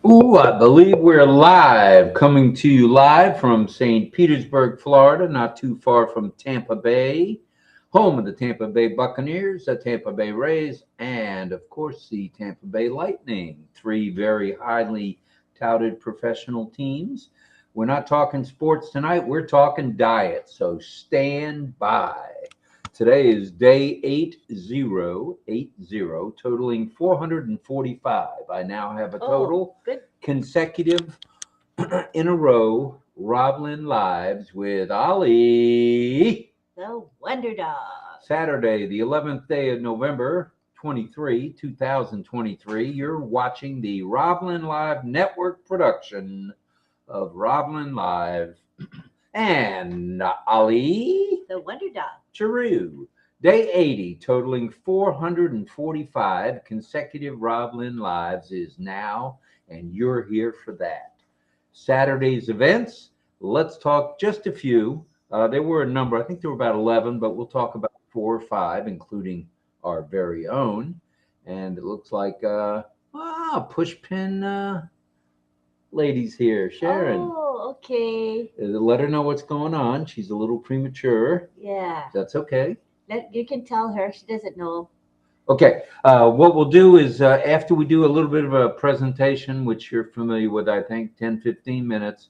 Ooh, I believe we're live, coming to you live from St. Petersburg, Florida, not too far from Tampa Bay, home of the Tampa Bay Buccaneers, the Tampa Bay Rays, and of course the Tampa Bay Lightning. Three very highly touted professional teams. We're not talking sports tonight, we're talking diet, so stand by. Today is day 8080, totaling 445. I now have a total consecutive in a row RobLynn Lives with Ollie. The Wonder Dog. Saturday, the 11th day of November 2023. You're watching the RobLynn Live Network production of RobLynn Live. And Ollie, the Wonder Dog. Charu. Day 80, totaling 445 consecutive RobLynn Lives is now, and you're here for that. Saturday's events, let's talk just a few. There were a number, I think there were about 11, but we'll talk about 4 or 5, including our very own. And it looks like, pushpin ladies here. Sharon. Oh, okay. Let her know what's going on. She's a little premature. Yeah. That's okay. You can tell her. She doesn't know. Okay. What we'll do is after we do a little bit of a presentation, which you're familiar with, I think, 10, 15 minutes,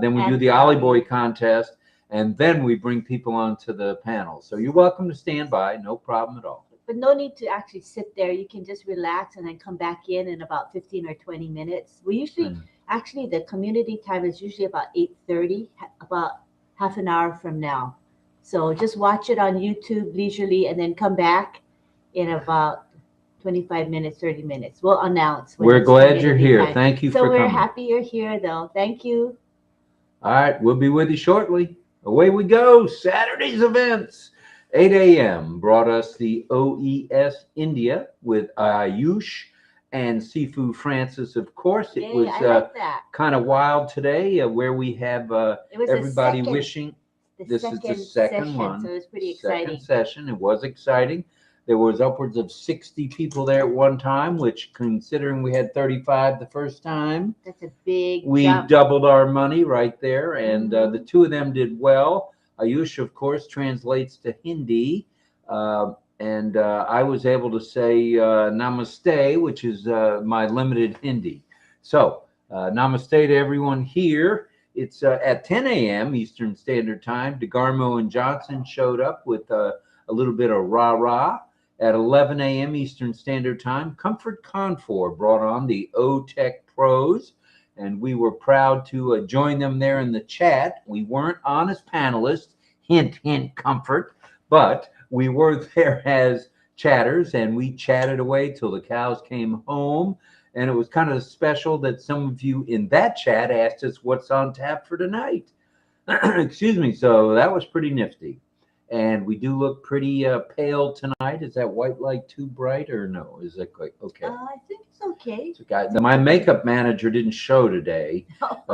then we do the Ollie Boy contest, and then we bring people onto the panel. So you're welcome to stand by. No problem at all. But no need to actually sit there. You can just relax and then come back in about 15 or 20 minutes. We usually... Actually, the community time is usually about 8:30, about half an hour from now. So just watch it on YouTube leisurely and then come back in about 25 minutes, 30 minutes. We'll announce. We're glad you're here. Time. Thank you for coming. So we're happy you're here, though. Thank you. All right. We'll be with you shortly. Away we go. Saturday's events. 8 a.m. brought us the OES India with Ayush and Sifu Francis, of course. It was kind of wild today, where we have everybody wishing. This is the second one. So it was pretty exciting. Second session. It was exciting. There was upwards of 60 people there at one time, which, considering we had 35 the first time, that's a big we jump. Doubled our money right there. And the two of them did well. Ayush, of course, translates to Hindi. And I was able to say namaste, which is my limited Hindi. So namaste to everyone here. It's at 10 a.m. Eastern Standard Time. DeGarmo and Johnson showed up with a little bit of rah-rah. At 11 a.m. Eastern Standard Time, Comfort Confor brought on the O-Tech Pros, and we were proud to join them there in the chat. We weren't on as panelists, hint, hint, Comfort, but we were there as chatters, and we chatted away till the cows came home. And it was kind of special that some of you in that chat asked us what's on tap for tonight. Excuse me. So that was pretty nifty. And we do look pretty pale tonight. Is that white light too bright or no? Is that quite okay? I think it's okay. My makeup manager didn't show today.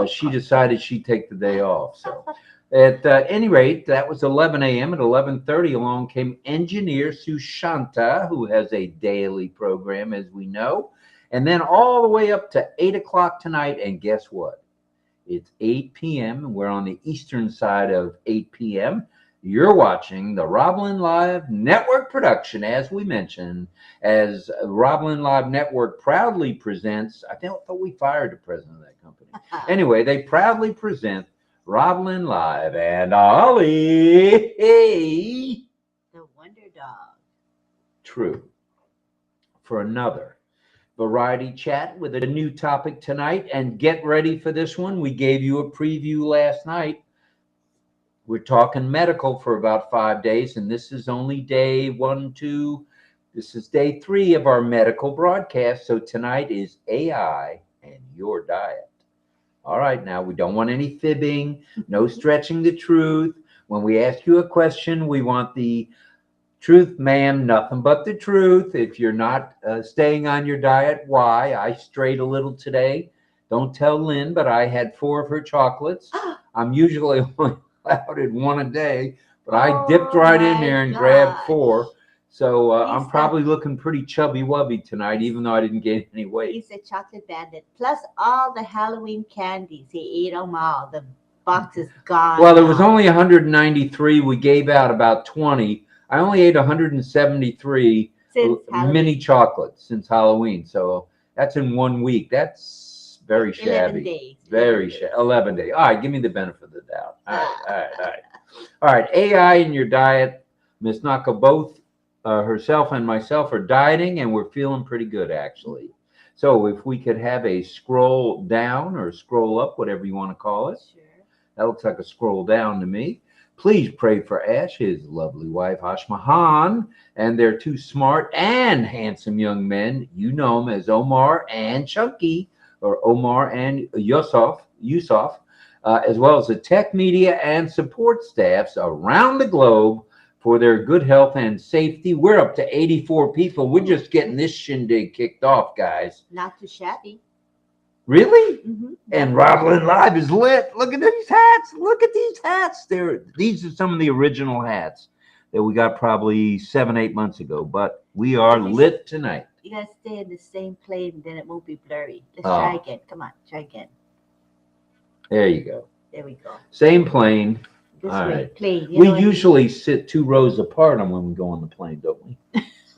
She decided she'd take the day off. So. At any rate, that was 11 a.m. At 11:30, along came engineer Sushanta, who has a daily program, as we know. And then all the way up to 8 o'clock tonight. And guess what? It's 8 p.m. and we're on the eastern side of 8 p.m. You're watching the RobLynn Live Network production, as we mentioned, as RobLynn Live Network proudly presents. I thought we fired the president of that company. Anyway, they proudly present RobLynn Live and Ollie, the Wonder Dog. True. For another variety chat with a new topic tonight. And get ready for this one. We gave you a preview last night. We're talking medical for about 5 days, and this is only day 1, 2. This is day 3 of our medical broadcast. So tonight is AI and your diet. All right, now we don't want any fibbing, no stretching the truth. When we ask you a question, we want the truth, ma'am, nothing but the truth. If you're not staying on your diet, why? I strayed a little today. Don't tell Lynn, but I had 4 of her chocolates. I'm usually only allowed at 1 a day, but I dipped right in there and grabbed 4. So I'm probably looking pretty chubby-wubby tonight, even though I didn't gain any weight. He's a chocolate bandit. Plus all the Halloween candies. He ate them all. The box is gone. Well, there was only 193. We gave out about 20. I only ate 173 mini chocolates since Halloween. So that's in 1 week. That's very shabby. 11 days. Very shabby. 11 days. All right, give me the benefit of the doubt. All right. All right, AI in your diet. Miss Naka, both herself and myself are dieting, and we're feeling pretty good, actually. So if we could have a scroll down or scroll up, whatever you want to call it. Sure. That looks like a scroll down to me. Please pray for Ash, his lovely wife, Hashmahan, and their two smart and handsome young men. You know them as Omar and Chunky, or Omar and Yusuf, as well as the tech media and support staffs around the globe for their good health and safety. We're up to 84 people. We're just getting this shindig kicked off, guys. Not too shabby. Really? Mm-hmm. And RobLynn Live is lit. Look at these hats. Look at these hats. These are some of the original hats that we got probably 7-8 months ago, but we are lit tonight. You gotta stay in the same plane, then it won't be blurry. Let's try again. Come on, try again. There you go. There we go. Same plane. This All way, right. plane. We usually sit 2 rows apart on when we go on the plane, don't we?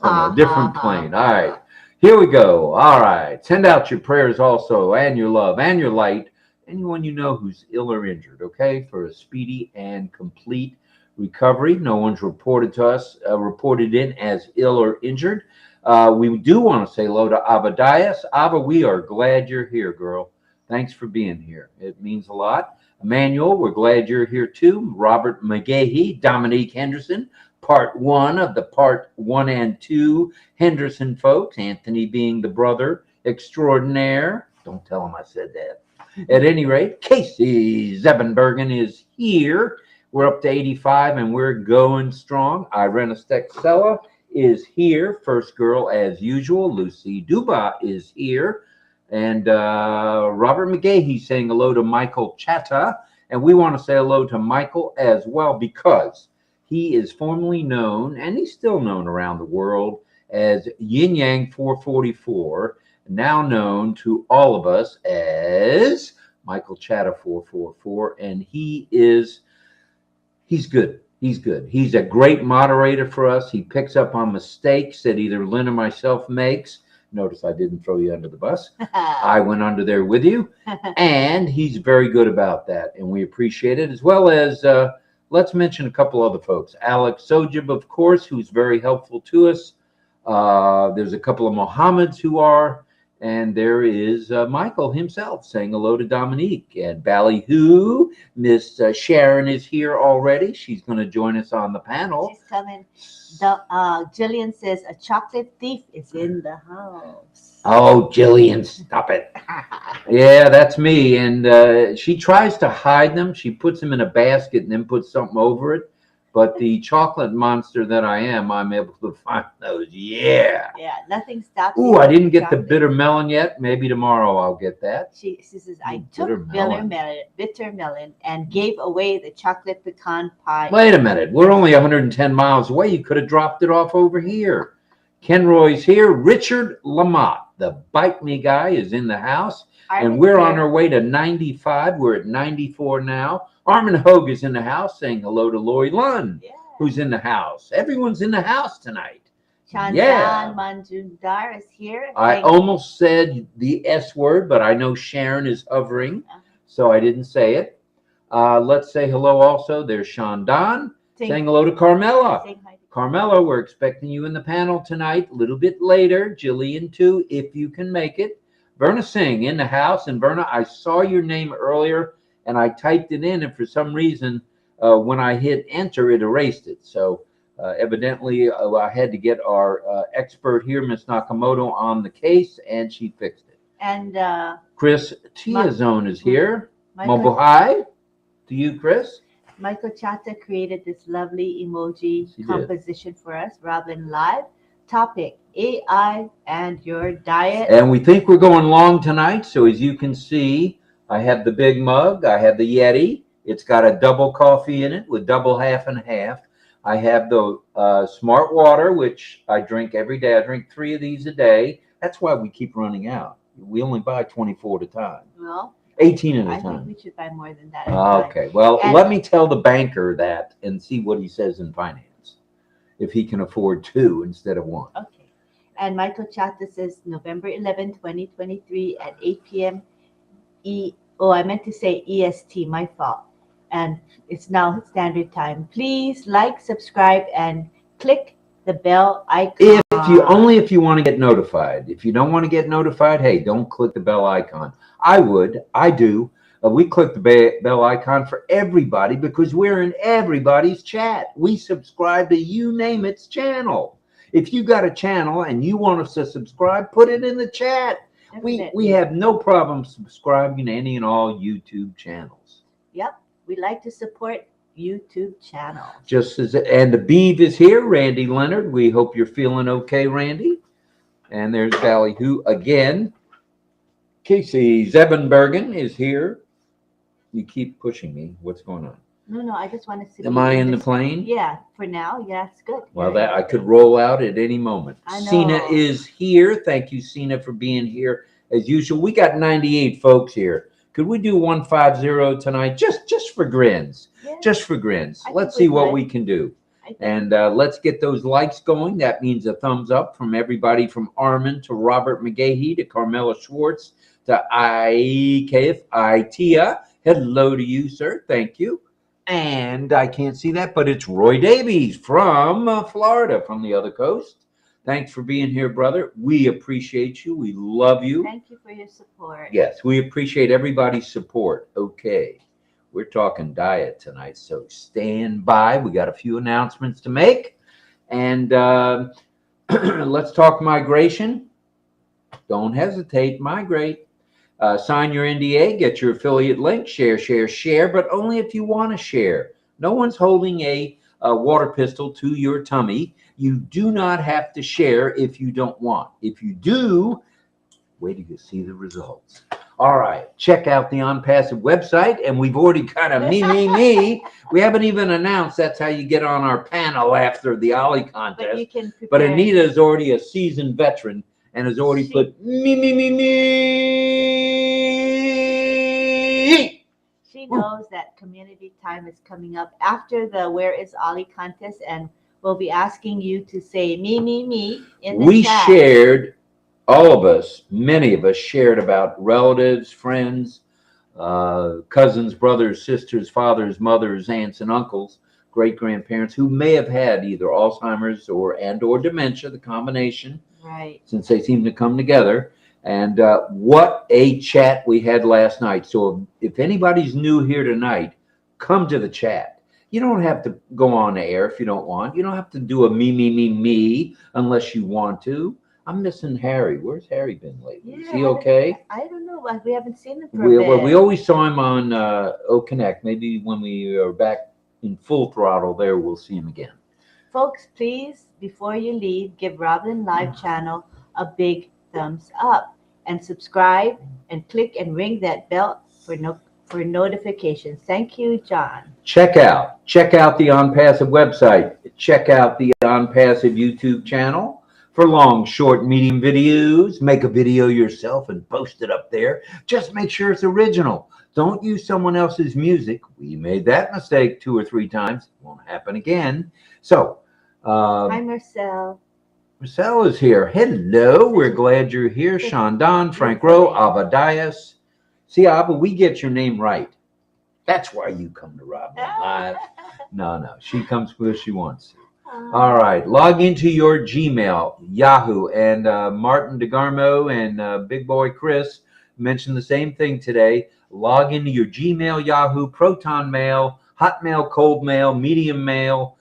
On a different plane. All right. Here we go. All right. Send out your prayers also, and your love, and your light. Anyone you know who's ill or injured, okay, for a speedy and complete recovery. No one's reported in as ill or injured. We do want to say hello to Ava Dias. Ava, we are glad you're here, girl. Thanks for being here. It means a lot. Emmanuel, we're glad you're here too. Robert McGahee, Dominique Henderson. Part 1 of the part 1 and 2 Henderson folks, Anthony being the brother extraordinaire. Don't tell him I said that. At any rate, Casey Zebenbergen is here. We're up to 85 and we're going strong. Irena Stexella is here. First girl as usual. Lucy Duba is here. And Robert McGahee saying hello to Michael Chatta. And we want to say hello to Michael as well because he is formerly known, and he's still known around the world, as Yin Yang 444, now known to all of us as Michael Chatta 444, and he's good. He's good. He's a great moderator for us. He picks up on mistakes that either Lynn or myself makes. Notice I didn't throw you under the bus. I went under there with you, and he's very good about that, and we appreciate it, as well as let's mention a couple other folks. Alex Sojib, of course, who's very helpful to us. There's a couple of Mohammeds who are, and there is Michael himself saying hello to Dominique. And Ballyhoo, Miss Sharon is here already. She's going to join us on the panel. She's coming. Jillian says a chocolate thief is in the house. Oh, Jillian, stop it. Yeah, that's me. And she tries to hide them. She puts them in a basket and then puts something over it. But the chocolate monster that I am, I'm able to find those. Yeah. Yeah, nothing stops. Ooh, I didn't get the bitter melon yet. Maybe tomorrow I'll get that. She says, I took bitter melon and gave away the chocolate pecan pie. Wait a minute. We're only 110 miles away. You could have dropped it off over here. Ken Roy's here. Richard Lamott, the Bite Me guy, is in the house. And we're on our way to 95. We're at 94 now. Armin Hogue is in the house saying hello to Lori Lund, who's in the house. Everyone's in the house tonight. Chandan Manjundar is here. I almost said the S word, but I know Sharon is hovering, so I didn't say it. Let's say hello also. There's Shandan saying hello to Carmela. Carmela, we're expecting you in the panel tonight, a little bit later. Jillian, too, if you can make it. Verna Singh in the house. And Verna, I saw your name earlier, and I typed it in, and for some reason, when I hit enter, it erased it. So evidently, I had to get our expert here, Ms. Nakamoto, on the case, and she fixed it. And Chris Tiazone is here. Mabuhay to you, Chris. Michael Chatta created this lovely emoji composition for us, RobLynn Live. Topic, AI and your diet. And we think we're going long tonight, so as you can see, I have the big mug. I have the Yeti. It's got a double coffee in it with double half and half. I have the Smart Water, which I drink every day. I drink 3 of these a day. That's why we keep running out. We only buy 24 at a time. Well, 18 at a I time. think we should buy more than that. At a time. Okay. Well, And- let me tell the banker that and see what he says in finance. If he can afford 2 instead of 1. Okay. And Michael Chatta says November 11, 2023 at 8 p.m. I meant to say EST, my fault. And it's now standard time. Please like, subscribe, and click the bell icon. If you want to get notified. If you don't want to get notified, hey, don't click the bell icon. I do. We click the bell icon for everybody because we're in everybody's chat. We subscribe to you name it's channel. If you got a channel and you want us to subscribe, put it in the chat. We have no problem subscribing to any and all YouTube channels. Yep, we like to support YouTube channels. And the Beeve is here, Randy Leonard. We hope you're feeling okay, Randy. And there's Ballyhoo again. Casey Zebenbergen is here. You keep pushing me. What's going on? No, I just wanted to. Am I in the plane? Yeah, for now, yeah, it's good. Well, that I could roll out at any moment. I know. Sina is here. Thank you, Sina, for being here as usual. We got 98 folks here. Could we do 150 tonight? Just for grins. Yeah. Just for grins. I Let's think see we what could. we can do. think. And let's get those likes going. That means a thumbs up from everybody from Armin to Robert McGahee to Carmela Schwartz to Itia. Hello to you, sir. Thank you. And I can't see that, but it's Roy Davies from Florida, from the other coast. Thanks for being here, brother. We appreciate you. We love you. Thank you for your support. Yes, we appreciate everybody's support. Okay, we're talking diet tonight, so stand by. We got a few announcements to make. And let's talk migration. Don't hesitate, migrate. Sign your NDA, get your affiliate link, share, but only if you want to share. No one's holding a water pistol to your tummy. You do not have to share if you don't want. If you do, wait till you see the results. All right, check out the Onpassive website, and we've already got a me. We haven't even announced that's how you get on our panel after the Ollie contest. But you can prepare. But Anita is already a seasoned veteran and has already put me. She knows that community time is coming up after the Where is Ollie contest, and we'll be asking you to say me in the chat. Shared, all of us, many of us shared about relatives, friends, cousins, brothers, sisters, fathers, mothers, aunts, and uncles, great-grandparents who may have had either Alzheimer's or dementia, the combination. Right. Since they seem to come together. And what a chat we had last night. So if anybody's new here tonight, come to the chat. You don't have to go on air if you don't want. You don't have to do a me unless you want to. I'm missing Harry. Where's Harry been lately? Is he okay? I don't know. We haven't seen him for a bit. Well, we always saw him on O-Connect. Maybe when we are back in full throttle there, we'll see him again. Folks, please, before you leave, give RobLynn Live channel a big thumbs up and subscribe and click and ring that bell for notifications. Thank you, John. Check out the Onpassive website. Check out the Onpassive YouTube channel for long, short, medium videos. Make a video yourself and post it up there. Just make sure it's original. Don't use someone else's music. We made that mistake 2 or 3 times. It won't happen again. So, hi, Marcel. Marcel is here. Hello. We're glad you're here. Shandon, Frank Rowe, Abadias. See, Abba, we get your name right. That's why you come to RobLynn Live. No. She comes because she wants to. All right. Log into your Gmail, Yahoo, and Martin DeGarmo and Big Boy Chris mentioned the same thing today. Log into your Gmail, Yahoo, Proton Mail, Hotmail, Cold Mail, Medium Mail,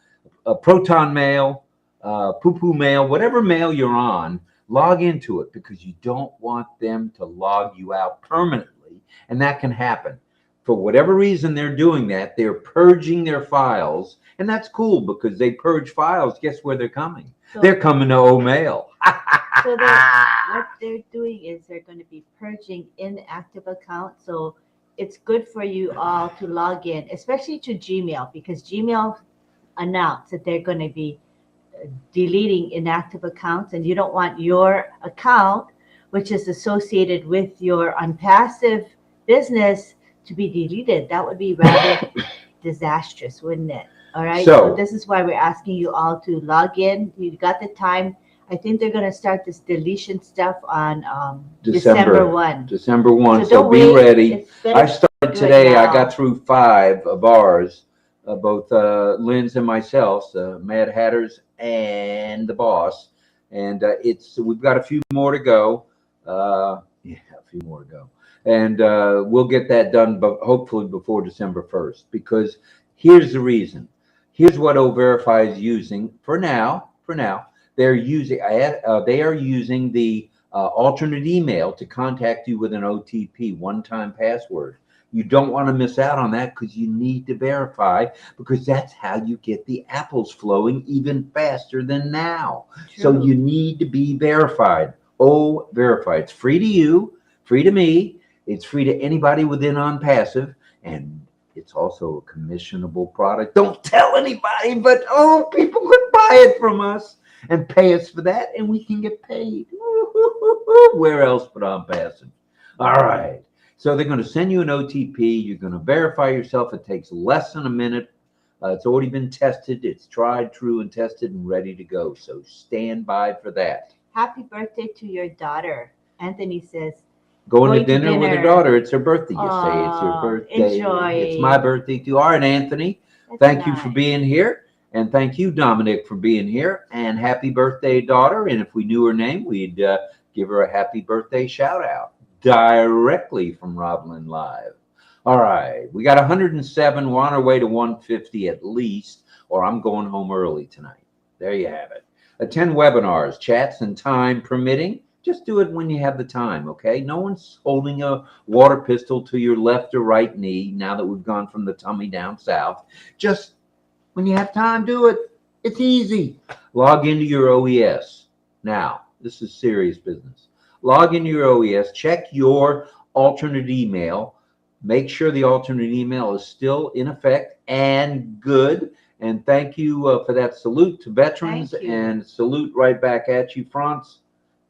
Proton Mail, Poo-Poo Mail, whatever mail you're on, log into it because you don't want them to log you out permanently. And that can happen. For whatever reason they're doing that, they're purging their files. And that's cool because they purge files. Guess where they're coming? So, they're coming to O-Mail. So what they're doing is they're going to be purging inactive accounts. So it's good for you all to log in, especially to Gmail, because Gmail announce that they're going to be deleting inactive accounts, and you don't want your account, which is associated with your Onpassive business, to be deleted. That would be rather disastrous, wouldn't it? All right. So this is why we're asking you all to log in. You got the time. I think they're going to start this deletion stuff on December 1. December 1. So be ready. I started today. I got through 5 of ours, both Lynn's and myself, Mad Hatters and the boss. And we've got a few more to go. A few more to go. And we'll get that done, but hopefully before December 1st. Because here's the reason. Here's what O-Verify is using for now. They're using they are using the alternate email to contact you with an OTP, one-time password. You don't want to miss out on that because you need to verify, because that's how you get the apples flowing even faster than now. True. So you need to be verified. O-Verify. It's free to you, free to me. It's free to anybody within Onpassive, and it's also a commissionable product. Don't tell anybody, but people could buy it from us and pay us for that, and we can get paid. Where else but Onpassive? All right. So they're going to send you an OTP. You're going to verify yourself. It takes less than a minute. It's already been tested. It's tried, true, and tested and ready to go. So stand by for that. Happy birthday to your daughter. Anthony says, Going to dinner with her daughter. It's her birthday. You say it's your birthday. Enjoy. It's my birthday too. All right, Anthony. Thank you for being here. And thank you, Dominic, for being here. And happy birthday, daughter. And if we knew her name, we'd give her a happy birthday shout out directly from RobLynn Live. All right. We got 107. We're on our way to 150 at least, or I'm going home early tonight. There you have it. Attend webinars, chats, and time permitting. Just do it when you have the time, okay? No one's holding a water pistol to your left or right knee now that we've gone from the tummy down south. Just when you have time, do it. It's easy. Log into your OES. Now, this is serious business. Log into your OES. Check your alternate email. Make sure the alternate email is still in effect and good. And thank you for that salute to veterans, and salute right back at you, France.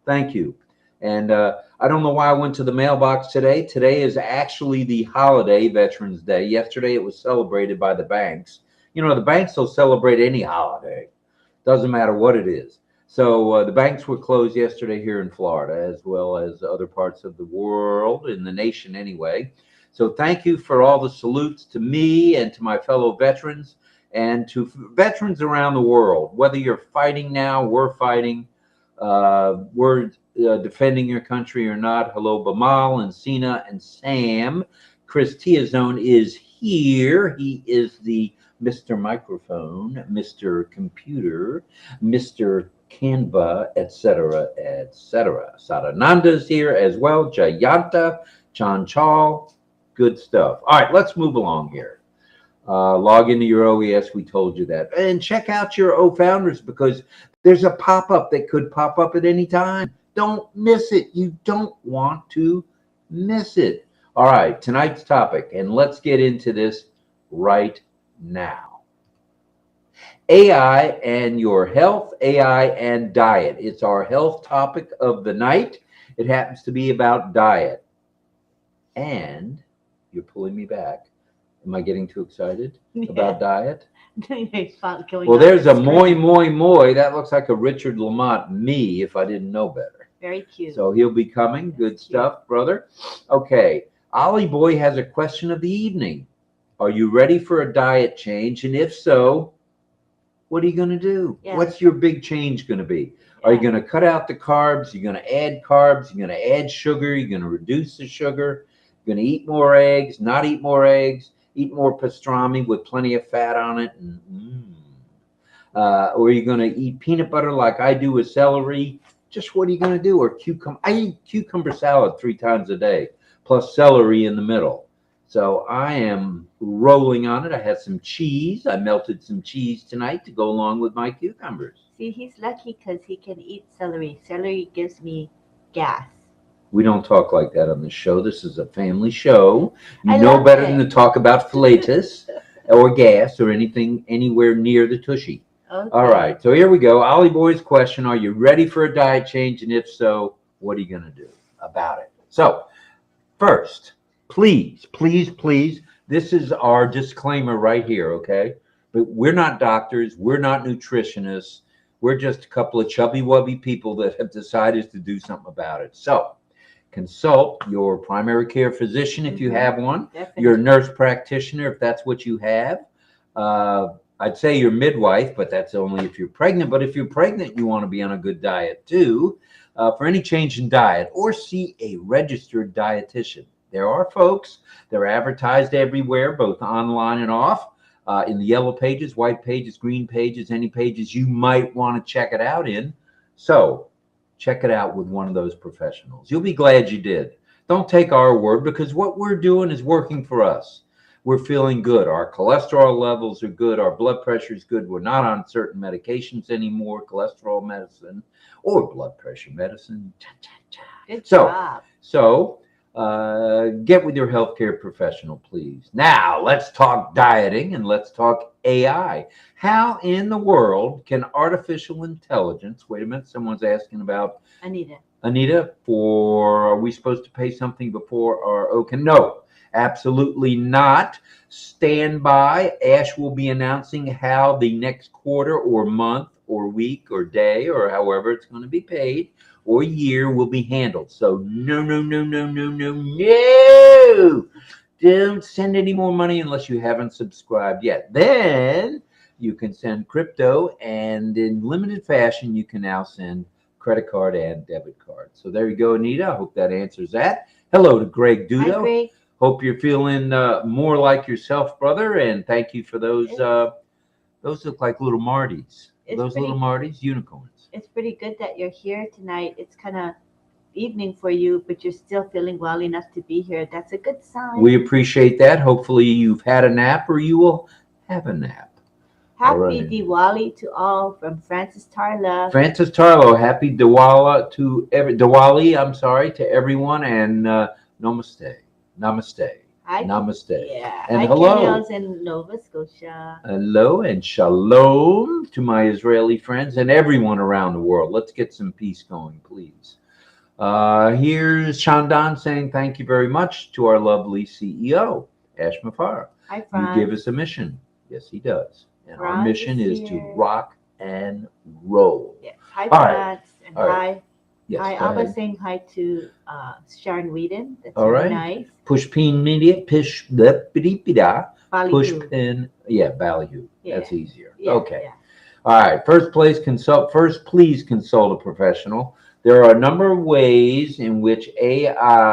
Thank you. And I don't know why I went to the mailbox today. Today is actually the holiday, Veterans Day. Yesterday it was celebrated by the banks. You know, the banks will celebrate any holiday. Doesn't matter what it is. So the banks were closed yesterday here in Florida, as well as other parts of the world, in the nation anyway. So thank you for all the salutes to me and to my fellow veterans, and to veterans around the world. Whether you're fighting now, we're fighting, we're defending your country or not. Hello, Bamal and Sina and Sam. Chris Tiazone is here. He is the Mr. Microphone, Mr. Computer, Mr. Canva, etc., etc. Sadananda's here as well. Jayanta, Chanchal, good stuff. All right, let's move along here. Log into your OES. We told you that. And check out your O-Founders, because there's a pop-up that could pop up at any time. Don't miss it. You don't want to miss it. All right, tonight's topic, and let's get into this right now. AI and your health, AI and diet. It's our health topic of the night. It happens to be about diet. And you're pulling me back. Am I getting too excited about diet? Well, there's a moi. That looks like a Richard Lamont me if I didn't know better. Very cute. So he'll be coming. Good stuff, brother. Okay. Ollie Boy has a question of the evening. Are you ready for a diet change? And if so, what are you going to do? Yeah. What's your big change going to be? Yeah. Are you going to cut out the carbs? You're going to add carbs? You're going to add sugar? You're going to reduce the sugar? You're going to eat more eggs? Not eat more eggs? Eat more pastrami with plenty of fat on it? Or are you going to eat peanut butter like I do with celery? Just what are you going to do? Or cucumber? I eat cucumber salad 3 times a day, plus celery in the middle. So I am rolling on it. I had some cheese. I melted some cheese tonight to go along with my cucumbers. See, he's lucky because he can eat celery. Celery gives me gas. We don't talk like that on the show. This is a family show. You know better than to talk about flatus. or gas or anything anywhere near the tushy. Okay. All right, so here we go. Ollie Boy's question: are you ready for a diet change? And if so, what are you going to do about it? So, first, please, please, please, this is our disclaimer right here, okay? But we're not doctors, we're not nutritionists, we're just a couple of chubby-wubby people that have decided to do something about it. So, consult your primary care physician if you have one, Definitely. your nurse practitioner if that's what you have. I'd say your midwife, but that's only if you're pregnant. But if you're pregnant, you want to be on a good diet too. For any change in diet, or see a registered dietitian. There are folks, they're advertised everywhere, both online and off, in the yellow pages, white pages, green pages, any pages you might want to check it out in. So check it out with one of those professionals. You'll be glad you did. Don't take our word, because what we're doing is working for us. We're feeling good. Our cholesterol levels are good. Our blood pressure is good. We're not on certain medications anymore, cholesterol medicine or blood pressure medicine. Good job. So get with your healthcare professional, please. Now, let's talk dieting and let's talk AI. How in the world can artificial intelligence, wait a minute, someone's asking about Anita, are we supposed to pay something before our okay? No. Absolutely not. Stand by. Ash will be announcing how the next quarter or month or week or day or however it's going to be paid or year will be handled. So no. Don't send any more money unless you haven't subscribed yet. Then you can send crypto, and in limited fashion, you can now send credit card and debit card. So there you go, Anita. I hope that answers that. Hello to Greg Dudo. Hi, Greg. Hope you're feeling more like yourself, brother, and thank you for those. Those look like little Martys. Those little Martys, unicorns. It's pretty good that you're here tonight. It's kind of evening for you, but you're still feeling well enough to be here. That's a good sign. We appreciate that. Hopefully you've had a nap or you will have a nap. Happy Diwali to all from Francis Tarla. Francis Tarlo, happy Diwali to everyone, and namaste. Namaste. Hi, Namaste. Yeah. And hi, hello. Kenels in Nova Scotia. Hello and shalom to my Israeli friends and everyone around the world. Let's get some peace going, please. Here's Shandan saying thank you very much to our lovely CEO, Ash Mafar. Hi, Franz. You give us a mission. Yes, he does. And Franz our mission is here. to rock and roll. Yes. Hi, All right. Franz. And All hi. right. Yes, hi, go Abba ahead. saying hi to Sharon Whedon. That's All really right. nice. Pushpin media, pushpin, Ballyhoo. ballyhoo. Yeah. That's easier. Yeah, Okay. yeah. All right. First, please consult a professional. There are a number of ways in which AI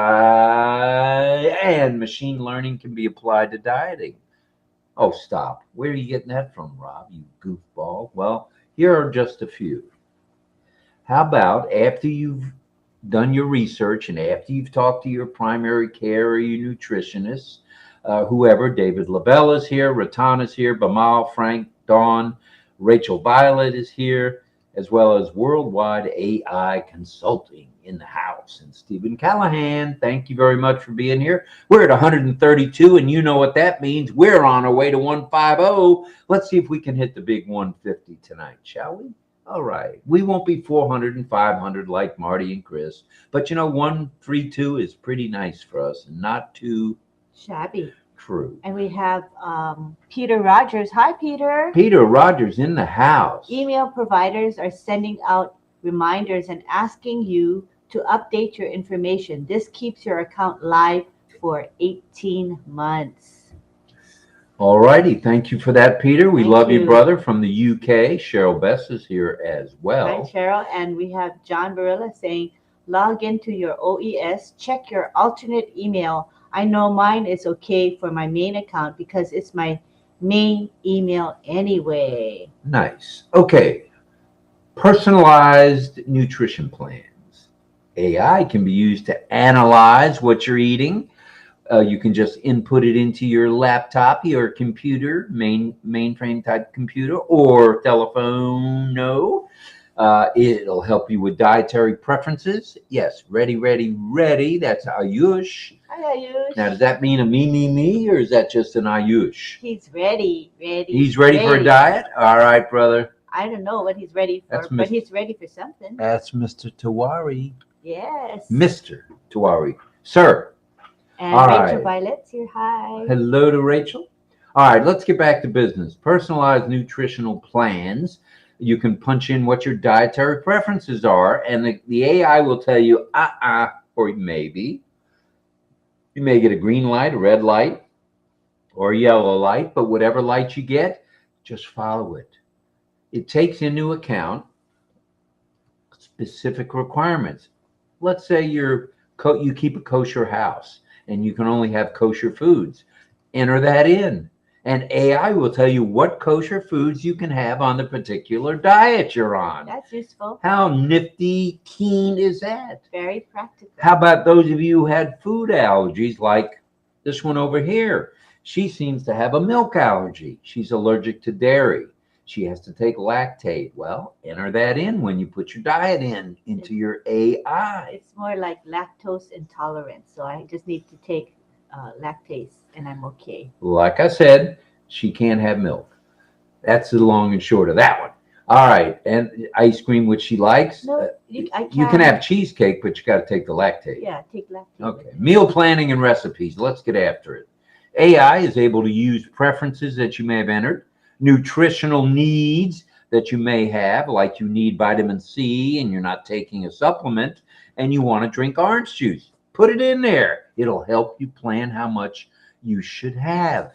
and machine learning can be applied to dieting. Oh, stop. Where are you getting that from, Rob, you goofball? Well, here are just a few. How about after you've done your research and after you've talked to your primary care or your nutritionist, whoever, David LaBelle is here, Ratan is here, Bamal, Frank, Dawn, Rachel Violet is here, as well as Worldwide AI Consulting in the house. And Stephen Callahan, thank you very much for being here. We're at 132, and you know what that means. We're on our way to 150. Let's see if we can hit the big 150 tonight, shall we? All right. We won't be 400 and 500 like Marty and Chris, but 132 is pretty nice for us and not too shabby. True. And we have Peter Rogers. Hi, Peter. Peter Rogers in the house. Email providers are sending out reminders and asking you to update your information. This keeps your account live for 18 months. All righty. Thank you for that, Peter. We love you, you, brother, from the UK. Cheryl Bess is here as well. Hi, Cheryl. And we have John Barilla saying, log into your OES, check your alternate email. I know mine is okay for my main account because it's my main email anyway. Nice. Okay. Personalized nutrition plans. AI can be used to analyze what you're eating. You can just input it into your laptop, your computer, mainframe type computer, or telephone. No. It'll help you with dietary preferences. Yes, ready. That's Ayush. Hi, Hi, Ayush. Now, does that mean a me, or is that just an Ayush? He's ready. He's ready for a diet? All right, brother. I don't know what he's ready for, but he's ready for something. That's Mr. Tawari. Yes. Mr. Tawari. Sir. And all Rachel right. Violet's here. Hi. Hello to Rachel. All right, let's get back to business. Personalized nutritional plans. You can punch in what your dietary preferences are, and the AI will tell you, or maybe. You may get a green light, a red light, or a yellow light, but whatever light you get, just follow it. It takes into account specific requirements. Let's say you keep a kosher house and you can only have kosher foods. Enter that in, and AI will tell you what kosher foods you can have on the particular diet you're on. That's useful. How nifty, keen is that? Very practical. How about those of you who had food allergies, like this one over here? She seems to have a milk allergy. She's allergic to dairy. She has to take lactate. Well, enter that in when you put your diet into your AI. It's more like lactose intolerance. So I just need to take lactase and I'm okay. Like I said, she can't have milk. That's the long and short of that one. All right. And ice cream, which she likes. No, you can have cheesecake, but you got to take the lactate. Yeah, take lactate. Okay. Meal planning and recipes. Let's get after it. AI is able to use preferences that you may have entered, nutritional needs that you may have, like you need vitamin C and you're not taking a supplement and you want to drink orange juice. Put it in there. It'll help you plan how much you should have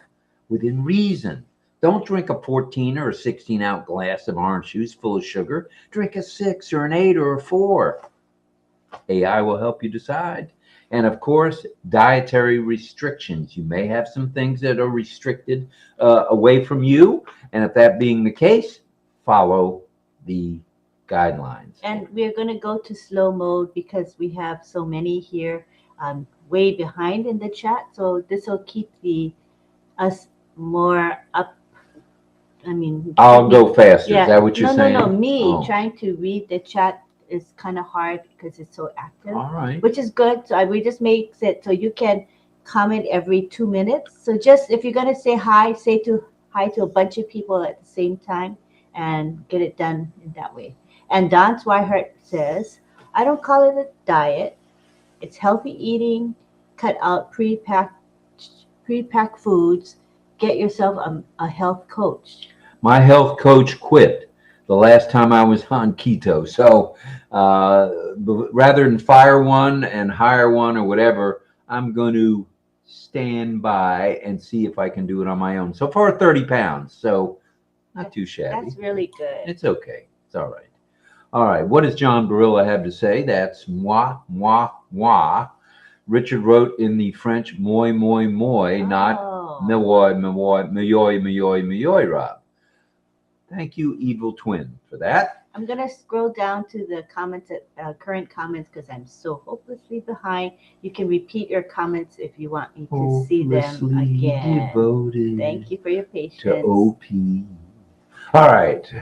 within reason. Don't drink a 14 or a 16-ounce glass of orange juice full of sugar. Drink a 6 or an 8 or a 4. AI will help you decide. And of course, dietary restrictions. You may have some things that are restricted away from you. And if that being the case, follow the guidelines. And we're going to go to slow mode because we have so many here way behind in the chat. So this will keep us more up. I mean, I'll go faster. Yeah, is that what you're saying? No. Me trying to read the chat is kind of hard because it's so active. All right. Which is good. So we just makes it so you can comment every 2 minutes. So just if you're going to say hi, say hi to a bunch of people at the same time and get it done in that way. And Don Swihart says, I don't call it a diet. It's healthy eating. Cut out pre-packed foods. Get yourself a health coach. My health coach quit the last time I was on keto. So rather than fire one and hire one or whatever, I'm going to stand by and see if I can do it on my own. So far, 30 pounds. So not too shabby. That's really good. It's okay. It's all right. All right. What does John Barilla have to say? That's moi, moi, moi. Richard wrote in the French, moi, moi, moi, not meoy, meoy, meoy, meoy, meoy, Rob. Thank you, Evil Twin, for that. I'm going to scroll down to the comments, current comments, because I'm so hopelessly behind. You can repeat your comments if you want me to see them again. Thank you for your patience. To OP. All right.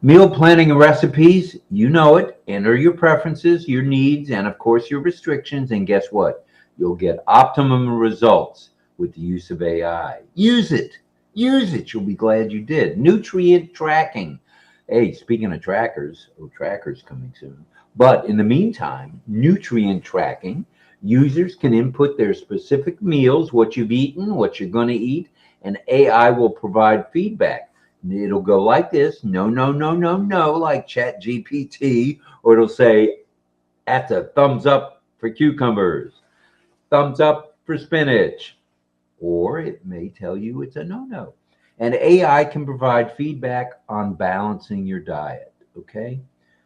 Meal planning and recipes, you know it. Enter your preferences, your needs, and of course your restrictions. And guess what? You'll get optimum results with the use of AI. Use it. Use it. You'll be glad you did. Nutrient tracking. Hey, speaking of trackers, trackers coming soon. But in the meantime, nutrient tracking, users can input their specific meals, what you've eaten, what you're going to eat, and AI will provide feedback. It'll go like this, no, like ChatGPT, or it'll say, that's a thumbs up for cucumbers, thumbs up for spinach, or it may tell you it's a no. And AI can provide feedback on balancing your diet, okay?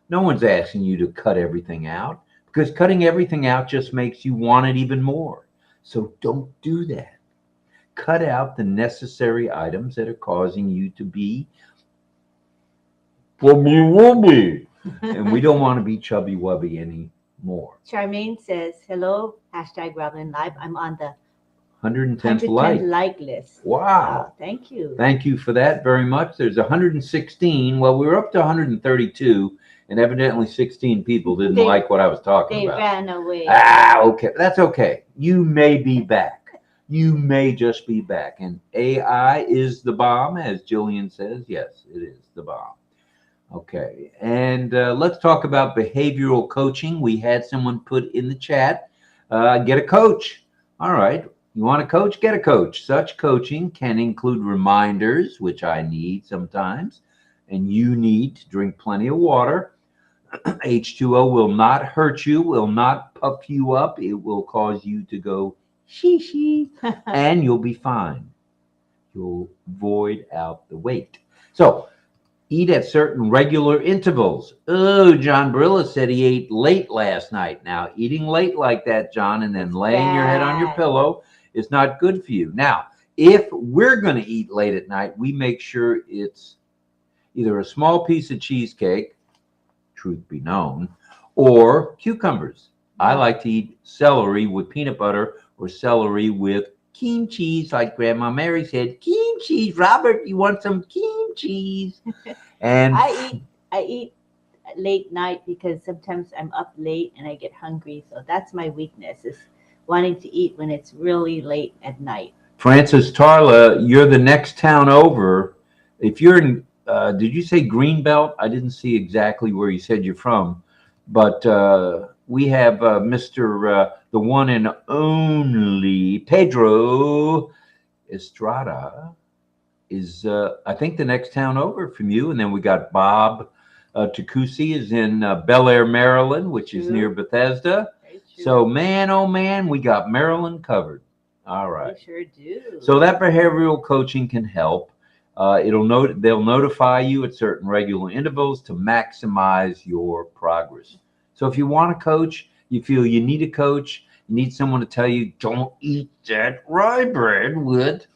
No one's asking you to cut everything out, because cutting everything out just makes you want it even more. So don't do that. Cut out the necessary items that are causing you to be wubby. And we don't want to be chubby wubby anymore. Charmaine says, hello, #RobLynn Live. I'm on the 110th like list. Wow. Thank you. Thank you for that very much. There's 116. Well, we were up to 132, and evidently 16 people didn't like what I was talking about. They ran away. Okay. That's okay. you may be back. You may just be back. And AI is the bomb, as Jillian says. Yes, it is the bomb. Okay, and let's talk about behavioral coaching. We had someone put in the chat, get a coach. All right, you want a coach? Get a coach. Such coaching can include reminders, which I need sometimes, and you need to drink plenty of water. H2O will not hurt you, will not puff you up. It will cause you to go shee, and you'll be fine. You'll void out the weight. So, eat at certain regular intervals. Oh, John Barilla said he ate late last night. Now, eating late like that, John, and then laying your head on your pillow is not good for you. Now, if we're going to eat late at night, we make sure it's either a small piece of cheesecake, truth be known, or cucumbers. I like to eat celery with peanut butter or celery with cream cheese, like Grandma Mary said. Cream cheese, Robert, you want some cream cheese? And I eat late night because sometimes I'm up late and I get hungry. So that's my weakness, is wanting to eat when it's really late at night. Francis Tarla, you're the next town over. If you're in, did you say Greenbelt? I didn't see exactly where you said you're from, but we have Mr. The one and only Pedro Estrada is, I think, the next town over from you. And then we got Bob Takusi is in Bel Air, Maryland, which is near Bethesda. So, man, oh man, we got Maryland covered. All right. We sure do. So that behavioral coaching can help. They'll notify you at certain regular intervals to maximize your progress. So if you want a coach, you feel you need a coach, you need someone to tell you, don't eat that rye bread with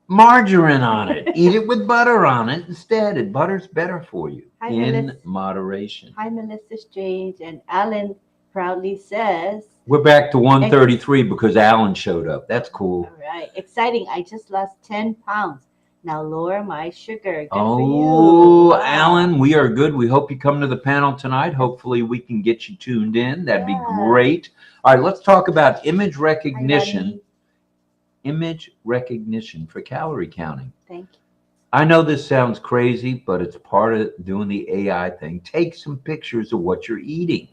margarine on it. Eat it with butter on it instead. And butter's better for you in moderation. Hi, Melissa Strange. And Alan proudly says, we're back to 133 because Alan showed up. That's cool. All right. Exciting. I just lost 10 pounds. Now lower my sugar. Good for you. Wow. Alan, we are good. We hope you come to the panel tonight. Hopefully we can get you tuned in. That'd be great. All right, let's talk about image recognition. Image recognition for calorie counting. Thank you. I know this sounds crazy, but it's part of doing the AI thing. Take some pictures of what you're eating.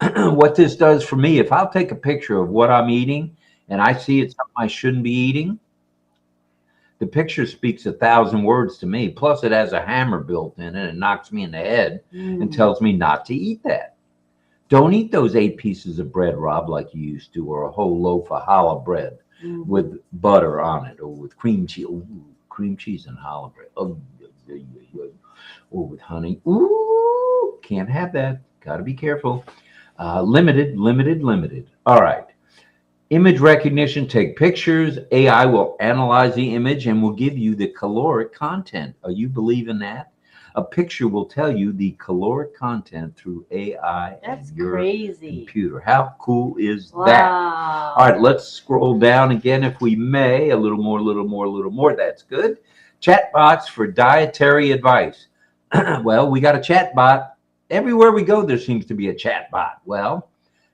What this does for me, if I'll take a picture of what I'm eating and I see it's something I shouldn't be eating, the picture speaks 1,000 words to me. Plus, it has a hammer built in it and knocks me in the head and tells me not to eat that. Don't eat those 8 pieces of bread, Rob, like you used to, or a whole loaf of challah bread with butter on it, or with cream cheese. Ooh, cream cheese and challah bread. Oh, or with honey. Ooh, can't have that. Got to be careful. Limited. All right. Image recognition, take pictures. AI will analyze the image and will give you the caloric content. Are you believing that? A picture will tell you the caloric content through AI and your computer. How cool is that? All right, let's scroll down again if we may. A little more. That's good. Chatbots for dietary advice. Well, we got a chatbot. Everywhere we go, there seems to be a chatbot. Well,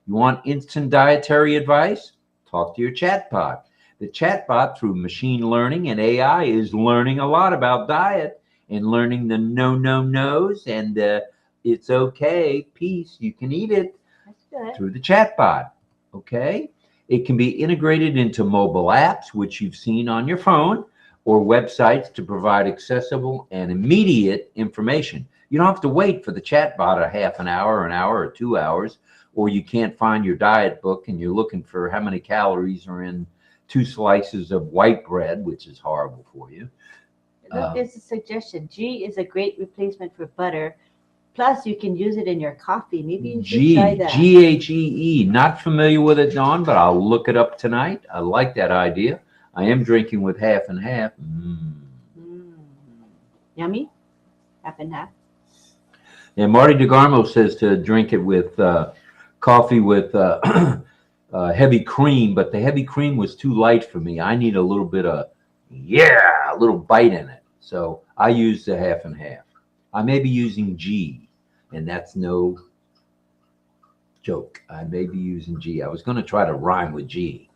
you want instant dietary advice? Talk to your chatbot. The chatbot, through machine learning and AI, is learning a lot about diet and learning the no-no-nos and it's okay, peace, you can eat it through the chatbot. Okay? It can be integrated into mobile apps, which you've seen on your phone, or websites to provide accessible and immediate information. You don't have to wait for the chatbot a half an hour, or 2 hours, or you can't find your diet book and you're looking for how many calories are in 2 slices of white bread, which is horrible for you. Look, there's a suggestion. Ghee is a great replacement for butter. Plus, you can use it in your coffee. Maybe you should try that. Ghee. Not familiar with it, Dawn, but I'll look it up tonight. I like that idea. I am drinking with half and half. Yummy. Half and half. And Marty DeGarmo says to drink it with coffee with heavy cream, but the heavy cream was too light for me. I need a little bit of, a little bite in it. So I use the half and half. I may be using G, and that's no Joke. I may be using G. I was going to try to rhyme with G.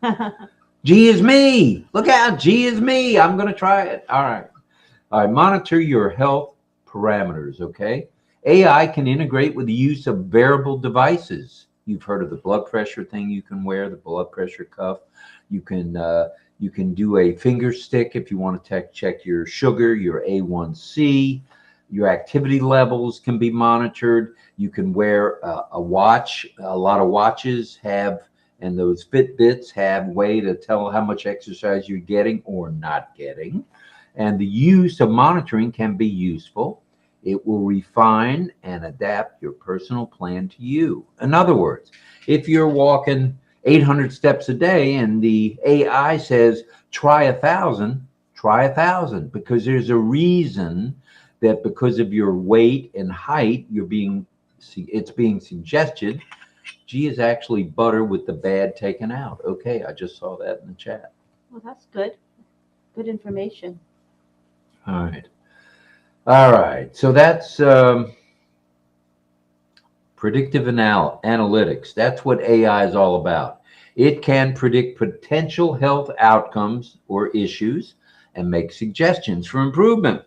G is me. Look out. G is me. I'm going to try it. All right. All right. Monitor your health parameters. Okay. AI can integrate with the use of wearable devices. You've heard of the blood pressure thing you can wear, the blood pressure cuff. You can do a finger stick if you want to check your sugar, your A1C. Your activity levels can be monitored. You can wear a watch. A lot of watches have, and those Fitbits have way to tell how much exercise you're getting or not getting. And the use of monitoring can be useful. It will refine and adapt your personal plan to you. In other words, if you're walking 800 steps a day and the AI says, try 1,000, try 1,000, because there's a reason that because of your weight and height, it's being suggested. G is actually butter with the bad taken out. Okay, I just saw that in the chat. Well, that's good. Good information. All right. All right. So that's predictive analytics. That's what AI is all about. It can predict potential health outcomes or issues and make suggestions for improvement.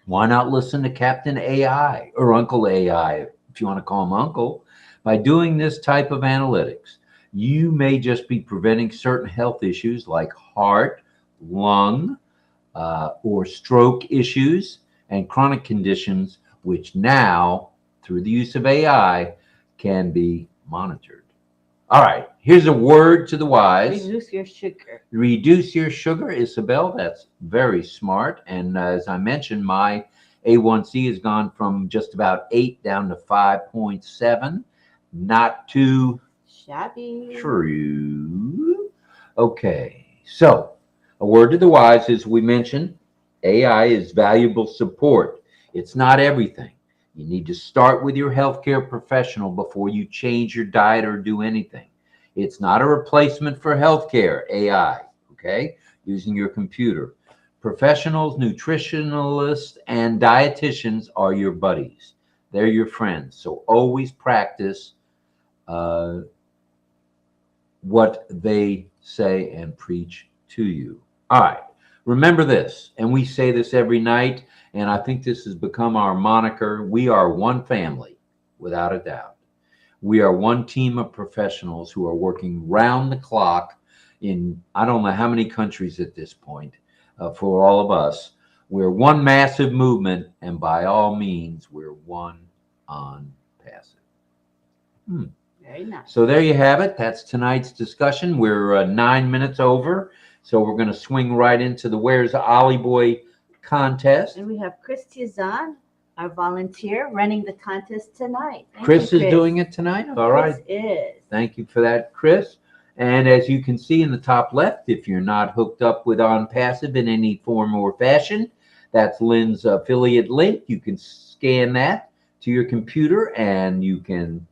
Why not listen to Captain AI or Uncle AI, if you want to call him Uncle? By doing this type of analytics, you may just be preventing certain health issues like heart, lung, or stroke issues and chronic conditions, which now, through the use of AI, can be monitored. All right, here's a word to the wise. Reduce your sugar. Reduce your sugar, Isabel. That's very smart. And as I mentioned, my A1C has gone from just about 8 down to 5.7. Not too shabby. True. Okay, so a word to the wise, as we mentioned, AI is valuable support. It's not everything. You need to start with your healthcare professional before you change your diet or do anything. It's not a replacement for healthcare, AI, okay? Using your computer. Professionals, nutritionalists, and dietitians are your buddies. They're your friends. So always practice what they say and preach to you. All right. Remember this, and we say this every night, and I think this has become our moniker. We are one family, without a doubt. We are one team of professionals who are working round the clock in I don't know how many countries at this point for all of us. We're one massive movement, and by all means, we're one Onpassive. Very nice. So there you have it. That's tonight's discussion. We're 9 minutes over. So we're going to swing right into the Where's Ollie Boy contest. And we have Chris Tizan, our volunteer, running the contest tonight. Chris is doing it tonight? All right. Chris is. Thank you for that, Chris. And as you can see in the top left, if you're not hooked up with Onpassive in any form or fashion, that's Lynn's affiliate link. You can scan that to your computer and you can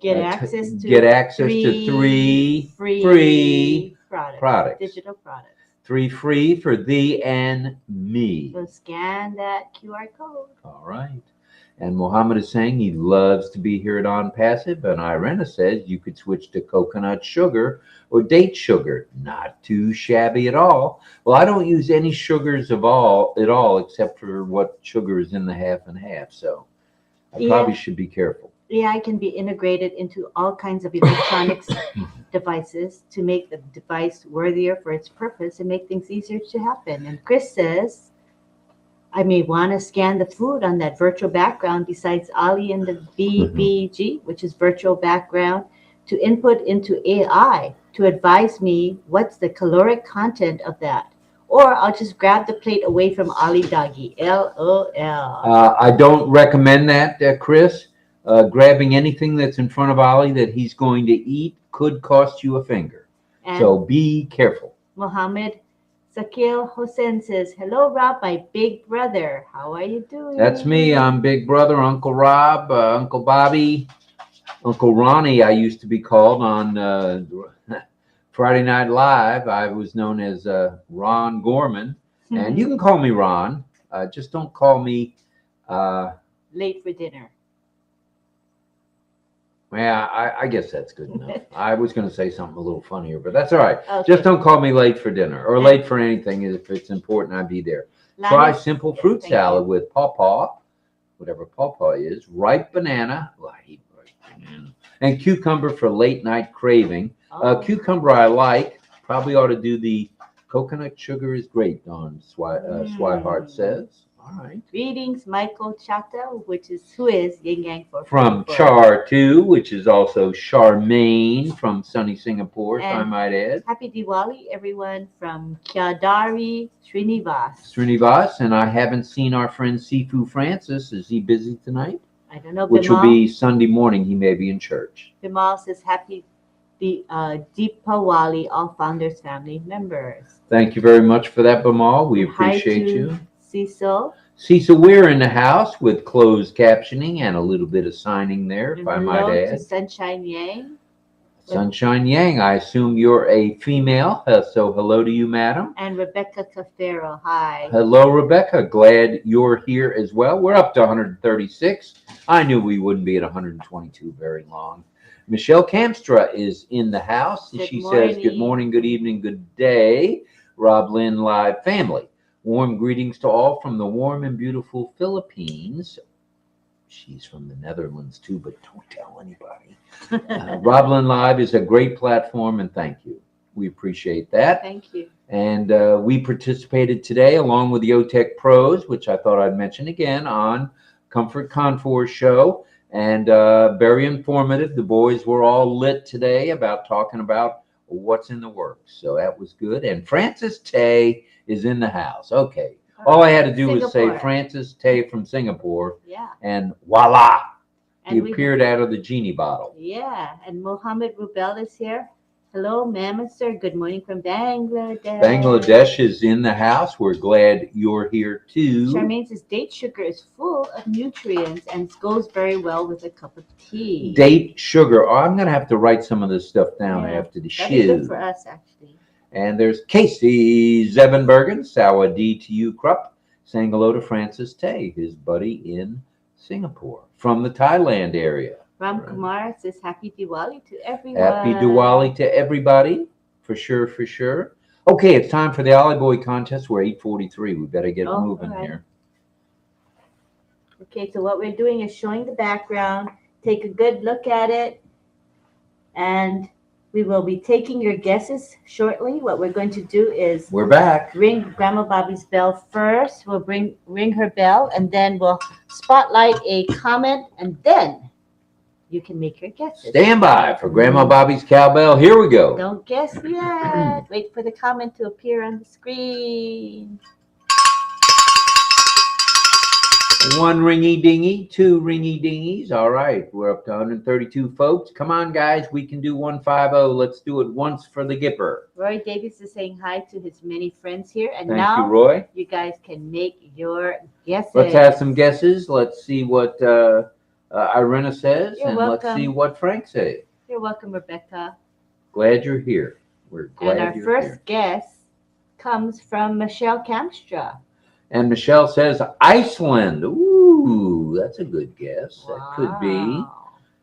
get access to three free products. Digital products. 3 free for thee and me. So scan that QR code. All right. And Mohammed is saying he loves to be here at Onpassive. And Irena says you could switch to coconut sugar or date sugar. Not too shabby at all. Well, I don't use any sugars at all except for what sugar is in the half and half. So I probably should be careful. AI can be integrated into all kinds of electronics devices to make the device worthier for its purpose and make things easier to happen. And Chris says, I may want to scan the food on that virtual background besides Ollie and the VBG, which is virtual background, to input into AI to advise me what's the caloric content of that. Or I'll just grab the plate away from Ollie Doggy. LOL. I don't recommend that, Chris. Grabbing anything that's in front of Ollie that he's going to eat could cost you a finger. And so be careful. Mohammed Sakil Hossein says, hello, Rob, my big brother. How are you doing? That's me. I'm Big Brother, Uncle Rob, Uncle Bobby, Uncle Ronnie, I used to be called on Friday Night Live. I was known as Ron Gorman. And you can call me Ron. Just don't call me... late for dinner. Yeah, I guess that's good enough. I was going to say something a little funnier, but that's all right. Okay. Just don't call me late for dinner or late for anything. If it's important, I'd be there. Try simple fruit salad with pawpaw, whatever pawpaw is, ripe banana, well, I hate ripe banana, and cucumber for late night craving. Cucumber I like. Probably ought to do the coconut sugar is great, Don Swihart says. All right. Greetings, Michael Chata, who is Yin Yang for From Char too, which is also Charmaine from sunny Singapore, if I might add. Happy Diwali, everyone, from Kyadari Srinivas. Srinivas, and I haven't seen our friend Sifu Francis. Is he busy tonight? I don't know. Which will be Sunday morning. He may be in church. Bimal says happy Deepawali, all Founders family members. Thank you very much for that, Bimal. We appreciate you. Cecil. Cecil, we're in the house with closed captioning and a little bit of signing there, if I might add. To Sunshine Yang. Sunshine Yang, I assume you're a female, so hello to you, madam. And Rebecca Cafero, hi. Hello, Rebecca. Glad you're here as well. We're up to 136. I knew we wouldn't be at 122 very long. Michelle Kamstra is in the house. She says, good morning, good evening, good day, RobLynn Live family. Warm greetings to all from the warm and beautiful Philippines. She's from the Netherlands too, but don't tell anybody. RobLynn Live is a great platform, and thank you. We appreciate that. Thank you. And we participated today along with the OTech Pros, which I thought I'd mention again, on Comfort Confor's show. And very informative. The boys were all lit today about talking about what's in the works. So that was good. And Francis Tay is in the house. Okay. All I had to do was say Francis Tay from Singapore. Yeah. And voila. He appeared out of the genie bottle. Yeah. And Mohammed Rubel is here. Hello, ma'am, sir. Good morning from Bangladesh. Bangladesh is in the house. We're glad you're here too. Charmaine says date sugar is full of nutrients and goes very well with a cup of tea. Date sugar. Oh, I'm going to have to write some of this stuff down after the show. That'd be good for us, actually. And there's Casey Zevenbergen, Sawadee to you, Krupp, saying hello to Francis Tay, his buddy in Singapore, from the Thailand area. Ram Kumar says happy Diwali to everyone. Happy Diwali to everybody, for sure, for sure. Okay, it's time for the Ollie Boy contest. We're 8:43. We better get moving here. Okay, so what we're doing is showing the background. Take a good look at it, and we will be taking your guesses shortly. What we're going to do is we're back. Ring Grandma Bobby's bell first. We'll ring her bell, and then we'll spotlight a comment, and then you can make your guesses. Stand by for Grandma Bobby's cowbell. Here we go. Don't guess yet. Wait for the comment to appear on the screen. 1 ringy dingy, 2 ringy dingies. All right, we're up to 132 folks. Come on, guys. We can do 150. Let's do it once for the Gipper. Roy Davis is saying hi to his many friends here. And Thank now you, Roy. You guys can make your guesses. Let's have some guesses. Let's see what Irina says, and let's see what Frank says. You're welcome, Rebecca. Glad you're here. We're glad you're here. And our first guess comes from Michelle Kamstra. And Michelle says Iceland. Ooh, that's a good guess. Wow. That could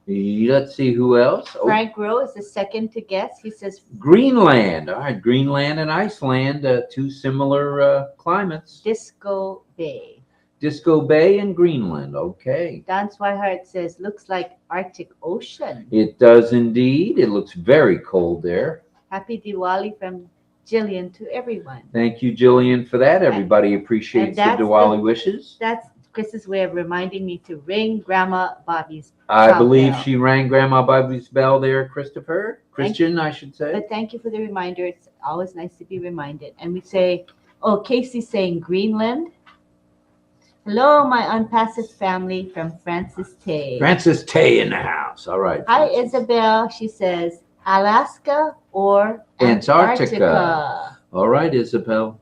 be. Let's see who else. Frank Rowe is the second to guess. He says Greenland. All right, Greenland and Iceland, two similar climates. Disco Bay. Disco Bay and Greenland. Okay. Don Swihart says looks like Arctic Ocean. It does indeed. It looks very cold there. Happy Diwali from Jillian to everyone. Thank you, Jillian, for that. Everybody appreciates the Diwali wishes. That's Chris's way of reminding me to ring Grandma Bobby's I believe she rang Grandma Bobby's bell there, Christian, I should say. But thank you for the reminder. It's always nice to be reminded. And we say, Casey's saying Greenland. Hello, my Onpassive family from Francis Tay. Francis Tay in the house. All right. Hi, Isabel. She says Alaska or Antarctica. All right, Isabel.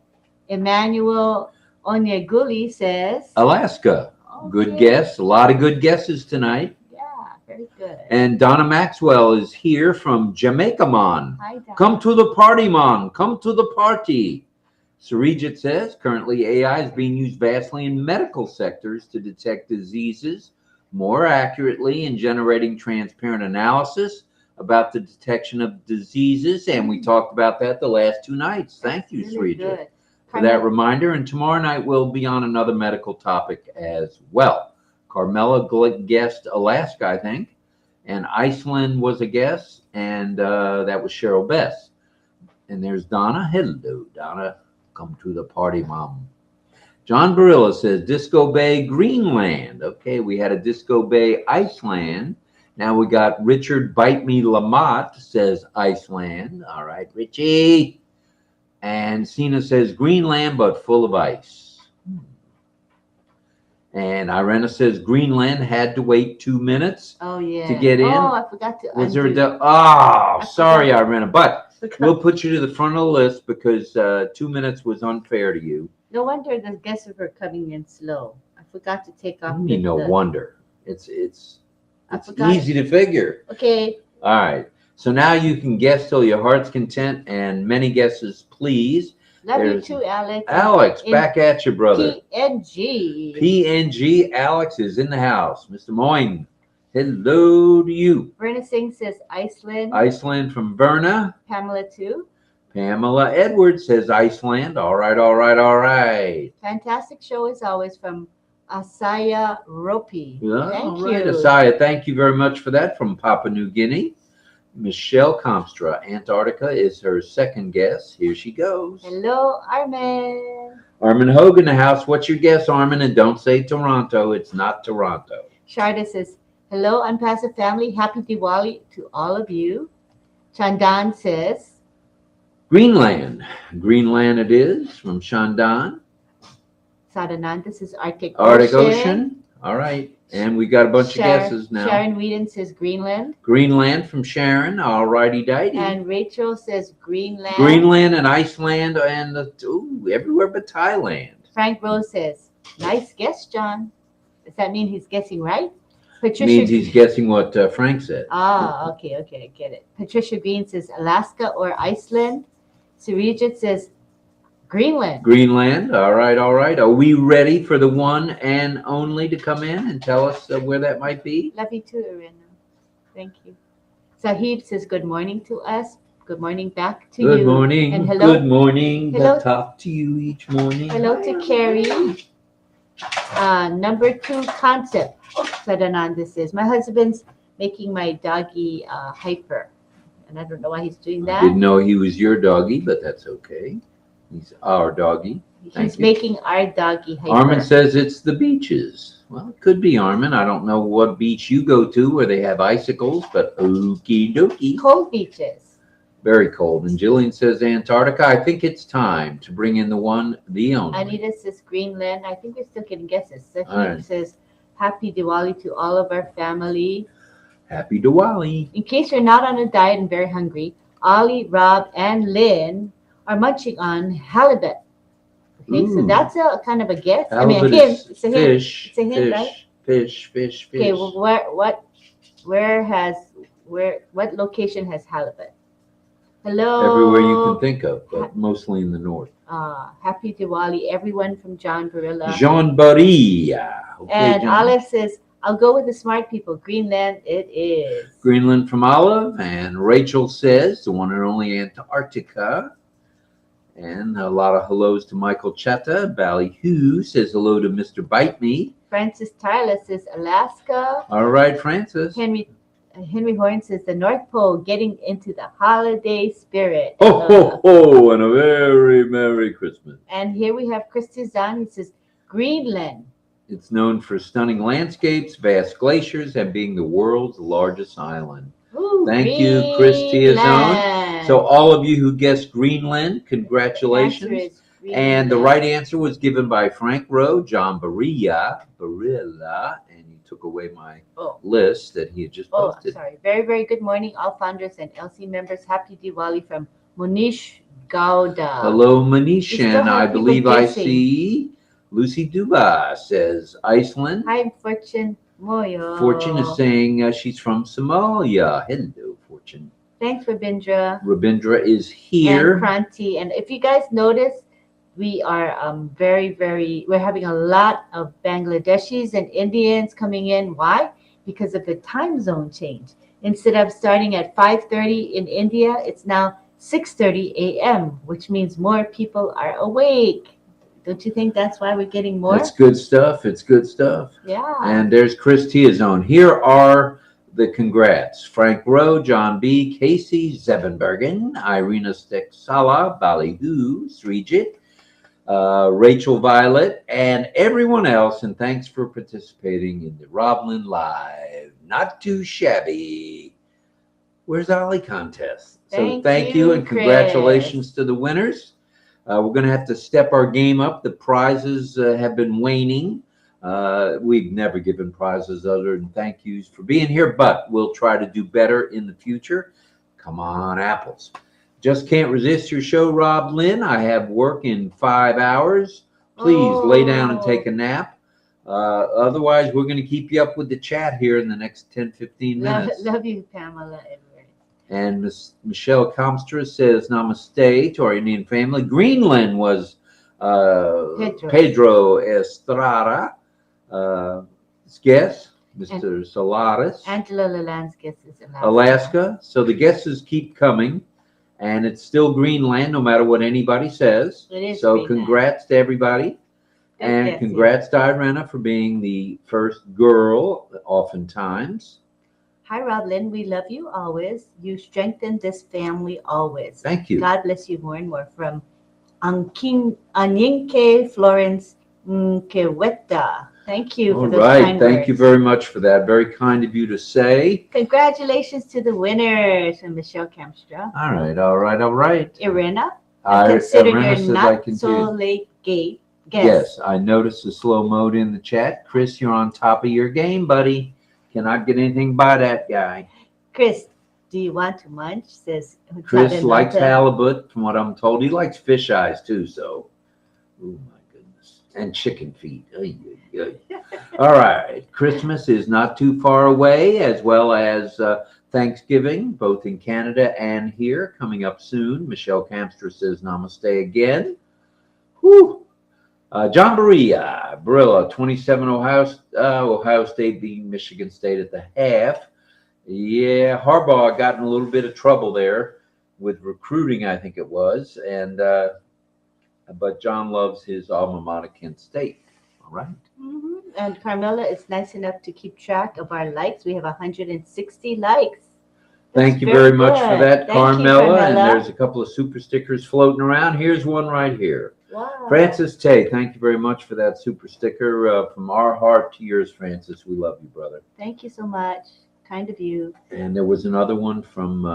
Emmanuel Onyeguli says Alaska. Okay. Good guess. A lot of good guesses tonight. Yeah, very good. And Donna Maxwell is here from Jamaica, Mon. Hi, Donna. Come to the party, Mon. Come to the party. Sarijit says currently AI is being used vastly in medical sectors to detect diseases more accurately in generating transparent analysis about the detection of diseases. And we talked about that the last 2 nights. Thank you, really Srija, good. for that reminder. And tomorrow night we'll be on another medical topic as well. Carmela guessed Alaska, I think, and Iceland was a guess, and that was Cheryl Bess. And there's Donna. Hello, Donna. Come to the party, Mom. John Barilla says Disco Bay, Greenland. Okay, we had a Disco Bay, Iceland. Now we got Richard Bite Me Lamont says Iceland. All right, Richie. And Sina says Greenland, but full of ice. And Irena says Greenland had to wait 2 minutes to get in. Oh, I forgot to Was there undo. sorry, Irena, but we'll put you to the front of the list because 2 minutes was unfair to you. No wonder the guests were coming in slow. I forgot to take off. No wonder. It's forgot. easy to figure. Okay. All right. So now you can guess till your heart's content, and many guesses, please. Love you too, Alex. Alex, back at you, brother. PNG. PNG, Alex is in the house. Mr. Moyne, hello to you. Verna Singh says Iceland. Iceland from Verna. Pamela too. Pamela Edwards says Iceland. All right, all right, all right. Fantastic show as always from Asaya Ropi. Thank you. Asaya, thank you very much for that from Papua New Guinea. Michelle Comstra, Antarctica is her second guess. Here she goes. Hello, Armin. Armin Hogan, the house. What's your guess, Armin? And don't say Toronto. It's not Toronto. Sharda says, hello, Onpassive family. Happy Diwali to all of you. Chandan says, Greenland. Greenland it is from Shandan. Sadananda says Arctic Ocean. All right. And we got a bunch of guesses now. Sharon Whedon says Greenland. Greenland from Sharon. All righty dighty. And Rachel says Greenland. Greenland and Iceland and everywhere but Thailand. Frank Rose says, nice guess, John. Does that mean he's guessing right? Patricia Means he's guessing what Frank said. Okay, I get it. Patricia Green says Alaska or Iceland. Surijit says Greenland. Greenland. All right, all right. Are we ready for the one and only to come in and tell us where that might be? Love you too, Irena. Thank you. Sahib says good morning to us. Good morning back to you. Good morning. And hello. Good morning. Hello. I talk to you each morning. Hello to Carrie. Number 2 concept. Sadananda says, my husband's making my doggy hyper. And I don't know why he's doing that. Didn't know he was your doggy, but that's okay. He's our doggy. He's making our doggy hyper. Armin says it's the beaches. Well, it could be, Armin. I don't know what beach you go to where they have icicles, but okie dokie. Cold beaches. Very cold. And Jillian says Antarctica. I think it's time to bring in the one, the only. Anita says Greenland. I think we're still getting guesses. Sahib right. says happy Diwali to all of our family. Happy Diwali. In case you're not on a diet and very hungry, Ollie, Rob, and Lynn are munching on halibut. Okay, so that's a kind of a guess. Halibut I mean, a hint. It's a hint. fish. It's a hint, fish, right? Fish. Okay, well, what location has halibut? Hello. Everywhere you can think of, but mostly in the north. Happy Diwali, everyone from John Barilla. Jean Barilla. Okay, And John. Olive says, I'll go with the smart people. Greenland it is. Greenland from Olive. And Rachel says, the one and only Antarctica. And a lot of hellos to Michael Chetta. Ballyhoo says hello to Mr. Bite Me. Francis Tyler says Alaska. All right, Francis. Henry Horn says the North Pole, getting into the holiday spirit. Ho, ho, ho, and a very Merry Christmas. And here we have Christy Zahn. He says Greenland. It's known for stunning landscapes, vast glaciers, and being the world's largest island. Ooh, Thank you, Christy Zahn. Greenland. So all of you who guessed Greenland, congratulations. And the right answer was given by Frank Rowe, John Barilla, and he took away my list that he had just posted. Sorry. Very, very good morning, all founders and LC members. Happy Diwali from Monish Gowda. Hello, Manish, and I people believe I guessing. see Lucy Duba says Iceland. Hi, Fortune Moyo. Fortune is saying she's from Somalia. Hello, Fortune. Thanks, Rabindra. Rabindra is here. And Kranti. And if you guys notice, we are we're having a lot of Bangladeshis and Indians coming in. Why? Because of the time zone change. Instead of starting at 5:30 in India, it's now 6:30 a.m., which means more people are awake. Don't you think that's why we're getting more? It's good stuff. It's good stuff. Yeah. And there's Chris Tiazone. Here are the congrats. Frank Rowe, John B., Casey Zevenbergen, Irina Steksala, Ballyhoo, Srijit, Rachel Violet, and everyone else. And thanks for participating in the RobLynn Live. Not too shabby. Where's Ollie contest? So thank you and congratulations to the winners. We're going to have to step our game up. The prizes have been waning. We've never given prizes other than thank yous for being here, but we'll try to do better in the future. Come on, apples. Just can't resist your show, RobLynn. I have work in 5 hours. Please lay down and take a nap. Otherwise, we're going to keep you up with the chat here in the next 10, 15 minutes. Love you, Pamela. And Michelle Comstra says namaste to our Indian family. Greenland was Pedro Estrada. Guess, Mr. Solaris. Angela Lalande's guess is Alaska. So the guesses keep coming, and it's still Greenland no matter what anybody says. It is so Greenland. Congrats to everybody. And congrats to Irena for being the first girl, oftentimes. Hi, RobLynn. We love you always. You strengthen this family always. Thank you. God bless you more and more. From Anyinke Florence Nkeweta. Thank you for those kind words. Thank you very much for that. Very kind of you to say. Congratulations to the winners and Michelle Kamstra. All right. Irena, I consider you're not so late guess. Yes, I noticed the slow mode in the chat. Chris, you're on top of your game, buddy. Cannot get anything by that guy. Chris, do you want to munch? Says Chris likes halibut, from what I'm told. He likes fish eyes too, so. Oh my goodness. And chicken feet. All right. Christmas is not too far away, as well as Thanksgiving, both in Canada and here, coming up soon. Michelle Kamstra says namaste again. Whew. John Barilla, 27, Ohio State beating Michigan State at the half. Yeah, Harbaugh got in a little bit of trouble there with recruiting, I think it was. And but John loves his alma mater, Kent State. All right. Mm-hmm. And Carmela is nice enough to keep track of our likes. We have 160 likes. Thank you very much for that, Carmela. And there's a couple of super stickers floating around. Here's one right here. Wow. Francis Tay, thank you very much for that super sticker. From our heart to yours, Francis. We love you, brother. Thank you so much. Kind of you. And there was another one from...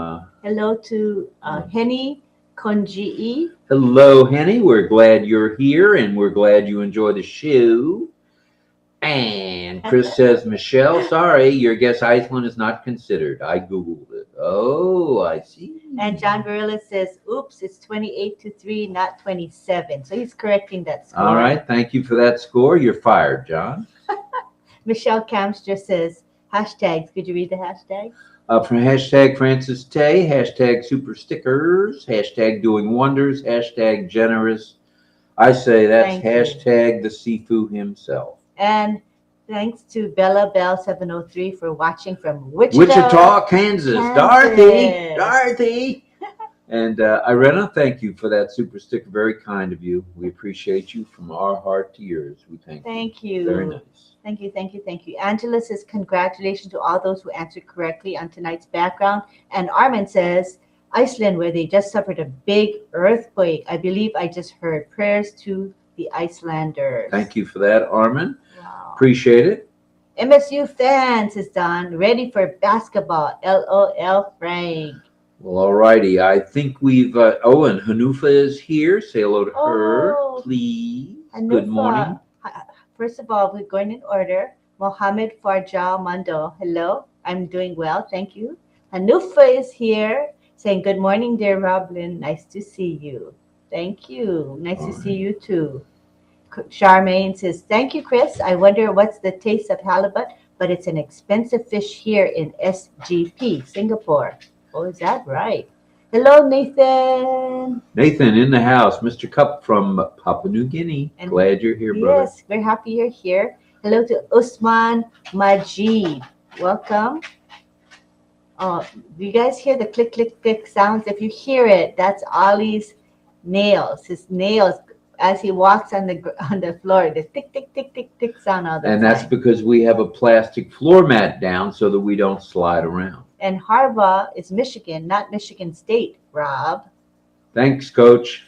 hello to Henny Konji'i. Hello, Henny. We're glad you're here, and we're glad you enjoy the show. And Chris says, Michelle, sorry, your guess Iceland is not considered. I Googled it. Oh, I see. And John Barilla says, oops, it's 28-3, not 27. So he's correcting that score. All right. Thank you for that score. You're fired, John. Michelle Kamstra says, hashtags. Could you read the hashtag? From hashtag Francis Tay, hashtag super stickers, hashtag doing wonders, hashtag generous. I say that's hashtag the Sifu himself. And thanks to Bella Bell 703 for watching from Wichita, Kansas. Dorothy. And Irena, thank you for that super sticker. Very kind of you. We appreciate you from our heart to yours. We thank you. Thank you. Very nice. Thank you. Angela says, congratulations to all those who answered correctly on tonight's background. And Armin says, Iceland, where they just suffered a big earthquake. I believe I just heard prayers to the Icelanders. Thank you for that, Armin. Wow. Appreciate it. MSU fans is done. Ready for basketball. LOL, Frank. Well, all righty. I think we've... and Hanufa is here. Say hello to her, please. Hanufa. Good morning. First of all, we're going in order. Mohammed Farjal Mando. Hello. I'm doing well. Thank you. Hanufa is here saying, good morning, dear RobLynn. Nice to see you. Thank you. Nice to see you too. Charmaine says, thank you, Chris. I wonder what's the taste of halibut, but it's an expensive fish here in SGP, Singapore. Oh, is that right? Hello, Nathan. Nathan in the house. Mr. Cup from Papua New Guinea. And Glad you're here, brother. yes, we're happy you're here. Hello to Usman Majid. Welcome. Oh, do you guys hear the click, click, click sounds? If you hear it, that's Ollie's nails. His nails as he walks on the floor. The tick, tick, tick, tick, tick sound all the time. And that's because we have a plastic floor mat down so that we don't slide around. And Harbaugh is Michigan, not Michigan State, Rob. Thanks, Coach.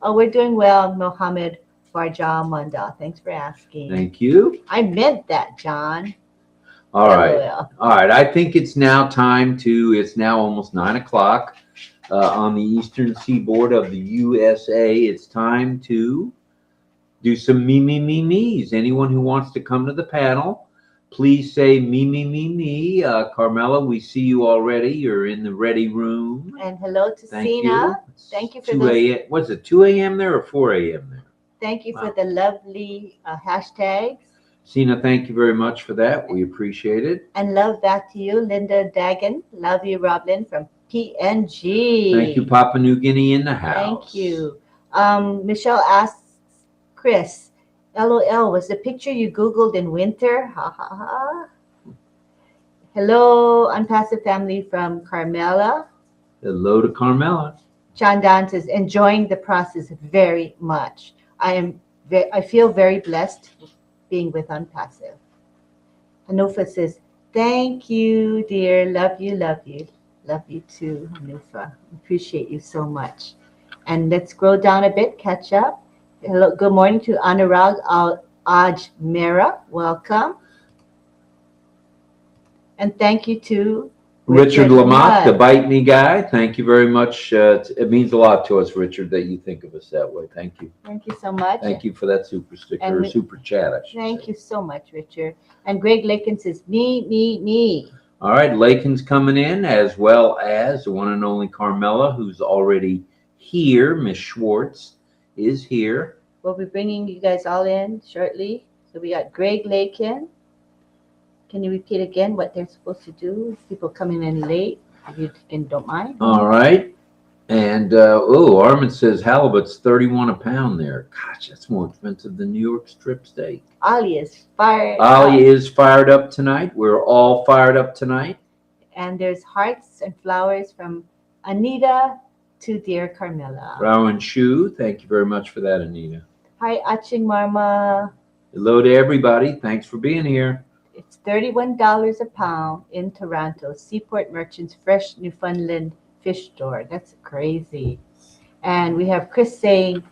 Oh, we're doing well, Mohammed Farjah Munda. Thanks for asking. Thank you. I meant that, John. All right. LOL. All right. I think it's now it's now almost 9 o'clock on the eastern seaboard of the USA. It's time to do some me's. Anyone who wants to come to the panel, please say me. Carmela, we see you already. You're in the ready room. And hello to Thank Sina. you. Thank you for 2 a.m. Was it 2 a.m. there or 4 a.m. there? Thank you Wow. for the lovely hashtags. Sina, thank you very much for that. We appreciate it. And love back to you, Linda Dagan. Love you, RobLynn from PNG. Thank you, Papua New Guinea in the house. Thank you. Michelle asks Chris, LOL, was the picture you Googled in winter? Ha ha ha. Hello, Onpassive family from Carmela. Hello to Carmela. Chandan says, enjoying the process very much. I feel very blessed being with Onpassive. Hanufa says, thank you, dear. Love you, love you. Love you too, Hanufa. Appreciate you so much. And let's scroll down a bit, catch up. Hello, good morning to Anurag Ajmera. Welcome. And thank you to Richard Lamont, the Bite Me guy. Thank you very much. It means a lot to us, Richard, that you think of us that way. Thank you. Thank you so much. Thank you for that super sticker or super chat, I should Thank say. you so much, Richard. And Greg Lakin says, me. All right, Lakin's coming in, as well as the one and only Carmela, who's already here. Miss Schwartz is here. We'll be bringing you guys all in shortly. So we got Greg Lakin. Can you repeat again what they're supposed to do? People coming in late, if you don't mind. All right. And, Armin says halibut's 31 a pound there. Gosh, that's more expensive than New York strip steak. Ollie is fired Ollie up. is fired up tonight. We're all fired up tonight. And there's hearts and flowers from Anita to dear Carmela. Rowan Shu, thank you very much for that, Anita. Hi, Aching Marma. Hello to everybody. Thanks for being here. It's $31 a pound in Toronto. Seaport Merchants Fresh Newfoundland Fish Store. That's crazy. And we have Chris saying,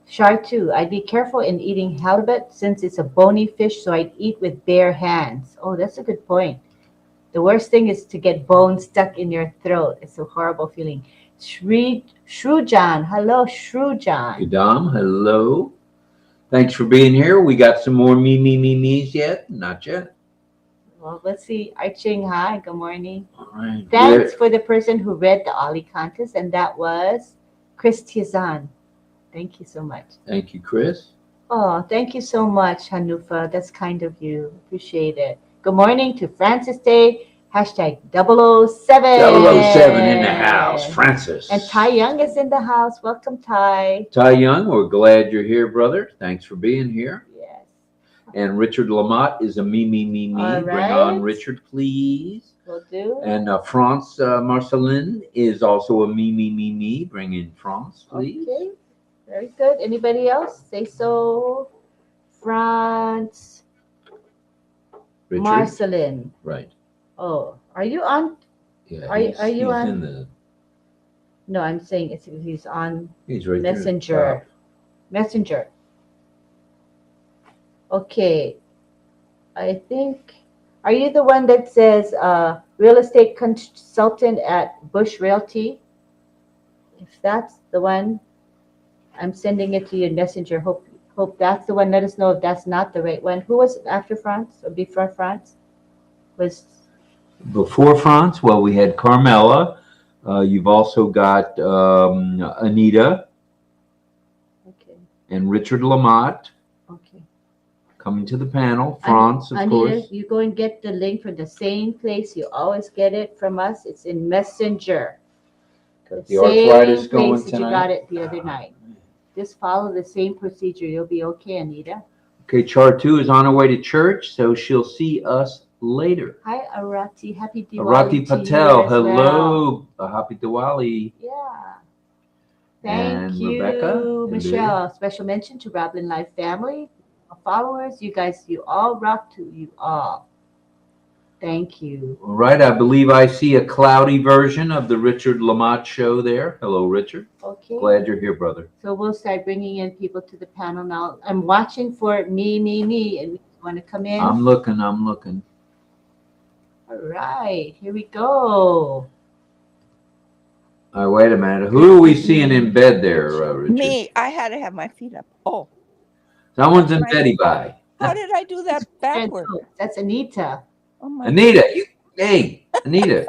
Char too, I'd be careful in eating halibut since it's a bony fish, so I'd eat with bare hands. Oh, that's a good point. The worst thing is to get bones stuck in your throat. It's a horrible feeling. Shrujan. Hello, Shrujan. Gadam, hello. Thanks for being here. We got some more me's yet? Not yet. Well, let's see. Arching, hi. Good morning. All right. Thanks for the person who read the Ollie contest, and that was Chris Tiazan. Thank you so much. Thank you, Chris. Oh, thank you so much, Hanufa. That's kind of you. Appreciate it. Good morning to Francis Day. Hashtag 007. 007 in the house. Francis. And Ty Young is in the house. Welcome, Ty. Ty Young, we're glad you're here, brother. Thanks for being here. Yes. And Richard Lamont is a me. All Bring right. on Richard, please. Will do. And France Marcelin is also a me. Bring in France, please. Okay. Very good. Anybody else? Say so. France. Richard. Marcelin. Right. Oh, are you on? Yeah. Are he's you on? In the, No, I'm saying he's on he's right there. Messenger. Messenger. Okay. I think. Are you the one that says real estate consultant at Bush Realty? If that's the one, I'm sending it to you in Messenger. Hope that's the one. Let us know if that's not the right one. Who was after France or before France? Was Before France, well, we had Carmela. You've also got Anita okay. and Richard Lamont Okay. coming to the panel. France, of Anita, course. you go and get the link from the same place you always get it from us. It's in Messenger. Got the arthritis same going place that you got tonight. it the other night. Just follow the same procedure. You'll be okay, Anita. Okay, Char 2 is on her way to church, so she'll see us later. Hi, Arati. Happy Diwali Arati to Patel, you as well. hello. Happy Diwali. Yeah. Thank And you, Rebecca, Michelle. Special mention to RobLynn Live family, followers. You guys, you all rock to you all. Thank you. All right, I believe I see a cloudy version of the Richard Lamott show there. Hello, Richard. Okay. Glad you're here, brother. So we'll start bringing in people to the panel now. I'm watching for me, and you want to come in? I'm looking. All right, here we go. All right, wait a minute. Who are we seeing in bed there, Richard? Me, I had to have my feet up. Oh, Someone's in Betty by. how did I do that backward? That's Anita. Oh my Anita, hey, Anita,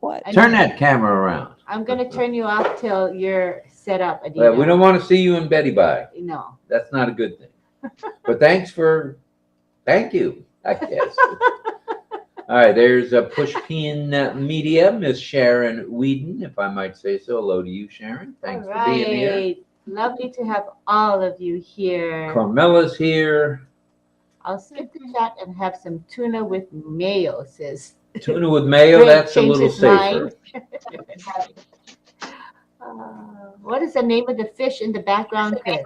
what? turn that camera around. I'm going to turn you off till you're set up, Anita. Well, we don't want to see you in Betty by. No. That's not a good thing. But thank you, I guess. All right, there's a Pushpin Media, Miss Sharon Whedon, if I might say so. Hello to you, Sharon. Thanks for being here. Lovely to have all of you here. Carmela's here. I'll skip the chat and have some tuna with mayo, says. Tuna with mayo, Great, that's a changed little his safer. mind. What is the name of the fish in the background, Chris?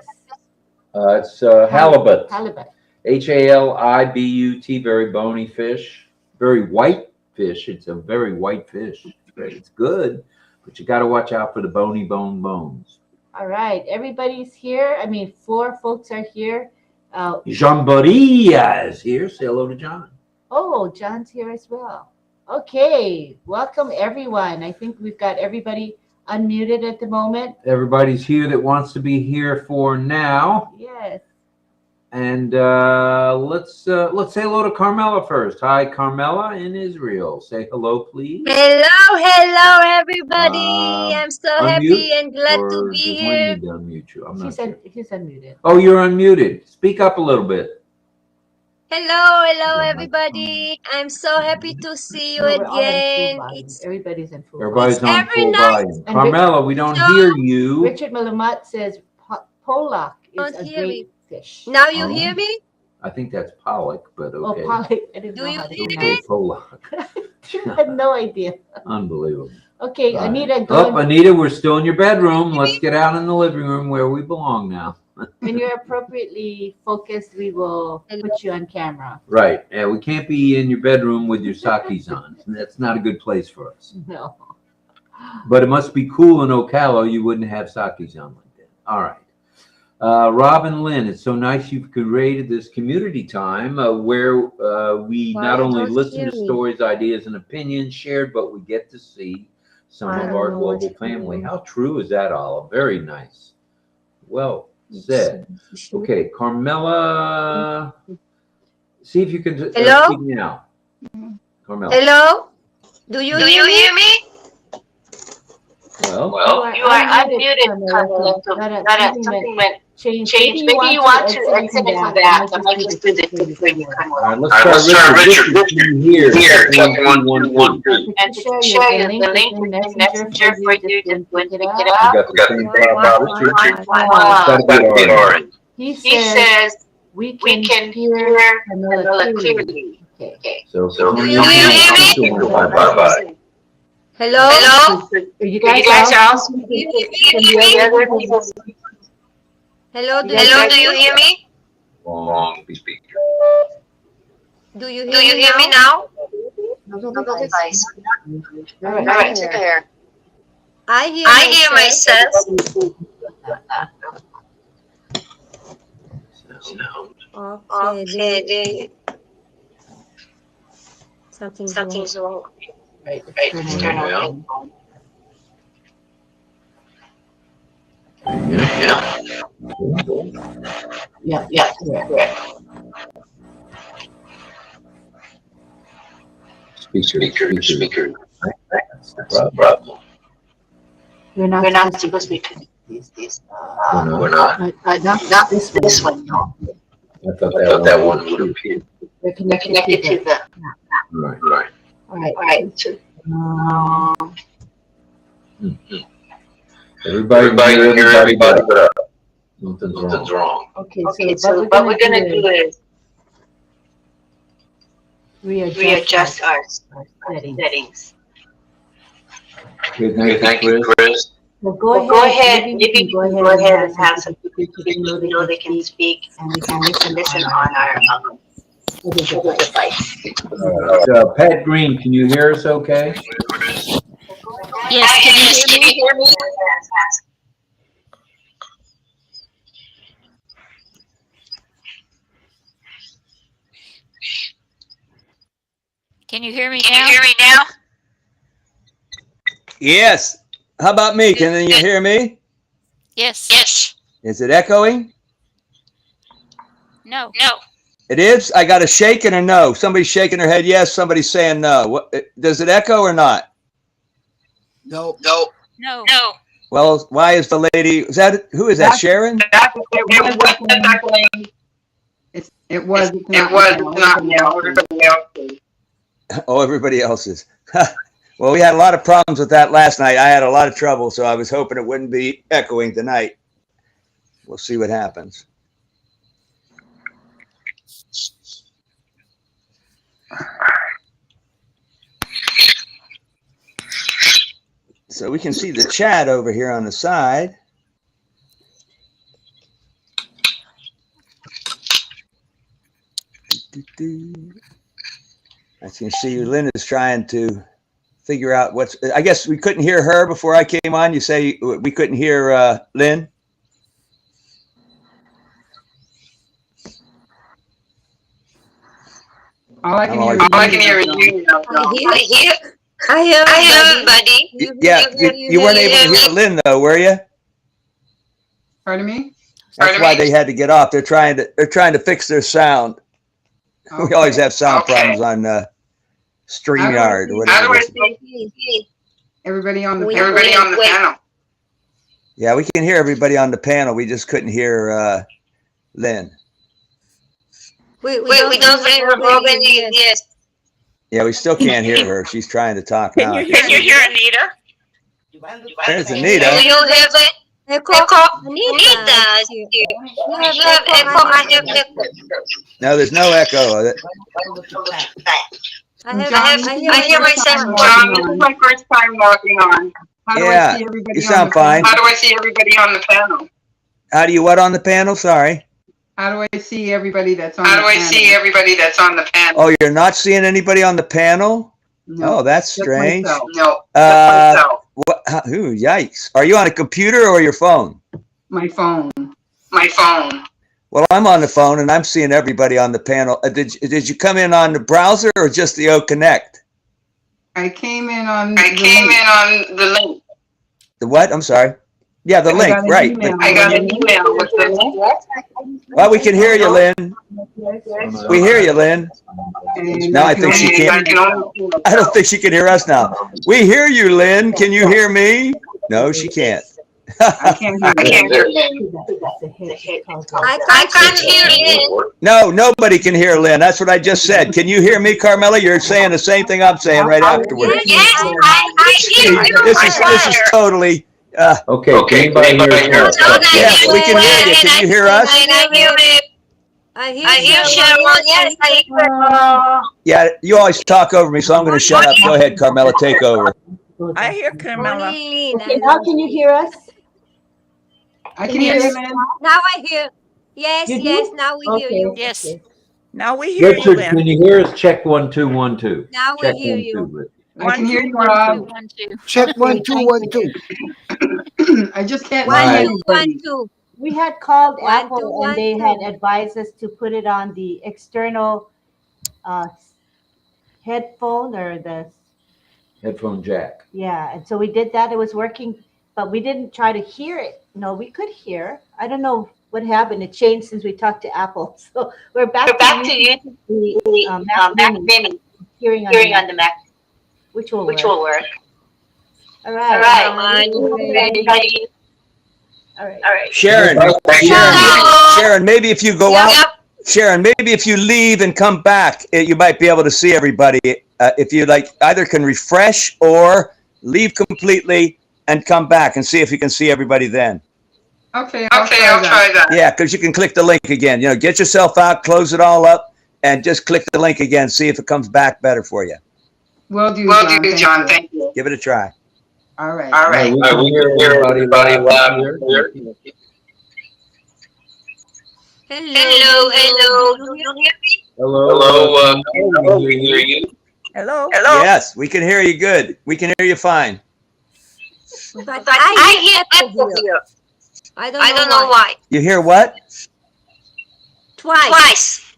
It's halibut. Halibut. Halibut, very bony fish. Very white fish. It's a very white fish. It's good, but you got to watch out for the bony bones. All right, everybody's here. I mean, 4 folks are here. Jean Boria is here. Say hello to John. Oh, John's here as well. Okay, welcome everyone. I think we've got everybody unmuted at the moment. Everybody's here that wants to be here for now. Yes. And let's say hello to Carmela first. Hi, Carmela in Israel. Say hello, please. Hello, everybody. I'm so happy and glad to be here. Need to unmute you? I'm not sure. He's unmuted. Oh, you're unmuted. Speak up a little bit. Hello, everybody. I'm so happy to see you again. Everybody's in full Everybody's on full night. volume. Carmela, we don't hear you. Richard Malamat says Pollock is a great fish. Now you hear me? I think that's pollock, but okay. Oh, pollock. I didn't Do know you how to hear pronounce me? Pollock. I had no idea. Unbelievable. Okay, All right. Anita, Anita, we're still in your bedroom. Let's get out in the living room where we belong now. when you're appropriately focused, we will put you on camera. Right. And we can't be in your bedroom with your sakis on. That's not a good place for us. No. But it must be cool in Ocala. You wouldn't have sakis on like that. All right. Rob and Lynn, it's so nice you've created this community time where we not only listen to stories, ideas, and opinions shared, but we get to see some of our global family. How true is that, Olive? Very nice. Well said. Okay, Carmela, see if you can speak now. Carmela. Hello? Do you hear me? Well, you are unmuted, Carmela. Something went change. Maybe you want to exit and come back. I might just Predictive for you. All right, let's start Richard here. Check 1, 1, 1. And share the link in Messenger for you to pick it up. You got the same problem, Richard. He says we can hear Camilla clearly. Okay. So do you hear me? Bye-bye. Hello? You guys are also hear me? Hello, do you hear me? Long speaker. Do you hear me now? No. All right, take care. I hear myself. Okay. Something's wrong. Right. Turn on. Yeah. Speaker. That's the problem. We're not supposed to be these. We're not. Not this one. No. I thought that one would appear. We're connected to the. Right. All right. Everybody can hear everybody but us. Something's wrong. Okay, So what we're gonna do is readjust our settings. Okay, thank you, Chris. Well, Go ahead. Maybe you can go ahead and have some people you know they can speak, and we can listen on our other device. Pat Green, can you hear us okay? Yes, can you hear me? Can you hear me now? Yes. How about me? Can you hear me? Yes. Is it echoing? No. It is? I got a shake and a no. Somebody's shaking their head yes, somebody's saying no. What, does it echo or not? No. Well, why is the lady, who is that, Sharon? It was not now. Everybody else. Oh, everybody else's. Well, we had a lot of problems with that last night. I had a lot of trouble, so I was hoping it wouldn't be echoing tonight. We'll see what happens. So we can see the chat over here on the side. As you can see, Lynn is trying to figure out what's, I guess we couldn't hear her before I came on. You say we couldn't hear Lynn? All I can hear is you. I hear everybody. Yeah, you weren't able to hear Lynn though, were you? Pardon me? That's why they had to get off. They're trying to fix their sound. Okay. We always have sound problems on StreamYard or whatever. How do I see Everybody on the panel? Yeah, we can hear everybody on the panel. We just couldn't hear Lynn. We don't hear RobLynn yes. Yeah, we still can't hear her. She's trying to talk now. Can you hear Anita? There's Anita. Do you have it? Echo? Anita. You have echo. I have echo. No, there's no echo. I hear myself. This is my first time logging on. How do I see everybody you sound on the fine. How do I see everybody on the panel? How do you what on the panel? Sorry. How do I see everybody that's on the panel? How do I see everybody that's on the panel? Oh, you're not seeing anybody on the panel? No, Oh, that's just strange. myself. No, just myself. What? Ooh, yikes. Are you on a computer or your phone? My phone. Well, I'm on the phone and I'm seeing everybody on the panel. Did you come in on the browser or just the O Connect? I came in on the link. The what? I'm sorry. Yeah, the link, right. I got an email with the link. Well, we can hear you, Lynn. We hear you, Lynn. Now I think she can't. I don't think she can hear us now. We hear you, Lynn. Can you hear me? No, she can't. I can't hear I can't hear Lynn. No, nobody can hear Lynn. That's what I just said. Can you hear me, Carmela? You're saying the same thing I'm saying right afterwards. Yes, I hear you. This is totally. Okay, anybody hear us? Yes, we can hear you. Can you hear us? I hear Sharon. Yes, I hear. Yeah, you always talk over me, so I'm going to shut up. Go ahead, Carmela, take over. I hear Carmela. Okay, now can you hear us? I can hear you, man. Now I hear. Yes, You do? yes, now we hear you. Yes. Now we hear you, Richard, Lynn. can you hear us? Check 1 2 1 2. Now we Check hear 1 you. 2. I can hear you, 1 Rob. 2 1 2. Check 1 2 1 2. I just can't Right. hear 1 anybody. 2 We had called 1 Apple 2 and they 1 had 2. advised us to put it on the external headphone or the, Headphone jack. yeah. And so we did that. It was working, but we didn't try to hear it. No, we could hear. I don't know what happened. It changed since we talked to Apple. So we're back to you. the Mac Mini, hearing on the Mac, which will work. All right. All right. Sharon, maybe if you go out, Sharon, maybe if you leave and come back, you might be able to see everybody. If you like, either can refresh or leave completely and come back and see if you can see everybody then. Okay, I'll try that. Yeah, because you can click the link again. You know, get yourself out, close it all up, and just click the link again. See if it comes back better for you. Will do, John. Thank you. Give it a try. All right. We can hear everybody loud here. Hello. Do you hear me? Hello. We can hear you. Hello. Yes, we can hear you good. We can hear you fine. But I hear echo here. I don't know why. You hear what? Twice.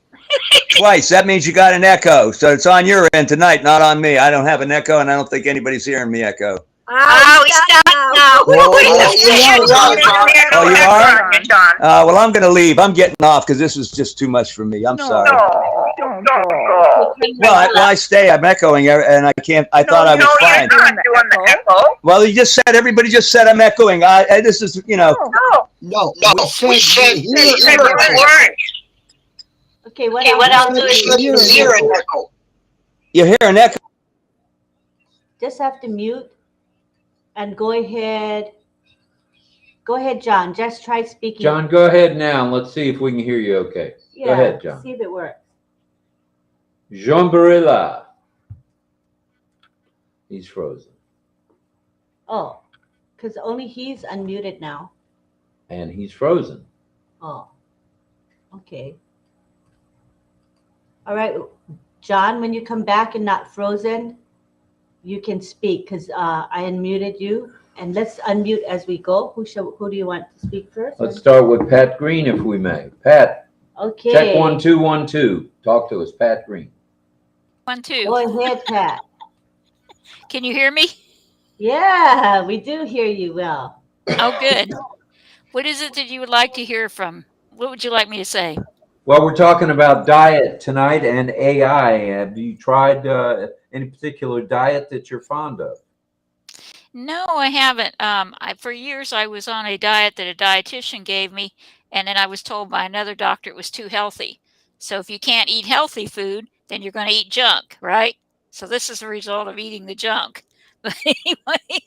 Twice. That means you got an echo. So it's on your end tonight, not on me. I don't have an echo, and I don't think anybody's hearing me echo. Oh, it's done now. Oh, you are? Well, I'm going to leave. I'm getting off because this is just too much for me. I'm sorry. Well, I stay. I'm echoing, and I can't. I thought I was fine. Well, everybody just said I'm echoing. This is, you know. No, we said Okay, what I'll do is hear an echo. You hear an echo? Just have to mute and go ahead. Go ahead, John. Just try speaking. John, go ahead now, and let's see if we can hear you okay. Yeah, go ahead, John. See if it works. Jean Barilla. He's frozen. Oh, because only he's unmuted now. And he's frozen. Oh, okay. All right, John, when you come back and not frozen, you can speak because I unmuted you. And let's unmute as we go. Who do you want to speak first? Let's start with Pat Green, if we may. Pat. Okay. Check 1 2 1 2. Talk to us, Pat Green. 1 2. Go ahead, Pat. Can you hear me? Yeah, we do hear you well. Oh, good. What is it that you would like to hear from? What would you like me to say? Well, we're talking about diet tonight and AI. Have you tried any particular diet that you're fond of? No, I haven't. For years, I was on a diet that a dietitian gave me, and then I was told by another doctor it was too healthy. So if you can't eat healthy food, then you're going to eat junk, right? So this is a result of eating the junk. But anyway,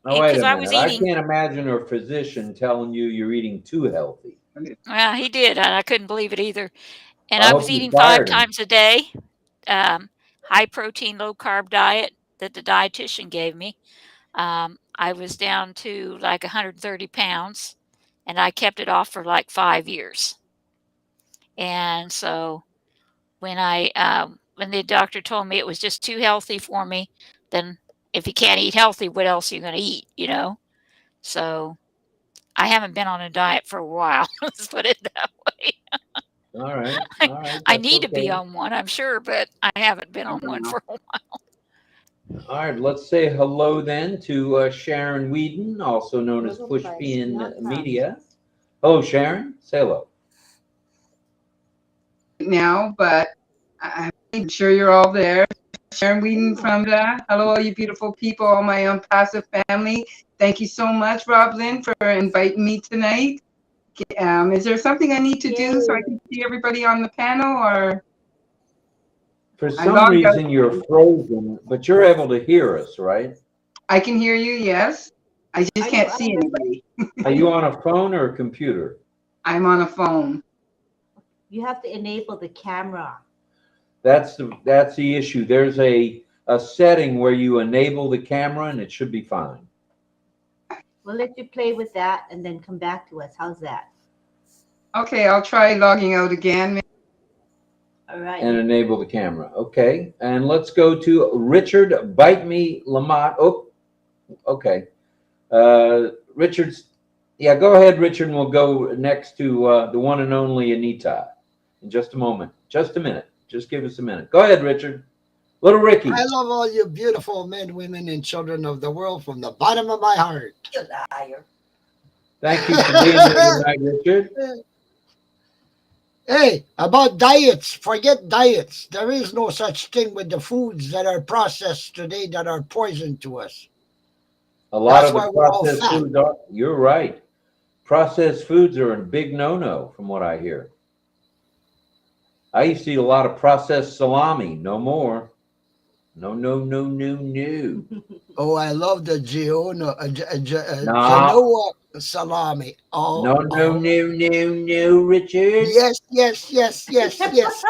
Oh, wait a I minute. was I eating. can't imagine a physician telling you you're eating too healthy. Well, he did, and I couldn't believe it either. And I I hope was you eating fired 5 him. times a day, high protein, low carb diet that the dietitian gave me. I was down to like 130 pounds, and I kept it off for like 5 years. And so when when the doctor told me it was just too healthy for me, then if you can't eat healthy, what else are you going to eat, you know? So I haven't been on a diet for a while. Let's put it that way. All right. I need to be on one, I'm sure, but I haven't been on one for a while. All right, let's say hello then to Sharon Whedon, also known as Pushpin Media. Hello, Sharon. Say hello. Now, but I'm sure you're all there. Sharon Whedon from the hello, all you beautiful people, all my Onpassive family. Thank you so much, RobLynn, for inviting me tonight. Is there something I need to do so I can see everybody on the panel, or? For some reason, you're frozen, but you're able to hear us, right? I can hear you, yes. I just can't see anybody. Are you on a phone or a computer? I'm on a phone. You have to enable the camera. That's the issue. There's a setting where you enable the camera, and it should be fine. We'll let you play with that and then come back to us. How's that? Okay, I'll try logging out again. All right. And enable the camera. Okay. And let's go to Richard Bite Me Lamont. Oh, okay. Richard's, yeah, go ahead, Richard, and we'll go next to the one and only Anita in just a moment. Just a minute. Just give us a minute. Go ahead, Richard. Little Ricky. I love all you beautiful men, women, and children of the world from the bottom of my heart. You liar. Thank you for being here tonight, Richard. Hey, about diets, forget diets. There is no such thing with the foods that are processed today that are poison to us. A lot That's of why the we're all processed fat. foods are, you're right. Processed foods are a big no-no from what I hear. I used to eat a lot of processed salami, no more. No, no, no, no, no. Oh, I love the Genoa salami. Oh, No, no, no, no, no, Richard. yes, yes, yes, yes, yes.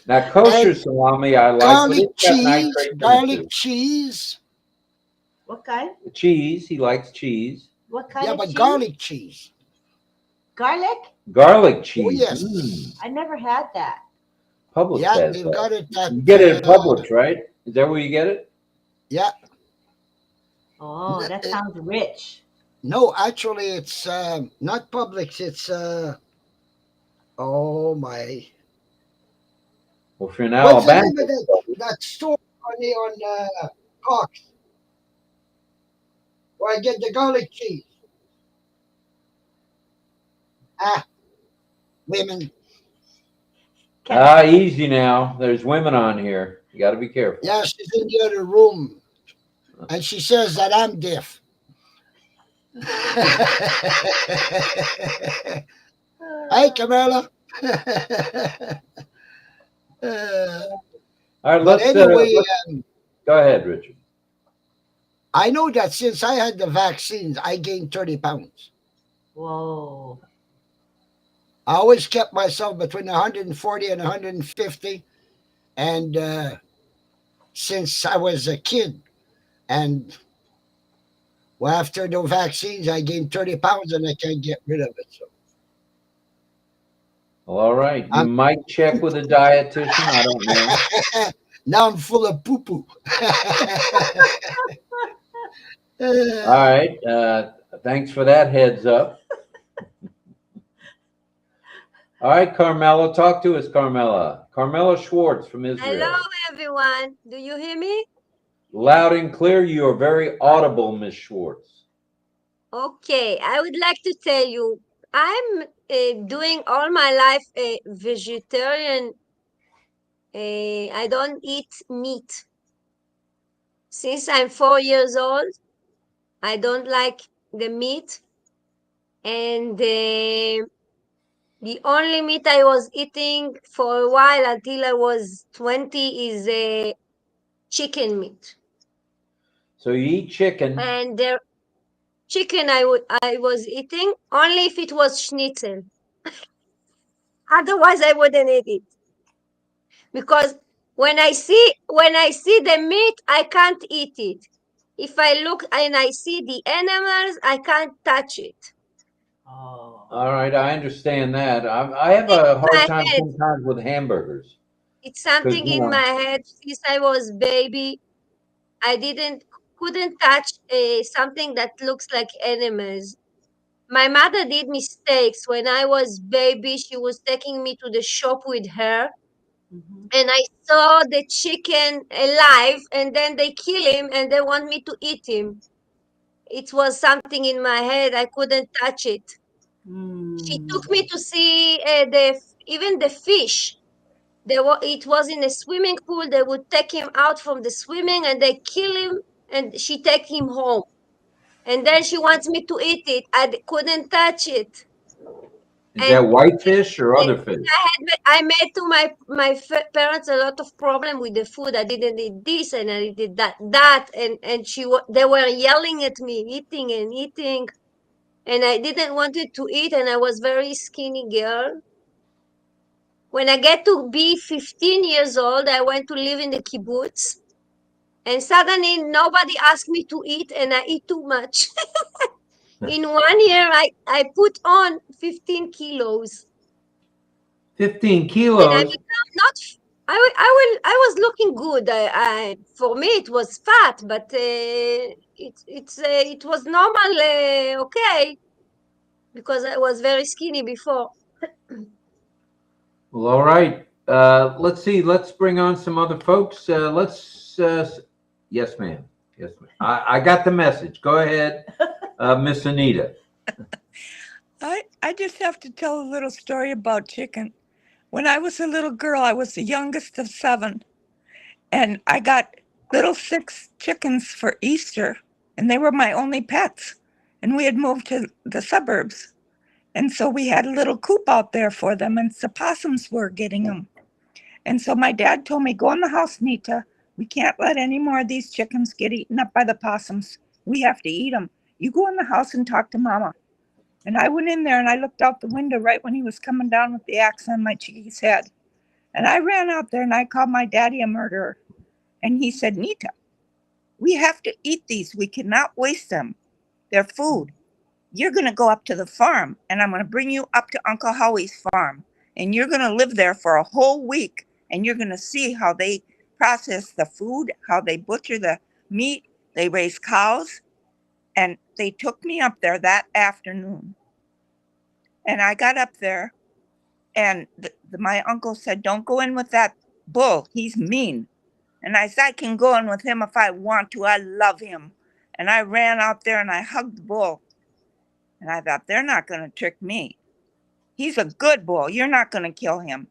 Now, kosher And salami I like, but garlic it's got cheese, nitrates in it garlic too. cheese. What kind? Cheese, he likes cheese. What kind Yeah, of but cheese? garlic cheese. Garlic? Garlic cheese. Oh, yes. I never had that. Publix Yeah, has they've that. got it at, You get it at Publix, right? Is that where you get it? yeah. Oh, that sounds rich. No, actually, it's not Publix. It's oh my. Well, if you're in What's the Alabama, name of that store on Cox? Where I get the garlic cheese. Ah, women. easy now. There's women on here. You got to be careful. Yeah, she's in the other room, and she says that I'm deaf. Hi, Camilla. All right, But anyway, go ahead, Richard. I know that since I had the vaccines, I gained 30 pounds. Whoa. I always kept myself between 140 and 150. And since I was a kid, and well, after the vaccines, I gained 30 pounds and I can't get rid of it. So. Well, all right. You might check with a dietitian. I don't know. Now I'm full of poo-poo. All right. Thanks for that heads up. All right, Carmela, talk to us, Carmela. Carmela Schwartz from Israel. Hello, everyone. Do you hear me? Loud and clear. You are very audible, Miss Schwartz. Okay. I would like to tell you, I'm doing all my life a vegetarian. I don't eat meat. Since I'm 4 years old, I don't like the meat. And the only meat I was eating for a while until I was 20 is chicken meat. So you eat chicken. And the chicken I was eating only if it was schnitzel. Otherwise, I wouldn't eat it. Because when I see the meat, I can't eat it. If I look and I see the animals, I can't touch it. Oh. All right, I understand that. I have a hard time sometimes with hamburgers. It's something in my head since I was baby. I couldn't touch something that looks like animals. My mother did mistakes. When I was baby, she was taking me to the shop with her. Mm-hmm. And I saw the chicken alive, and then they kill him and they want me to eat him. It was something in my head. I couldn't touch it. She took me to see even the fish. It was in a swimming pool. They would take him out from the swimming and they kill him and she take him home. And then she wants me to eat it. I couldn't touch it. Is that white fish or other fish? I made to my parents a lot of problem with the food. I didn't eat this and I did that, and they were yelling at me, eating, and I didn't want it to eat, and I was very skinny girl. When I get to be 15 years old, I went to live in the kibbutz, and suddenly nobody asked me to eat, and I eat too much. In 1 year, I put on 15 kilos. 15 kilos. I was looking good. For me it was fat, but it was normal. Okay, because I was very skinny before. Well, all right. Let's see. Let's bring on some other folks. Yes, ma'am. Yes, ma'am. I got the message. Go ahead, Miss Anita. I just have to tell a little story about chicken. When I was a little girl, I was the youngest of 7, and I got little 6 chickens for Easter, and they were my only pets. And we had moved to the suburbs, and so we had a little coop out there for them, and the possums were getting them. And so my dad told me, go in the house, Anita. We can't let any more of these chickens get eaten up by the possums. We have to eat them. You go in the house and talk to Mama. And I went in there and I looked out the window right when he was coming down with the axe on my chickie's head. And I ran out there and I called my daddy a murderer. And he said, Nita, we have to eat these. We cannot waste them. They're food. You're going to go up to the farm and I'm going to bring you up to Uncle Howie's farm. And you're going to live there for a whole week. And you're going to see how they process the food, how they butcher the meat, they raise cows. And they took me up there that afternoon. And I got up there and my uncle said, don't go in with that bull. He's mean. And I said, I can go in with him if I want to. I love him. And I ran out there and I hugged the bull. And I thought, they're not going to trick me. He's a good bull. You're not going to kill him.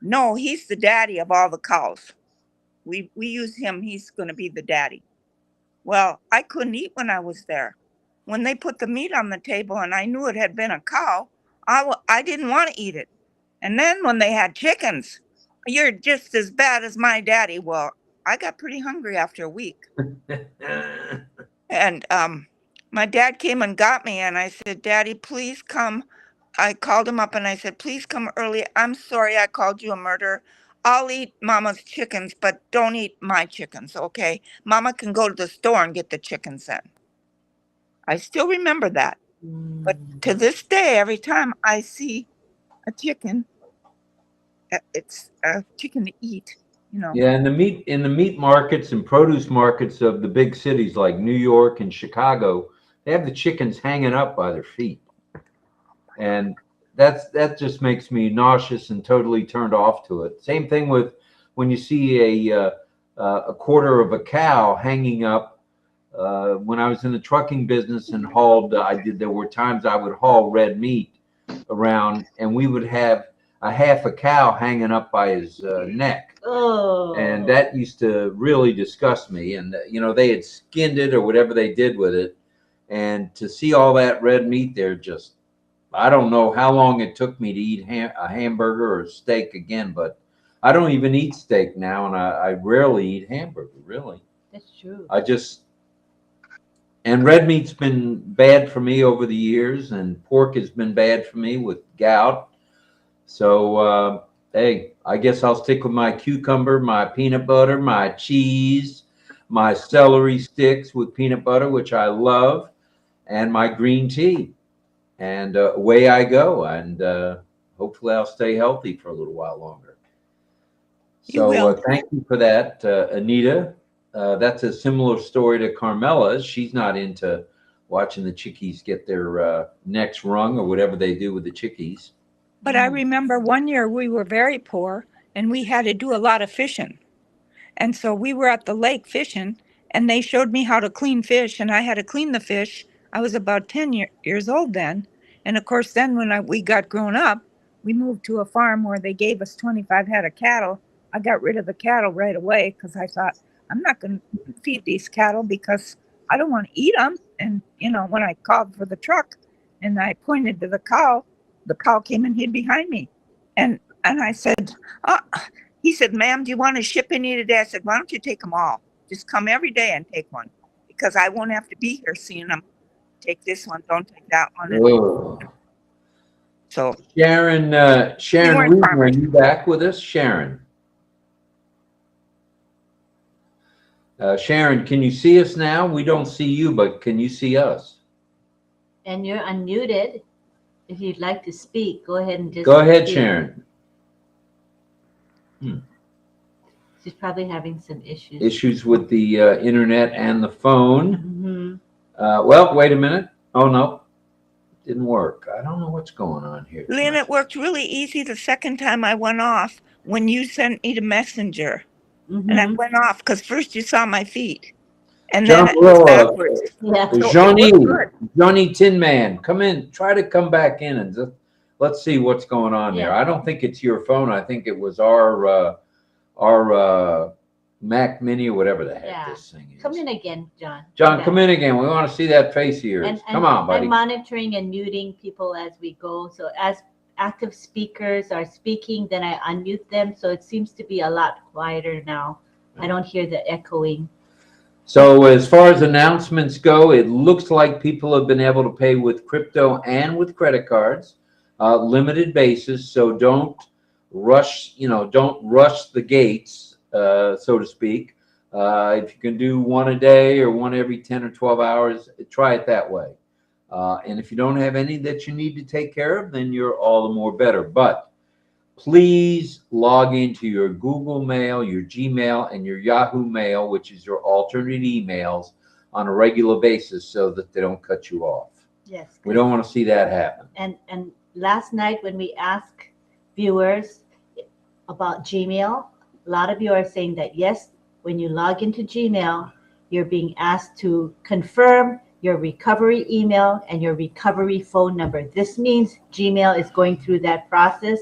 No, he's the daddy of all the cows. We use him. He's going to be the daddy. Well, I couldn't eat when I was there. When they put the meat on the table and I knew it had been a cow, I didn't want to eat it. And then when they had chickens, you're just as bad as my daddy. Well, I got pretty hungry after a week. And my dad came and got me and I said, Daddy, please come. I called him up and I said, please come early. I'm sorry I called you a murderer. I'll eat Mama's chickens, but don't eat my chickens, okay? Mama can go to the store and get the chickens then. I still remember that. But to this day, every time I see a chicken, it's a chicken to eat, you know. Yeah, in the meat markets and produce markets of the big cities like New York and Chicago, they have the chickens hanging up by their feet. And that just makes me nauseous and totally turned off to it. Same thing with when you see a quarter of a cow hanging up. When I was in the trucking business and hauled, there were times I would haul red meat around, and we would have a half a cow hanging up by his neck. Oh. And that used to really disgust me. And you know, they had skinned it or whatever they did with it, and to see all that red meat there, just I don't know how long it took me to eat a hamburger or a steak again, but I don't even eat steak now, and I rarely eat hamburger, really. That's true. And red meat's been bad for me over the years, and pork has been bad for me with gout. So, hey, I guess I'll stick with my cucumber, my peanut butter, my cheese, my celery sticks with peanut butter, which I love, and my green tea. And away I go. And hopefully I'll stay healthy for a little while longer. So thank you for that, Anita. That's a similar story to Carmela's. She's not into watching the chickies get their necks wrung or whatever they do with the chickies. But I remember one year we were very poor and we had to do a lot of fishing. And so we were at the lake fishing and they showed me how to clean fish and I had to clean the fish. I was about 10 years old then. And of course, then when we got grown up, we moved to a farm where they gave us 25 head of cattle. I got rid of the cattle right away because I thought, I'm not going to feed these cattle because I don't want to eat them. And, you know, when I called for the truck and I pointed to the cow came and hid behind me. And I said, he said, ma'am, do you want to ship any today? I said, why don't you take them all? Just come every day and take one because I won't have to be here seeing them. Take this one, don't take that one. Whoa. So Sharon, are you back with us? Sharon, can you see us now? We don't see you, but can you see us? And you're unmuted. If you'd like to speak, go ahead and just go ahead, Sharon. She's probably having some issues. Issues with the internet and the phone. Mm-hmm. Well, wait a minute. Oh, no. Didn't work. I don't know what's going on here. Lynn, it worked really easy the second time I went off when you sent me the messenger. Mm-hmm. And I went off because first you saw my feet. And then it was backwards. Yeah. Johnny Tin Man, come in. Try to come back in and just, let's see what's going on there. I don't think it's your phone. I think it was our Mac Mini or whatever the heck this thing is. Come in again, John. John, come in again. We want to see that face of yours. Come on, buddy. I'm monitoring and muting people as we go. So active speakers are speaking, then I unmute them. So it seems to be a lot quieter now. I don't hear the echoing. So as far as announcements go, it looks like people have been able to pay with crypto and with credit cards, limited basis. So don't rush, don't rush the gates, so to speak. If you can do one a day or one every 10 or 12 hours, try it that way. And if you don't have any that you need to take care of, then you're all the more better. But please log into your Google Mail, your Gmail, and your Yahoo Mail, which is your alternate emails, on a regular basis so that they don't cut you off. Yes. We don't want to see that happen. And last night when we asked viewers about Gmail, a lot of you are saying that, yes, when you log into Gmail, you're being asked to confirm your recovery email and your recovery phone number. This means Gmail is going through that process.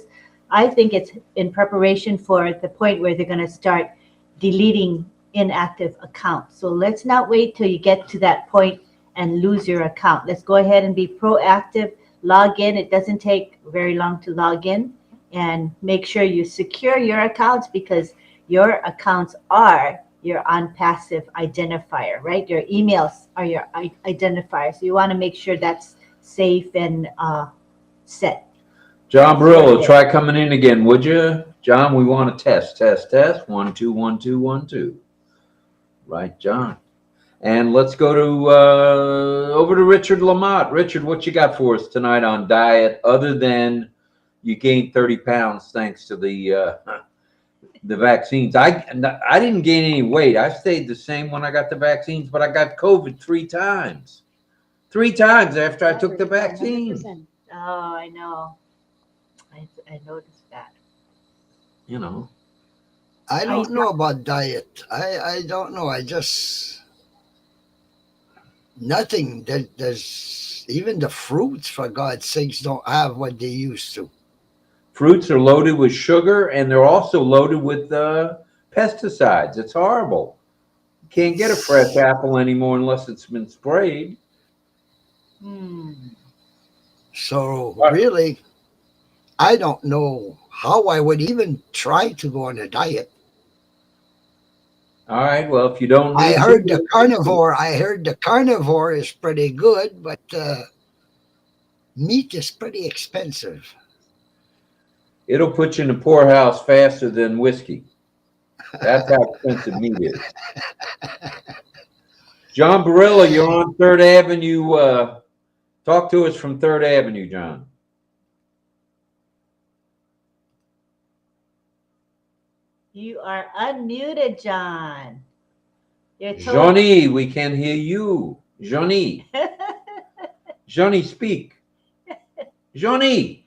I think it's in preparation for the point where they're going to start deleting inactive accounts. So let's not wait till you get to that point and lose your account. Let's go ahead and be proactive. Log in. It doesn't take very long to log in, and make sure you secure your accounts, because your accounts are your Onpassive identifier, right? Your emails are your identifier. So you want to make sure that's safe and set. John Barillo, try coming in again, would you? John, we want to test. 1, 2, 1, 2, 1, 2. Right, John. And let's go to over to Richard Lamott. Richard, what you got for us tonight on diet, other than you gained 30 pounds thanks to the vaccines? I didn't gain any weight. I stayed the same when I got the vaccines, but I got COVID 3 times. 3 times after I took the vaccine. Oh, I know. I noticed that. I don't know about diet. I don't know. I just nothing. There's even the fruits, for God's sakes, don't have what they used to. Fruits are loaded with sugar, and they're also loaded with pesticides. It's horrible. You can't get a fresh apple anymore unless it's been sprayed. So really, I don't know how I would even try to go on a diet. All right. Well, if you don't, I heard the carnivore is pretty good, but meat is pretty expensive. It'll put you in the poorhouse faster than whiskey. That's how expensive meat is. John Barillo, you're on 3rd Avenue. Talk to us from 3rd Avenue, John. You are unmuted, John. Johnny, we can hear you. Johnny. Johnny, speak. Johnny.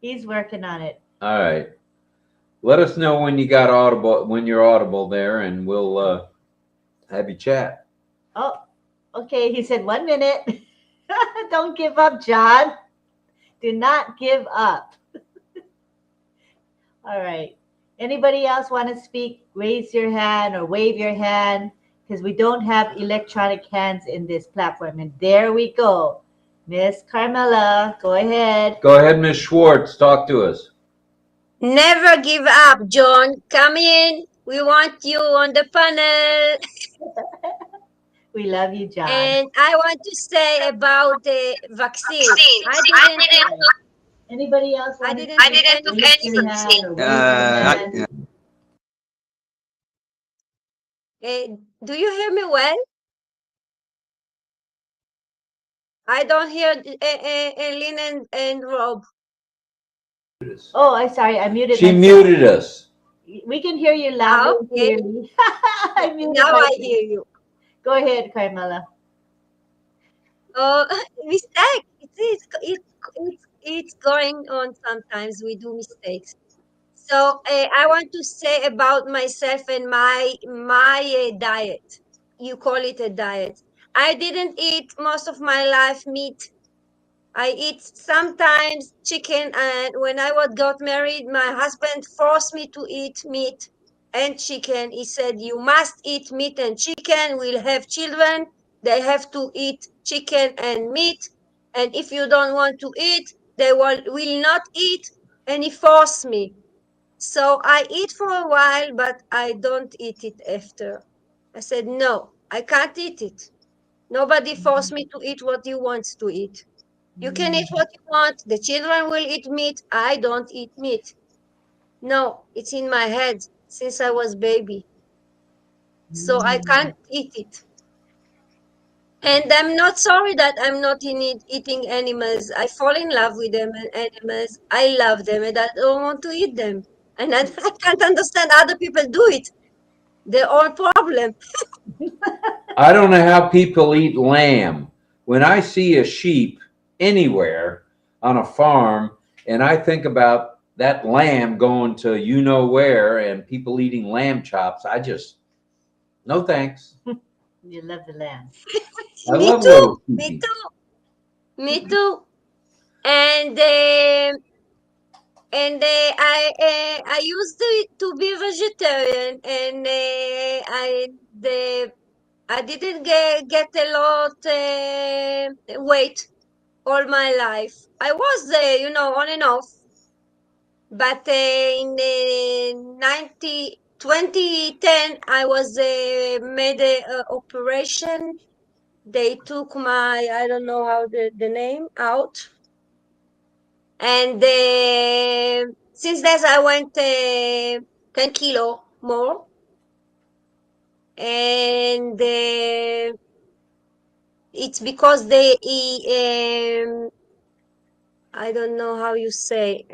He's working on it. All right. Let us know when you're audible there, and we'll have you chat. Oh, okay. He said 1 minute. Don't give up, John. Do not give up. All right. Anybody else want to speak? Raise your hand or wave your hand, because we don't have electronic hands in this platform. And there we go. Miss Carmela, go ahead. Go ahead, Miss Schwartz. Talk to us. Never give up, John. Come in. We want you on the panel. We love you, John. And I want to say about the vaccine. Anybody else? I didn't took any vaccine. Do you hear me well? I don't hear Lynn and Rob. Oh, I'm sorry. I muted She myself. muted us. We can hear you loud and clearly. Now I hear you. Go ahead, Carmela. Mistake. It's going on sometimes. We do mistakes. So I want to say about myself and my diet. You call it a diet. I didn't eat most of my life meat. I eat sometimes chicken, and when I got married, my husband forced me to eat meat and chicken. He said, you must eat meat and chicken. We'll have children. They have to eat chicken and meat. And if you don't want to eat, they will not eat, and he forced me. So I eat for a while, but I don't eat it after. I said, no, I can't eat it. Nobody forced me to eat what you want to eat. You can eat what you want. The children will eat meat. I don't eat meat. No, it's in my head since I was baby. So I can't eat it. And I'm not sorry that I'm not eating animals. I fall in love with them and animals. I love them and I don't want to eat them. And I can't understand other people do it. Their own problem. I don't know how people eat lamb. When I see a sheep anywhere on a farm and I think about that lamb going to you know where and people eating lamb chops, I just, no thanks. You love the lamb. I Me love too. little Me sheepies. too. Me too. And I used to be vegetarian, and I didn't get a lot weight all my life. I was on and off, but in 2010 I was made a operation. They took my, I don't know how the name out. And since that, I went 10 kilo more. And it's because I don't know how you say,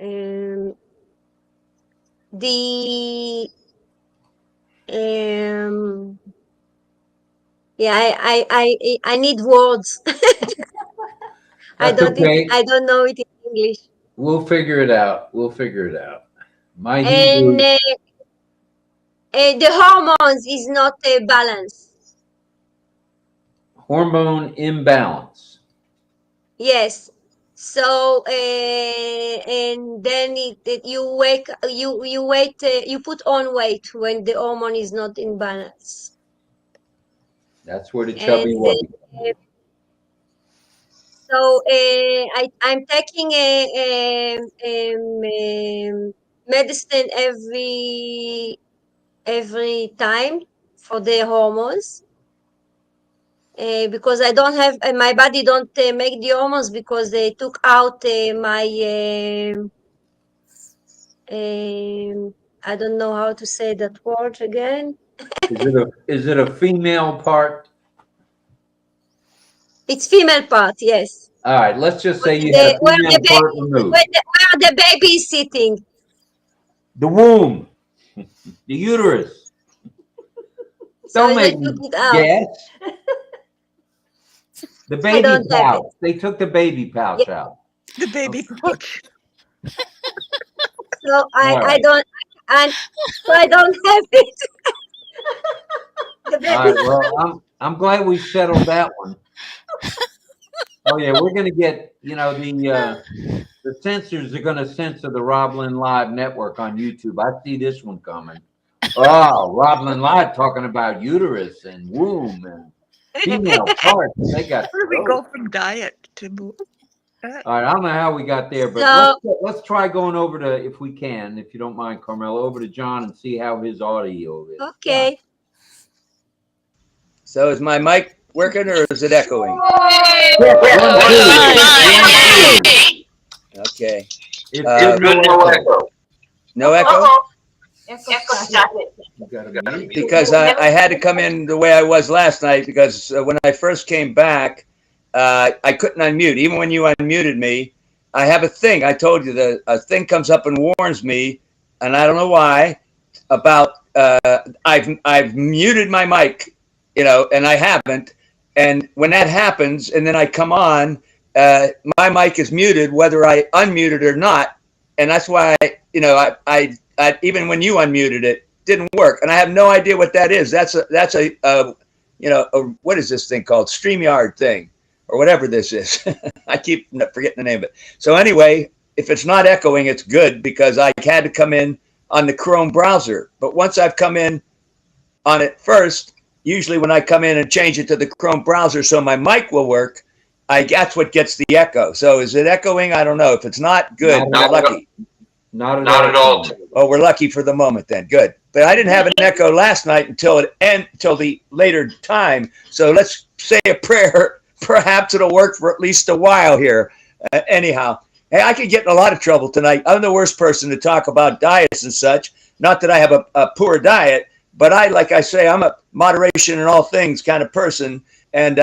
yeah, I need words. I That's okay. don't know it in English. We'll figure it out. We'll figure it out. My And Hebrew. the hormones is not a balance. Hormone imbalance. Yes. So and then you wait, you put on weight when the hormone is not in balance. That's where the chubby And wubby. so I'm taking medicine every time for the hormones. Because I don't have, my body don't make the hormones because they took out my, I don't know how to say that word again. Is it a female part? It's female part, yes. All right, let's just say you had a Where female part removed. where the baby is sitting. The womb, the uterus. So Don't they make took me it out. guess. The baby don't have pouch. They took the baby pouch out. The baby pouch. So I right. don't have it. The baby. All right, well, I'm glad we settled that one. Oh yeah, we're gonna get, the censors are gonna censor the RobLynn Live network on YouTube. I see this one coming. Oh, RobLynn Live talking about uterus and womb and female parts. They got. Where do we go from diet to? All right, I don't know how we got there, but So, let's try going over to, if we can, if you don't mind, Carmela, over to John and see how his audio is. okay. So is my mic working or is it echoing? Okay. It's good, no echo. No echo? You gotta mute. Because I had to come in the way I was last night because when I first came back, I couldn't unmute. Even when you unmuted me, I have a thing. I told you a thing comes up and warns me, and I don't know why, about I've muted my mic, and I haven't. And when that happens, and then I come on, my mic is muted whether I unmute it or not. And that's why, I even when you unmuted it, didn't work. And I have no idea what that is. That's a what is this thing called? StreamYard thing or whatever this is. I keep forgetting the name of it. So anyway, if it's not echoing, it's good because I had to come in on the Chrome browser. But once I've come in on it first, usually when I come in and change it to the Chrome browser so my mic will work, that's what gets the echo. So is it echoing? I don't know. If it's not, good. We're lucky. Not at all. Oh, we're lucky for the moment then. Good. But I didn't have an echo last night until the later time. So let's say a prayer. Perhaps it'll work for at least a while here. Anyhow, hey, I could get in a lot of trouble tonight. I'm the worst person to talk about diets and such. Not that I have a poor diet, but like I say, I'm a moderation in all things kind of person. And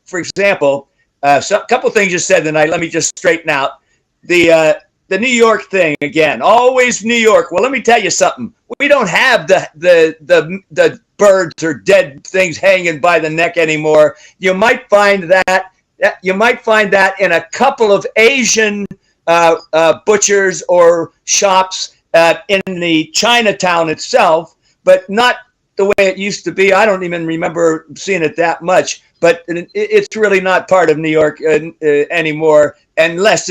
for example, a couple things you said tonight. Let me just straighten out the New York thing again. Always New York. Well, let me tell you something. We don't have the birds or dead things hanging by the neck anymore. You might find that in a couple of Asian butchers or shops in the Chinatown itself, but not the way it used to be. I don't even remember seeing it that much, but it's really not part of New York anymore, unless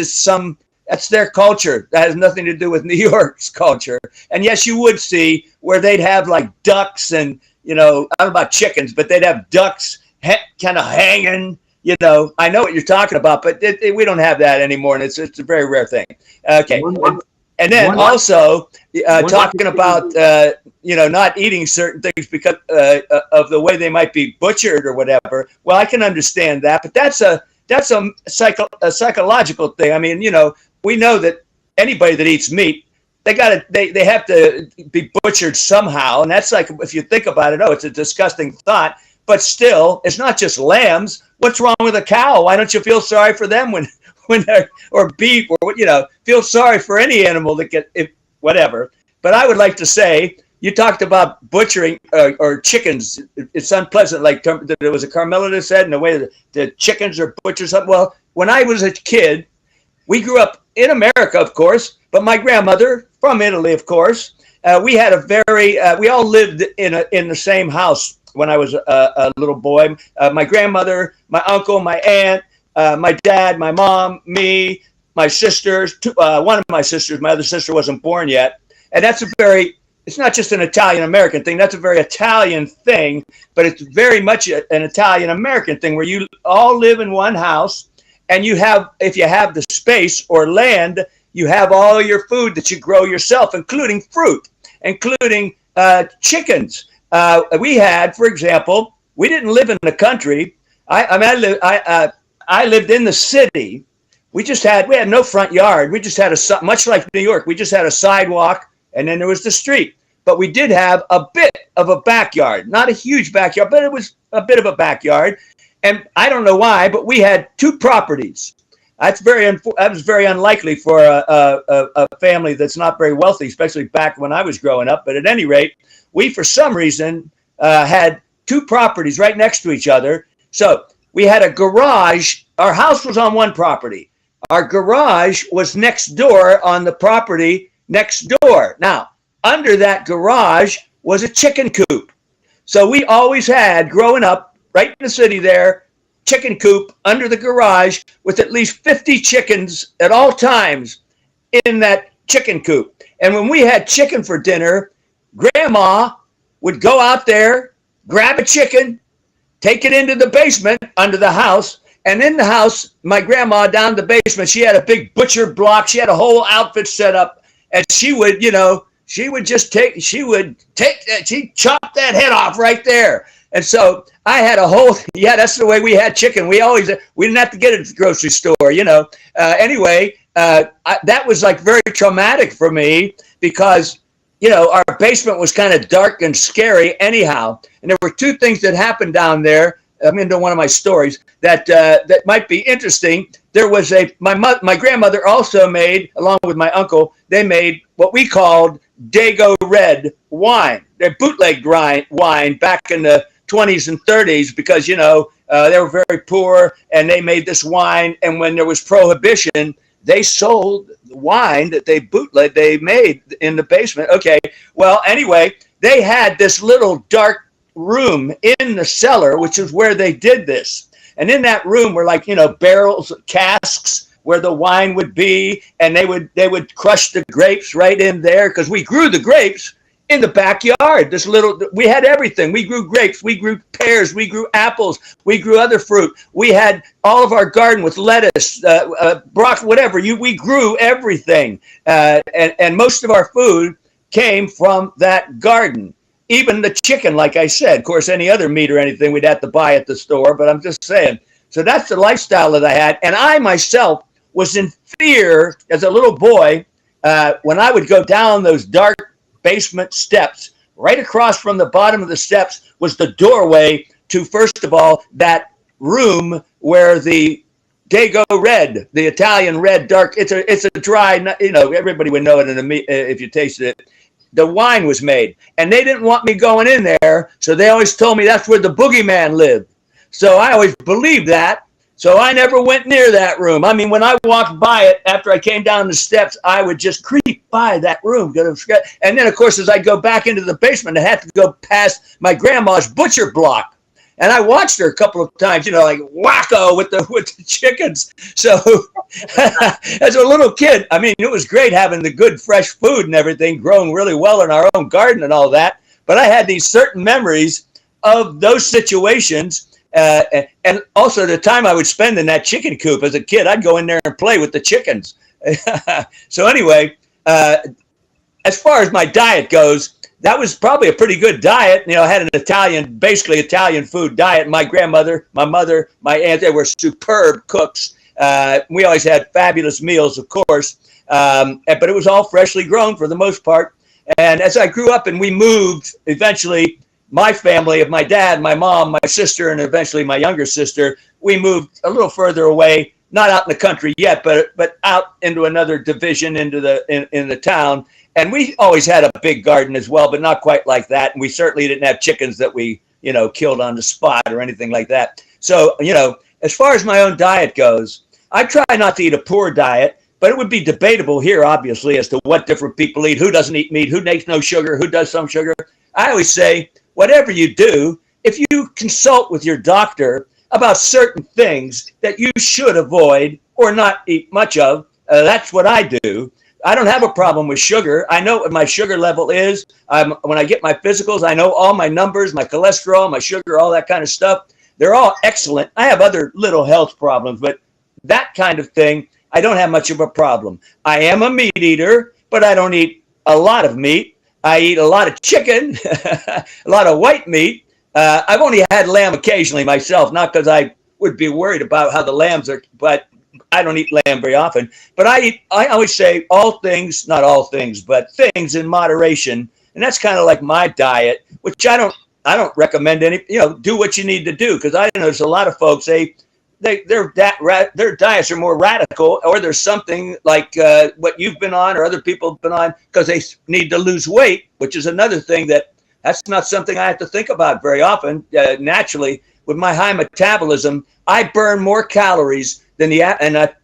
that's their culture. That has nothing to do with New York's culture. And yes, you would see where they'd have like ducks and, I don't know about chickens, but they'd have ducks kind of hanging. I know what you're talking about, but we don't have that anymore, and it's a very rare thing. Okay. And then also talking about, not eating certain things because of the way they might be butchered or whatever. Well, I can understand that, but that's a psychological thing. I mean, we know that anybody that eats meat, they have to be butchered somehow. And that's like, if you think about it, it's a disgusting thought, but still, it's not just lambs. What's wrong with a cow? Why don't you feel sorry for them when they're, or beef, or feel sorry for any animal that whatever. But I would like to say, you talked about butchering or chickens. It's unpleasant, like there was a Carmela that said, in the way that the chickens are butchered. Well, when I was a kid, we grew up in America, of course, but my grandmother, from Italy, of course, we had we all lived in the same house when I was a little boy. My grandmother, my uncle, my aunt, my dad, my mom, me, my sisters, one of my sisters, my other sister wasn't born yet. And it's not just an Italian-American thing. That's a very Italian thing, but it's very much an Italian-American thing where you all live in one house, and if you have the space or land, you have all your food that you grow yourself, including fruit, including chickens. We had, for example, we didn't live in the country. I lived in the city. We had no front yard. We just had much like New York, we just had a sidewalk, and then there was the street. But we did have a bit of a backyard, not a huge backyard, but it was a bit of a backyard. And I don't know why, but we had 2 properties. That was very unlikely for a family that's not very wealthy, especially back when I was growing up. But at any rate, we, for some reason, had 2 properties right next to each other. So we had a garage. Our house was on one property. Our garage was next door on the property next door. Now, under that garage was a chicken coop. So we always had, growing up, right in the city there, chicken coop under the garage with at least 50 chickens at all times in that chicken coop. And when we had chicken for dinner, Grandma would go out there, grab a chicken, take it into the basement under the house. And in the house, my grandma down the basement, she had a big butcher block. She had a whole outfit set up. And she would, she'd chop that head off right there. And so I had that's the way we had chicken. We didn't have to get it at the grocery store, Anyway, that was like very traumatic for me because, our basement was kind of dark and scary anyhow. And there were 2 things that happened down there. I'm into one of my stories that might be interesting. There was my grandmother also made, along with my uncle, they made what we called Dago Red wine. They're bootlegged wine back in the 20s and 30s because, they were very poor and they made this wine. And when there was prohibition, they sold the wine that they made in the basement. Okay. Well, anyway, they had this little dark room in the cellar, which is where they did this. And in that room were barrels, casks where the wine would be. And they would crush the grapes right in there because we grew the grapes in the backyard. We had everything. We grew grapes, we grew pears, we grew apples, we grew other fruit. We had all of our garden with lettuce, broccoli, whatever. We grew everything. And most of our food came from that garden. Even the chicken, like I said. Of course, any other meat or anything we'd have to buy at the store, but I'm just saying. So that's the lifestyle that I had. And I myself was in fear as a little boy when I would go down those dark basement steps. Right across from the bottom of the steps was the doorway to, first of all, that room where the Dago Red, the Italian red dark, it's a dry, everybody would know it if you tasted it. The wine was made, and they didn't want me going in there, so they always told me that's where the boogeyman lived. So I always believed that, so I never went near that room. I mean, when I walked by it after I came down the steps, I would just creep by that room. And then, of course, as I go back into the basement, I had to go past my grandma's butcher block. And I watched her a couple of times, like wacko with the chickens. So as a little kid, I mean, it was great having the good fresh food and everything, growing really well in our own garden and all that. But I had these certain memories of those situations. And also the time I would spend in that chicken coop as a kid, I'd go in there and play with the chickens. So anyway, as far as my diet goes, that was probably a pretty good diet. I had an basically Italian food diet. My grandmother, my mother, my aunt, they were superb cooks. We always had fabulous meals, of course, but it was all freshly grown for the most part. And as I grew up and we moved, eventually my family of my dad, my mom, my sister, and eventually my younger sister, we moved a little further away, not out in the country yet, but out into another division in the town. And we always had a big garden as well, but not quite like that. And we certainly didn't have chickens that we, killed on the spot or anything like that. So, as far as my own diet goes, I try not to eat a poor diet, but it would be debatable here, obviously, as to what different people eat, who doesn't eat meat, who makes no sugar, who does some sugar. I always say, whatever you do, if you consult with your doctor about certain things that you should avoid or not eat much of, that's what I do. I don't have a problem with sugar. I know what my sugar level is. When I get my physicals, I know all my numbers, my cholesterol, my sugar, all that kind of stuff. They're all excellent. I have other little health problems, but that kind of thing, I don't have much of a problem. I am a meat eater, but I don't eat a lot of meat. I eat a lot of chicken, a lot of white meat. I've only had lamb occasionally myself, not because I would be worried about how the lambs are, but I don't eat lamb very often. But I always say all things, not all things, but things in moderation. And that's kind of like my diet, which I don't recommend any, do what you need to do. Because I know there's a lot of folks, their diets are more radical, or there's something like what you've been on or other people have been on because they need to lose weight, which is another thing that's not something I have to think about very often. Naturally, with my high metabolism, I burn more calories than and a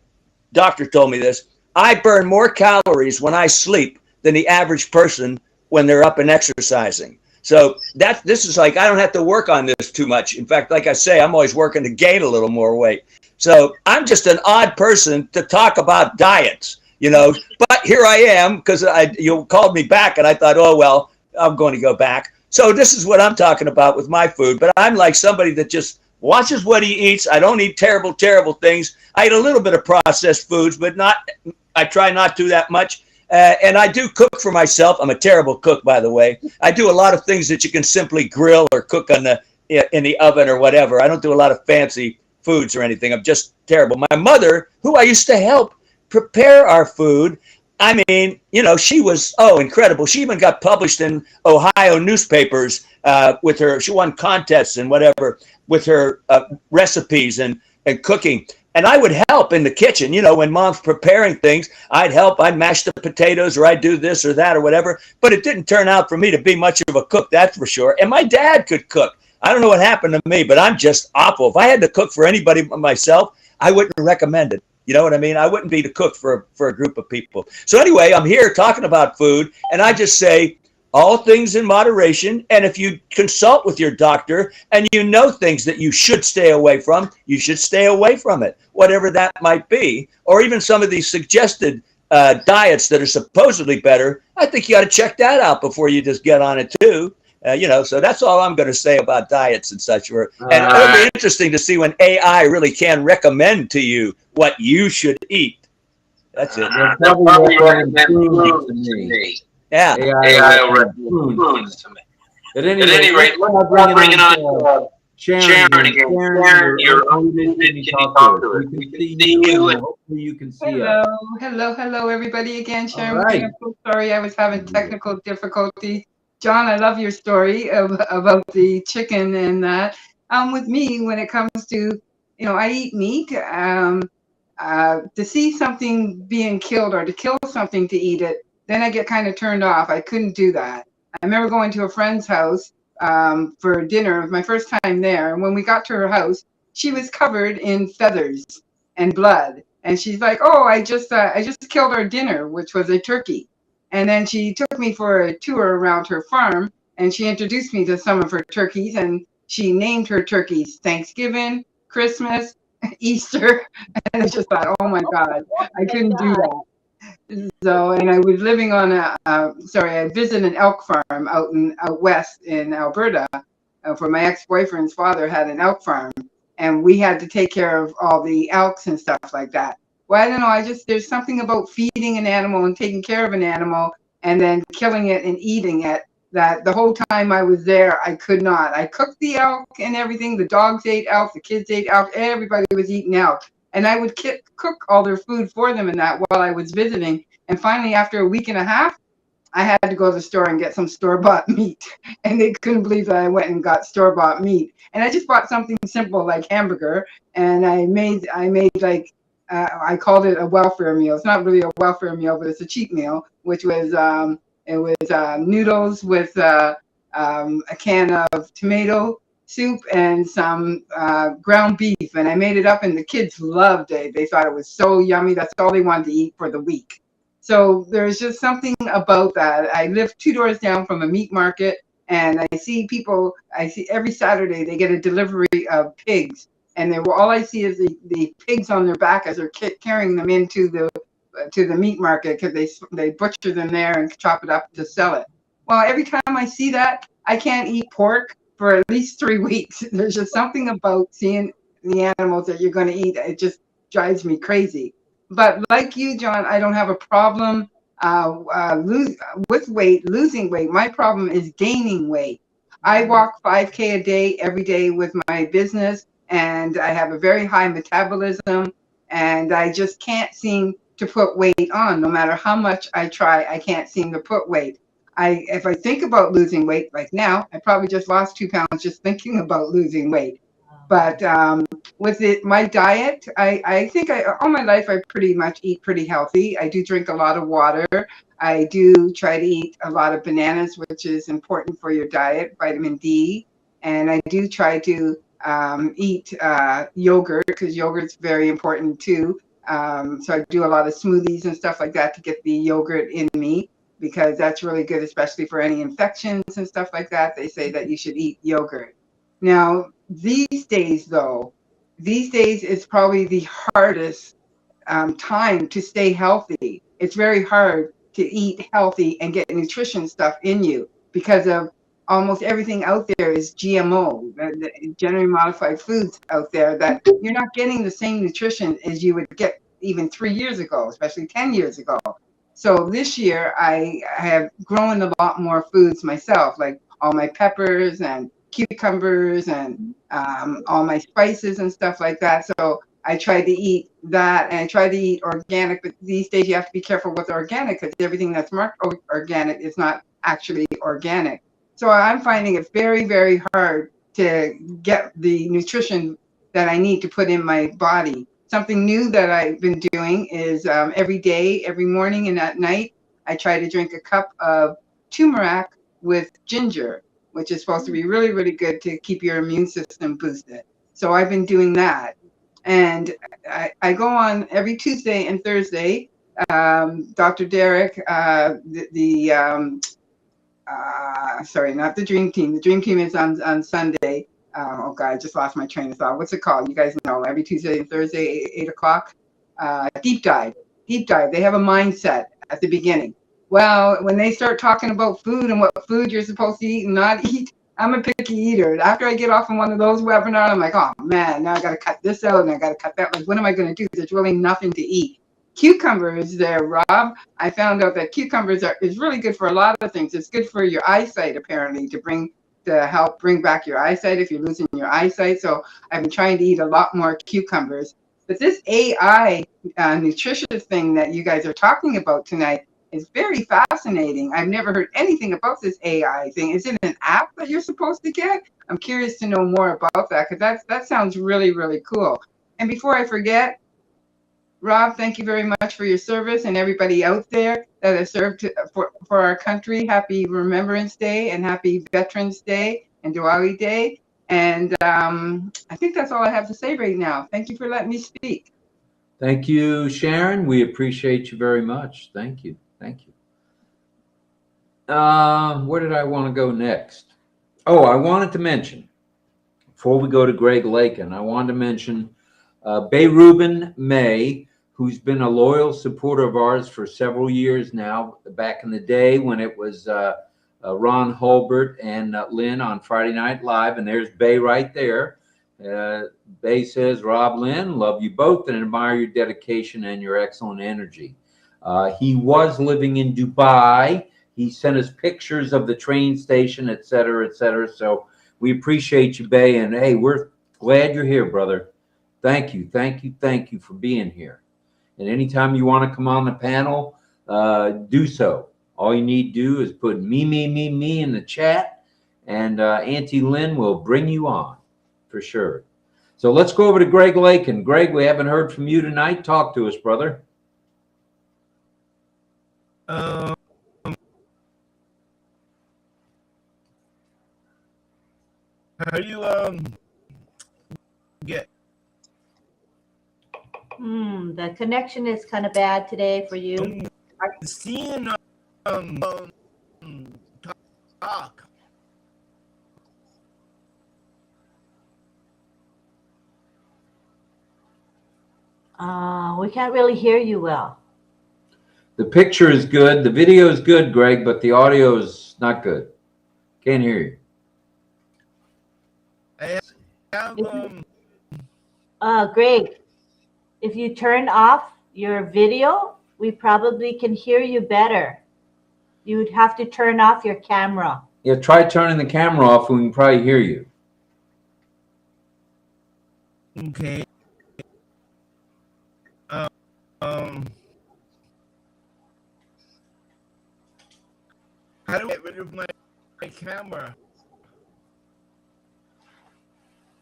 doctor told me this, I burn more calories when I sleep than the average person when they're up and exercising. So this is like, I don't have to work on this too much. In fact, like I say, I'm always working to gain a little more weight. So I'm just an odd person to talk about diets, but here I am because you called me back and I thought, oh, well, I'm going to go back. So this is what I'm talking about with my food, but I'm like somebody that just watches what he eats. I don't eat terrible, terrible things. I eat a little bit of processed foods, but I try not to that much. And I do cook for myself. I'm a terrible cook, by the way. I do a lot of things that you can simply grill or cook in the oven or whatever. I don't do a lot of fancy foods or anything. I'm just terrible. My mother, who I used to help prepare our food, I mean, she was, incredible. She even got published in Ohio newspapers with her. She won contests and whatever with her recipes and cooking. And I would help in the kitchen, when mom's preparing things, I'd help. I'd mash the potatoes or I'd do this or that or whatever. But it didn't turn out for me to be much of a cook, that's for sure. And my dad could cook. I don't know what happened to me, but I'm just awful. If I had to cook for anybody but myself, I wouldn't recommend it. You know what I mean? I wouldn't be the cook for a group of people. So anyway, I'm here talking about food, and I just say all things in moderation. And if you consult with your doctor and you know things that you should stay away from, you should stay away from it, whatever that might be. Or even some of these suggested diets that are supposedly better, I think you got to check that out before you just get on it too. So that's all I'm going to say about diets and such. And it'll be interesting to see when AI really can recommend to you what you should eat. That's it. They'll probably recommend foods to me. Yeah. AI will recommend foods to me. At any rate, let's bring it on Sharon again. Sharon, you're unmuted. Can you talk to us? We can see you, and hopefully you can see us. Hello, everybody again. Sharon, right. I'm so sorry I was having technical difficulties. John, I love your story about the chicken and that. With me, when it comes to, I eat meat. To see something being killed or to kill something to eat it, then I get kind of turned off. I couldn't do that. I remember going to a friend's house for dinner. It was my first time there. And when we got to her house, she was covered in feathers and blood. And she's like, "Oh, I just killed our dinner, which was a turkey." And then she took me for a tour around her farm, and she introduced me to some of her turkeys, and she named her turkeys Thanksgiving, Christmas, Easter. And I just thought, oh my God, I couldn't do that. So, and I was living on I visited an elk farm out west in Alberta, for my ex-boyfriend's father had an elk farm, and we had to take care of all the elks and stuff like that. Well, I don't know, there's something about feeding an animal and taking care of an animal and then killing it and eating it that the whole time I was there, I could not. I cooked the elk and everything. The dogs ate elk, the kids ate elk, everybody was eating elk. And I would cook all their food for them and that while I was visiting. And finally, after a week and a half, I had to go to the store and get some store-bought meat. And they couldn't believe that I went and got store-bought meat. And I just bought something simple like hamburger. And I made like, I called it a welfare meal. It's not really a welfare meal, but it's a cheap meal, which was, noodles with a can of tomato soup and some ground beef. And I made it up and the kids loved it. They thought it was so yummy. That's all they wanted to eat for the week. So there's just something about that. I live 2 doors down from a meat market, and I see every Saturday they get a delivery of pigs. And all I see is the pigs on their back as they're carrying them into the meat market, because they butcher them there and chop it up to sell it. Well, every time I see that, I can't eat pork for at least 3 weeks. There's just something about seeing the animals that you're going to eat. It just drives me crazy. But like you, John, I don't have a problem with losing weight. My problem is gaining weight. I walk 5K a day every day with my business, and I have a very high metabolism, and I just can't seem to put weight on. No matter how much I try, I can't seem to put weight. If I think about losing weight, like now, I probably just lost 2 pounds just thinking about losing weight. But with my diet, I think all my life I pretty much eat pretty healthy. I do drink a lot of water. I do try to eat a lot of bananas, which is important for your diet, vitamin D. And I do try to eat yogurt, because yogurt's very important too. So I do a lot of smoothies and stuff like that to get the yogurt in me, because that's really good, especially for any infections and stuff like that. They say that you should eat yogurt. Now, these days it's probably the hardest time to stay healthy. It's very hard to eat healthy and get nutrition stuff in you, because of almost everything out there is GMO, generally modified foods out there, that you're not getting the same nutrition as you would get even 3 years ago, especially 10 years ago. So this year I have grown a lot more foods myself, like all my peppers and cucumbers and all my spices and stuff like that. So I try to eat that, and I try to eat organic, but these days you have to be careful with organic, because everything that's marked organic is not actually organic. So I'm finding it very, very hard to get the nutrition that I need to put in my body. Something new that I've been doing is every day, every morning and at night, I try to drink a cup of turmeric with ginger, which is supposed to be really, really good to keep your immune system boosted. So I've been doing that. And I go on every Tuesday and Thursday. Dr. Derek, sorry, not the Dream Team. The Dream Team is on Sunday. Oh God, I just lost my train of thought. What's it called? You guys know, every Tuesday and Thursday, 8 o'clock. Deep Dive. deep dive. They have a mindset at the beginning. Well, when they start talking about food and what food you're supposed to eat and not eat, I'm a picky eater. After I get off on one of those webinars, I'm like, oh man, now I got to cut this out and I got to cut that. Like, what am I going to do? There's really nothing to eat. Cucumbers there, Rob. I found out that cucumbers is really good for a lot of things. It's good for your eyesight, apparently, to help bring back your eyesight if you're losing your eyesight. So I've been trying to eat a lot more cucumbers. But this AI nutritious thing that you guys are talking about tonight is very fascinating. I've never heard anything about this AI thing. Is it an app that you're supposed to get? I'm curious to know more about that, because that sounds really, really cool. And before I forget, Rob, thank you very much for your service, and everybody out there that has served for our country. Happy Remembrance Day and happy Veterans Day and Diwali Day. And I think that's all I have to say right now. Thank you for letting me speak. Thank you, Sharon. We appreciate you very much. Thank you. Thank you. Where did I want to go next? Oh, I wanted to mention, before we go to Greg Lakin, I wanted to mention Bay Rubin May, who's been a loyal supporter of ours for several years now, back in the day when it was Ron Hulbert and Lynn on Friday Night Live. And there's Bay right there. Bay says, RobLynn, love you both and admire your dedication and your excellent energy. He was living in Dubai. He sent us pictures of the train station, et cetera, et cetera. So we appreciate you, Bay. And hey, we're glad you're here, brother. Thank you, thank you, thank you for being here. And anytime you want to come on the panel, do so. All you need to do is put me in the chat, and Auntie Lynn will bring you on for sure. So let's go over to Greg Lakin. Greg, we haven't heard from you tonight. Talk to us, brother. How do you get? The connection is kind of bad today for you. Seeing talk. We can't really hear you well. The picture is good. The video is good, Greg, but the audio is not good. Can't hear you. Greg, if you turn off your video, we probably can hear you better. You would have to turn off your camera. Yeah, try turning the camera off and we can probably hear you. Okay. How do I get rid of my camera?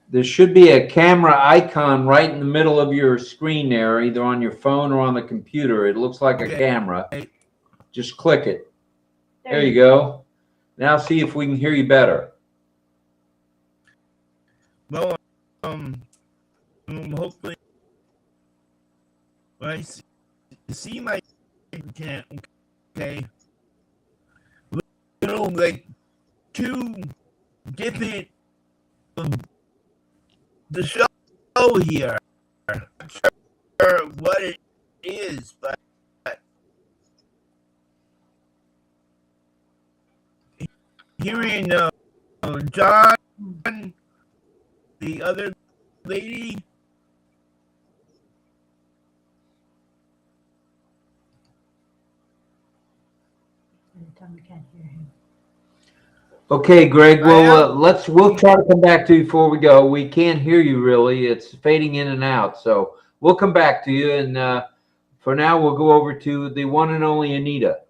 There should be a camera icon right in the middle of your screen there, either on your phone or on the computer. It looks like a camera. Just click it. There you go. Now see if we can hear you better. Well, hopefully, I see my account. Okay. Little like two different the show here. I'm not sure what it is, but hearing John, the other lady. We can't hear him. Okay, Greg. Well, we'll try to come back to you before we go. We can't hear you really. It's fading in and out. So we'll come back to you. And for now, we'll go over to the one and only Anita.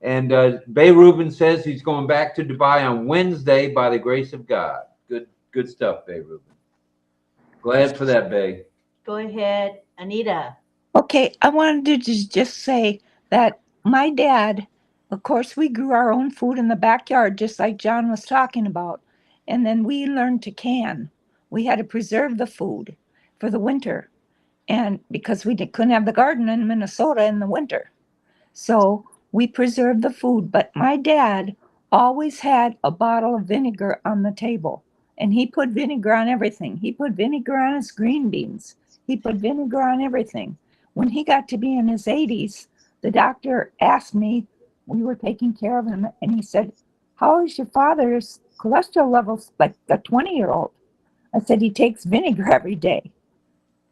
And Bay Rubin says he's going back to Dubai on Wednesday by the grace of God. Good stuff, Bay Rubin. Glad for that, Bay. Go ahead, Anita. Okay, I wanted to just say that my dad, of course, we grew our own food in the backyard, just like John was talking about. And then we learned to can. We had to preserve the food for the winter. And because we couldn't have the garden in Minnesota in the winter. So we preserved the food. But my dad always had a bottle of vinegar on the table. And he put vinegar on everything. He put vinegar on his green beans. He put vinegar on everything. when he got to be in his 80s, the doctor asked me, we were taking care of him, and he said, how is your father's cholesterol levels like a 20-year-old? I said, he takes vinegar every day.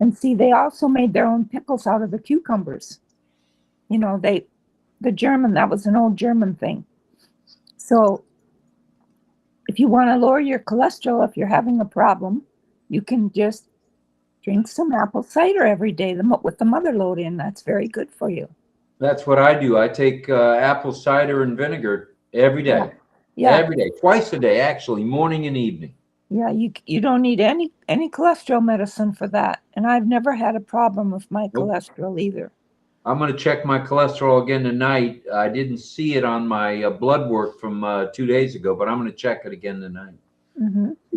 And see, they also made their own pickles out of the cucumbers. You know, the German, that was an old German thing. So if you want to lower your cholesterol, if you're having a problem, you can just drink some apple cider every day with the mother lode in. That's very good for you. That's what I do. I take apple cider and vinegar every day. Yeah. Every day, twice a day, actually, morning and evening. Yeah, you don't need any cholesterol medicine for that. And I've never had a problem with my cholesterol either. I'm going to check my cholesterol again tonight. I didn't see it on my blood work from 2 days ago, but I'm going to check it again tonight.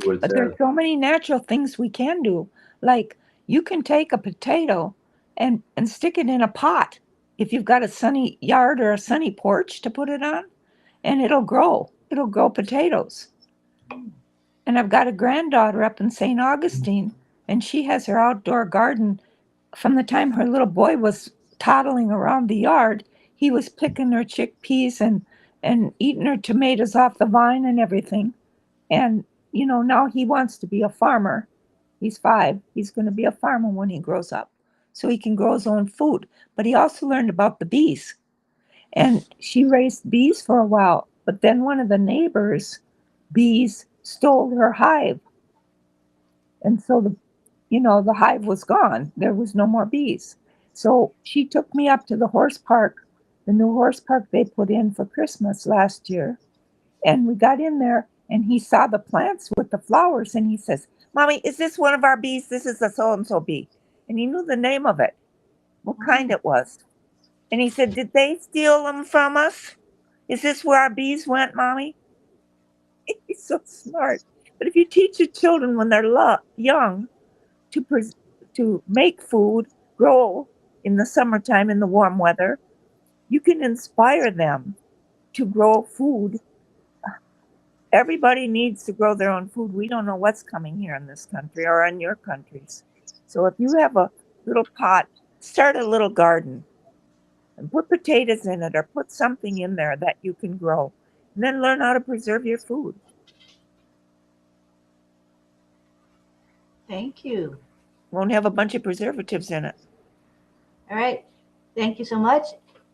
But there's so many natural things we can do. Like you can take a potato and stick it in a pot if you've got a sunny yard or a sunny porch to put it on, and it'll grow. It'll grow potatoes. And I've got a granddaughter up in St. Augustine, and she has her outdoor garden. From the time her little boy was toddling around the yard, he was picking her chickpeas and eating her tomatoes off the vine and everything. And, you know, now he wants to be a farmer. He's 5. He's going to be a farmer when he grows up, so he can grow his own food. But he also learned about the bees. And she raised bees for a while, but then one of the neighbors' bees stole her hive. And so the hive was gone. There was no more bees. So she took me up to the horse park, the new horse park they put in for Christmas last year. And we got in there, and he saw the plants with the flowers, and he says, Mommy, is this one of our bees? This is a so-and-so bee. And he knew the name of it, what kind it was. And he said, did they steal them from us? Is this where our bees went, Mommy? He's so smart. But if you teach your children when they're young to make food, grow in the summertime in the warm weather, you can inspire them to grow food. Everybody needs to grow their own food. We don't know what's coming here in this country or in your countries. So if you have a little pot, start a little garden and put potatoes in it or put something in there that you can grow. And then learn how to preserve your food. Thank you. Won't have a bunch of preservatives in it. All right. Thank you so much.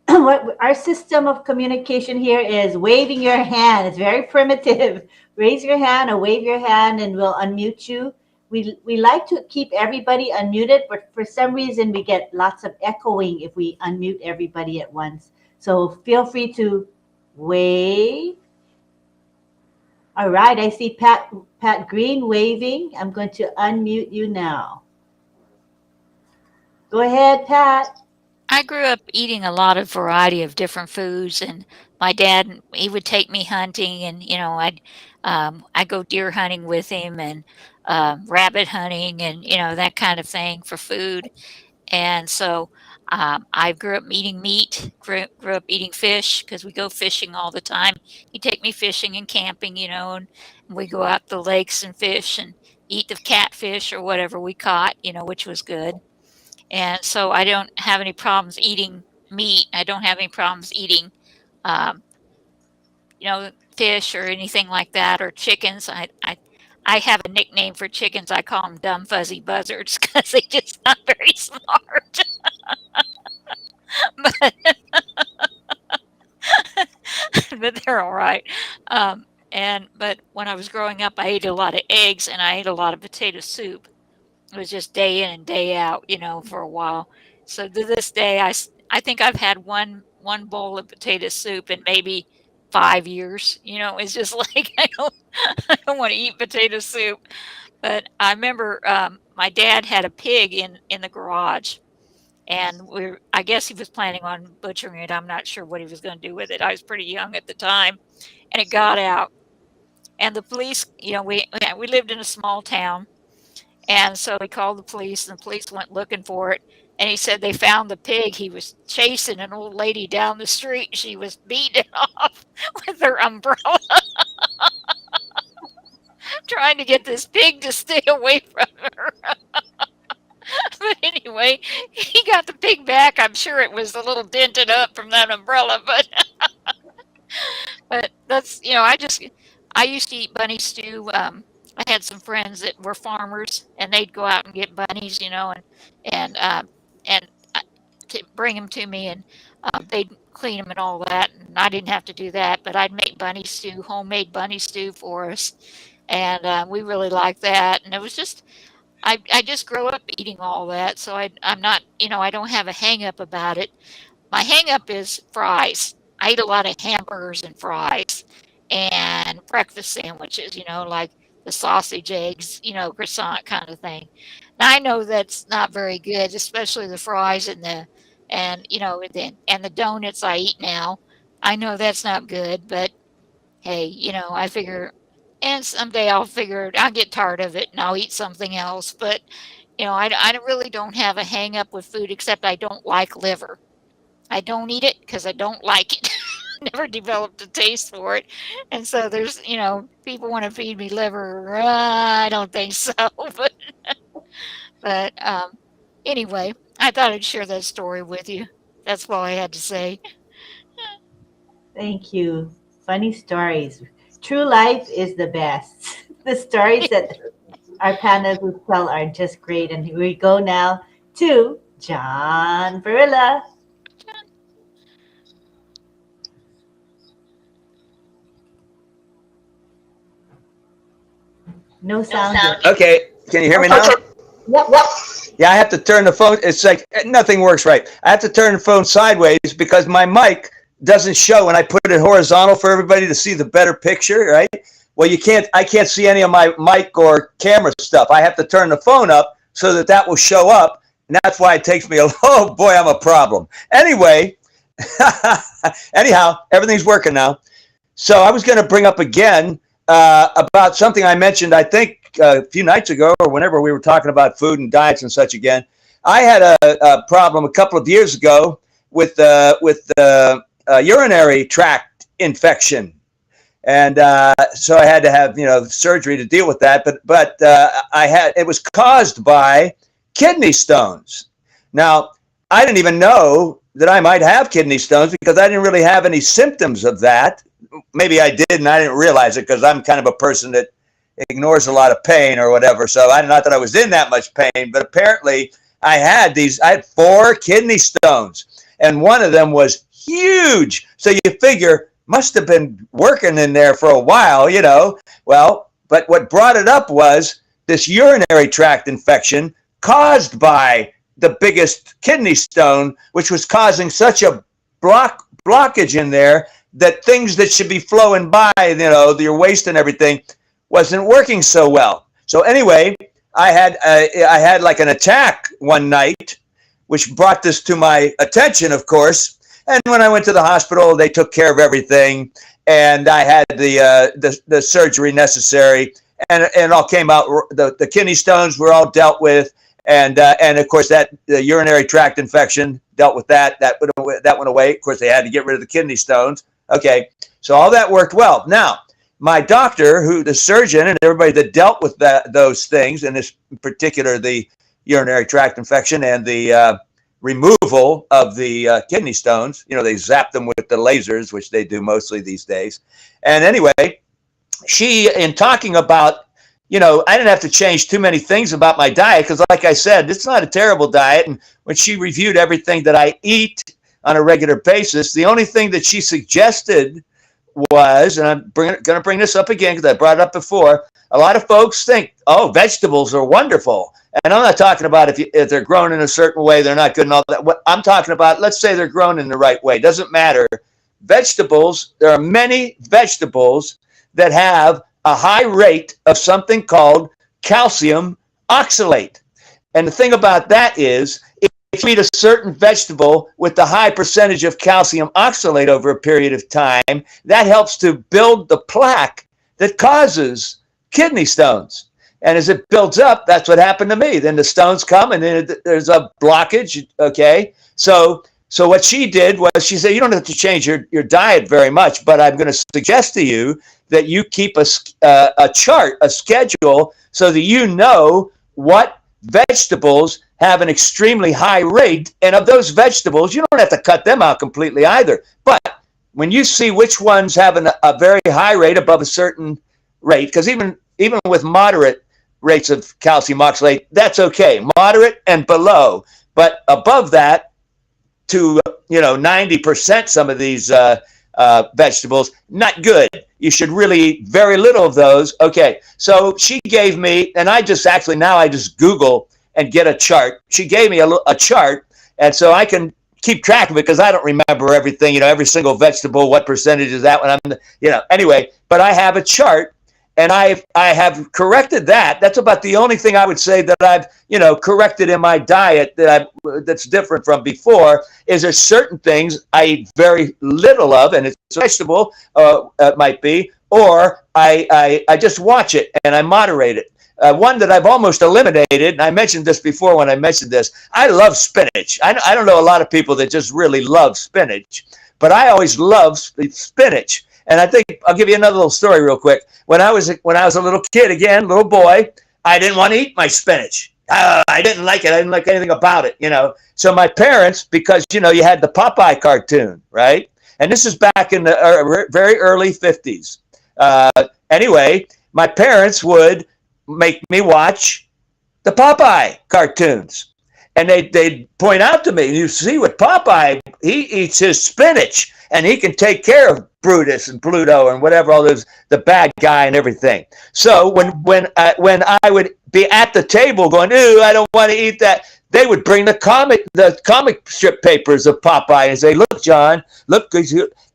Our system of communication here is waving your hand. It's very primitive. Raise your hand or wave your hand and we'll unmute you. We like to keep everybody unmuted, but for some reason we get lots of echoing if we unmute everybody at once. So feel free to wave. All right, I see Pat Green waving. I'm going to unmute you now. Go ahead, Pat. I grew up eating a lot of variety of different foods, and my dad, he would take me hunting, and I'd go deer hunting with him and rabbit hunting, and that kind of thing for food. And so I grew up eating meat, grew up eating fish because we go fishing all the time. He'd take me fishing and camping, and we go out the lakes and fish and eat the catfish or whatever we caught, which was good. And so I don't have any problems eating meat. I don't have any problems eating, fish or anything like that, or chickens. I have a nickname for chickens. I call them dumb fuzzy buzzards because they just not very smart. but they're all right. But when I was growing up, I ate a lot of eggs and I ate a lot of potato soup. It was just day in and day out, for a while. So to this day, I think I've had one bowl of potato soup in maybe 5 years. It's just like I don't want to eat potato soup. But I remember my dad had a pig in the garage, and I guess he was planning on butchering it. I'm not sure what he was going to do with it. I was pretty young at the time, and it got out. And the police, we lived in a small town. And so he called the police, and the police went looking for it. And he said they found the pig. He was chasing an old lady down the street. She was beating off with her umbrella, trying to get this pig to stay away from her. But anyway, he got the pig back. I'm sure it was a little dented up from that umbrella, but that's, I used to eat bunny stew. I had some friends that were farmers, and they'd go out and get bunnies, and to bring them to me, and they'd clean them and all that, and I didn't have to do that, but I'd make bunny stew, homemade bunny stew for us, and we really liked that, and it was just, I just grew up eating all that, so I'm not, I don't have a hang up about it. My hang up is fries. I eat a lot of hamburgers and fries and breakfast sandwiches, like the sausage, eggs, croissant kind of thing. Now I know that's not very good, especially the fries and the donuts I eat now. I know that's not good, but hey, I figure, and someday I'll get tired of it and I'll eat something else. But I really don't have a hang up with food, except I don't like liver. I don't eat it because I don't like it. Never developed a taste for it. And so there's, people want to feed me liver. I don't think so. But anyway, I thought I'd share that story with you. That's all I had to say. Thank you. Funny stories. True life is the best. The stories that our panel would tell are just great. And here we go now to John Barilla. No sound. Okay, can you hear me now? Yep. Yeah, I have to turn the phone. It's like nothing works right. I have to turn the phone sideways because my mic doesn't show when I put it horizontal for everybody to see the better picture, right? Well, I can't see any of my mic or camera stuff. I have to turn the phone up so that will show up. And that's why it takes me oh boy, I'm a problem. Anyway, anyhow, everything's working now. So I was going to bring up again about something I mentioned, I think, a few nights ago, or whenever we were talking about food and diets and such again. I had a problem a couple of years ago with urinary tract infection, and so I had to have surgery to deal with that. But it was caused by kidney stones. Now, I didn't even know that I might have kidney stones because I didn't really have any symptoms of that. Maybe I did and I didn't realize it because I'm kind of a person that ignores a lot of pain or whatever. So not that I was in that much pain, but apparently I had 4 kidney stones, and one of them was huge. So you figure must have been working in there for a while, Well, but what brought it up was this urinary tract infection caused by the biggest kidney stone, which was causing such a blockage in there that things that should be flowing by, your waste and everything, wasn't working so well. So anyway, I had like an attack one night, which brought this to my attention, of course. And when I went to the hospital, they took care of everything, and I had the surgery necessary, and it all came out. The kidney stones were all dealt with, and of course the urinary tract infection dealt with that. That went away. Of course, they had to get rid of the kidney stones. Okay, so all that worked well. Now, my doctor, the surgeon, and everybody that dealt with those things, in this particular, the urinary tract infection and the removal of the kidney stones, they zap them with the lasers, which they do mostly these days. And anyway, she, in talking about, I didn't have to change too many things about my diet because, like I said, it's not a terrible diet. And when she reviewed everything that I eat on a regular basis, the only thing that she suggested was, and I'm going to bring this up again because I brought it up before, a lot of folks think, oh, vegetables are wonderful. And I'm not talking about if they're grown in a certain way, they're not good and all that. What I'm talking about, let's say they're grown in the right way. Doesn't matter. Vegetables, there are many vegetables that have a high rate of something called calcium oxalate. And the thing about that is, if you eat a certain vegetable with the high percentage of calcium oxalate over a period of time, that helps to build the plaque that causes kidney stones. And as it builds up, that's what happened to me. Then the stones come, and then there's a blockage, okay? So what she did was she said, you don't have to change your diet very much, but I'm going to suggest to you that you keep a chart, a schedule, so that you know what vegetables have an extremely high rate. And of those vegetables, you don't have to cut them out completely either. But when you see which ones have a very high rate above a certain rate, because even with moderate rates of calcium oxalate, that's okay. Moderate and below. But above that, to 90%, some of these vegetables, not good. You should really eat very little of those. Okay, so she gave me, and I just Google and get a chart. She gave me a chart, and so I can keep track of it because I don't remember everything, every single vegetable, what percentage is that one. Anyway, but I have a chart, and I have corrected that. That's about the only thing I would say that I've, corrected in my diet that's different from before. Is there certain things I eat very little of, and it's a vegetable, it might be, or I just watch it and I moderate it. One that I've almost eliminated, and I mentioned this before when I mentioned this, I love spinach. I don't know a lot of people that just really love spinach, but I always love spinach. And I think I'll give you another little story real quick. When I was a little kid, again, little boy, I didn't want to eat my spinach. I didn't like it. I didn't like anything about it, So my parents, because, you had the Popeye cartoon, right? And this is back in the very early 50s. Anyway, my parents would make me watch the Popeye cartoons. And they'd point out to me, you see what Popeye, he eats his spinach, and he can take care of Brutus and Pluto and whatever, all those, the bad guy and everything. So when I would be at the table going, ooh, I don't want to eat that, they would bring the comic strip papers of Popeye and say, look, John, look,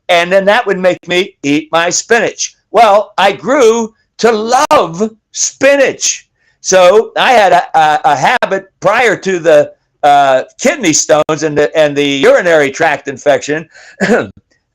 and then that would make me eat my spinach. Well, I grew to love spinach. So I had a habit prior to the kidney stones and the urinary tract infection.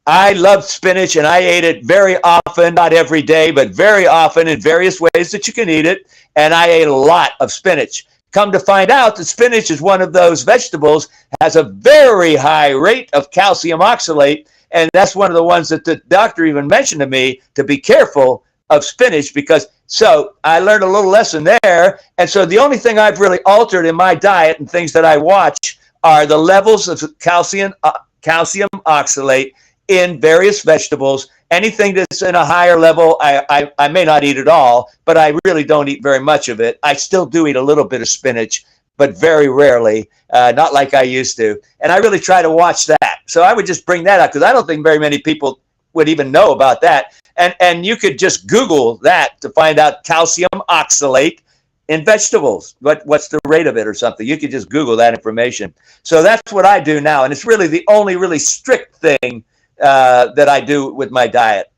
I loved spinach, and I ate it very often, not every day, but very often in various ways that you can eat it. And I ate a lot of spinach. Come to find out that spinach is one of those vegetables, has a very high rate of calcium oxalate. And that's one of the ones that the doctor even mentioned to me to be careful of spinach, because so I learned a little lesson there. And so the only thing I've really altered in my diet and things that I watch are the levels of calcium oxalate in various vegetables. Anything that's in a higher level, I may not eat at all, but I really don't eat very much of it. I still do eat a little bit of spinach, but very rarely, not like I used to. And I really try to watch that. So I would just bring that up because I don't think very many people would even know about that. And you could just Google that to find out calcium oxalate in vegetables. What's the rate of it or something? You could just Google that information. So that's what I do now. And it's really the only really strict thing that I do with my diet.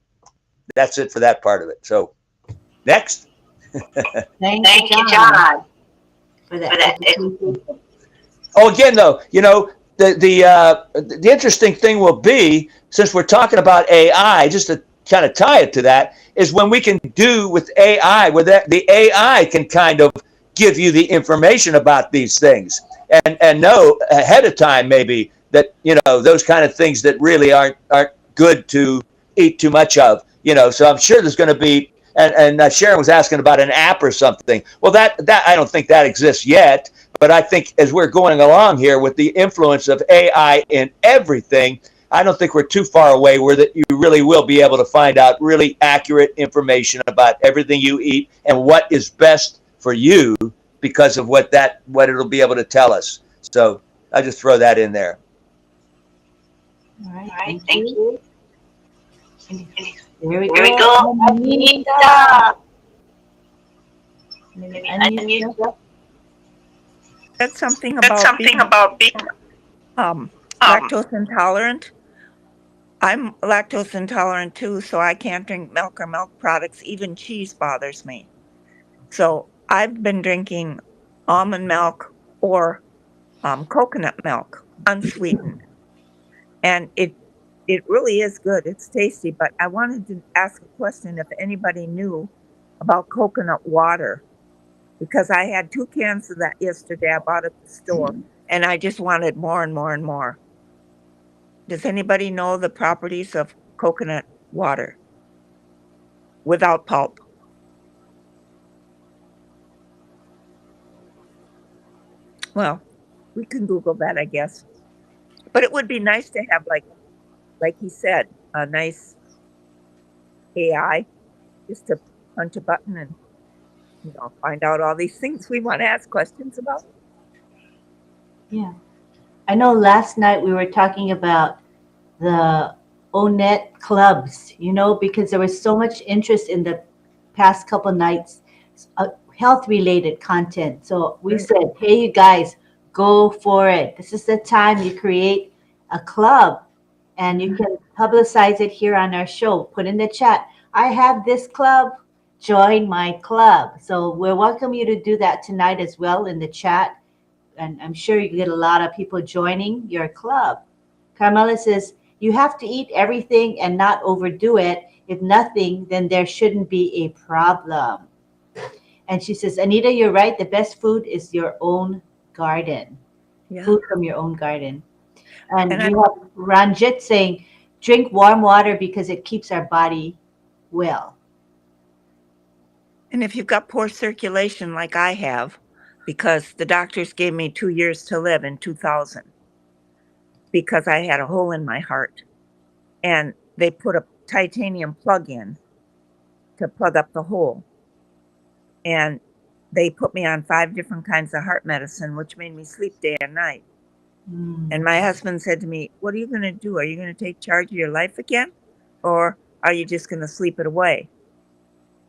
That's it for that part of it. So next. Thank you, John. For that. Oh, again, though, the interesting thing will be, since we're talking about AI, just to kind of tie it to that, is when we can do with AI, where the AI can kind of give you the information about these things and know ahead of time maybe that, those kind of things that really aren't good to eat too much of, So I'm sure there's going to be, and Sharon was asking about an app or something. Well, that I don't think that exists yet, but I think as we're going along here with the influence of AI in everything, I don't think we're too far away where that you really will be able to find out really accurate information about everything you eat and what is best for you because of what it'll be able to tell us. So I just throw that in there. All right. Thank you. There we Here go. we go. Anita. That's something about being lactose intolerant. I'm lactose intolerant too, so I can't drink milk or milk products. Even cheese bothers me. So I've been drinking almond milk or coconut milk, unsweetened. And it really is good. It's tasty. But I wanted to ask a question if anybody knew about coconut water, because I had 2 cans of that yesterday. I bought at the store, and I just wanted more and more and more. Does anybody know the properties of coconut water without pulp? Well, we can Google that, I guess. But it would be nice to have, like he said, a nice AI just to punch a button and, find out all these things we want to ask questions about. Yeah. I know last night we were talking about the ONET clubs, because there was so much interest in the past couple nights, health-related content. So we said, hey, you guys, go for it. This is the time you create a club, and you can publicize it here on our show. Put in the chat, I have this club, join my club. So we welcome you to do that tonight as well in the chat. And I'm sure you get a lot of people joining your club. Carmela says, you have to eat everything and not overdo it. If nothing, then there shouldn't be a problem. And she says, Anita, you're right. The best food is your own garden. Yeah. Food from your own garden. And you have Ranjit saying, drink warm water because it keeps our body well. And if you've got poor circulation like I have, because the doctors gave me 2 years to live in 2000 because I had a hole in my heart. And they put a titanium plug in to plug up the hole. And they put me on 5 different kinds of heart medicine, which made me sleep day and night. And my husband said to me, what are you going to do? Are you going to take charge of your life again? Or are you just going to sleep it away?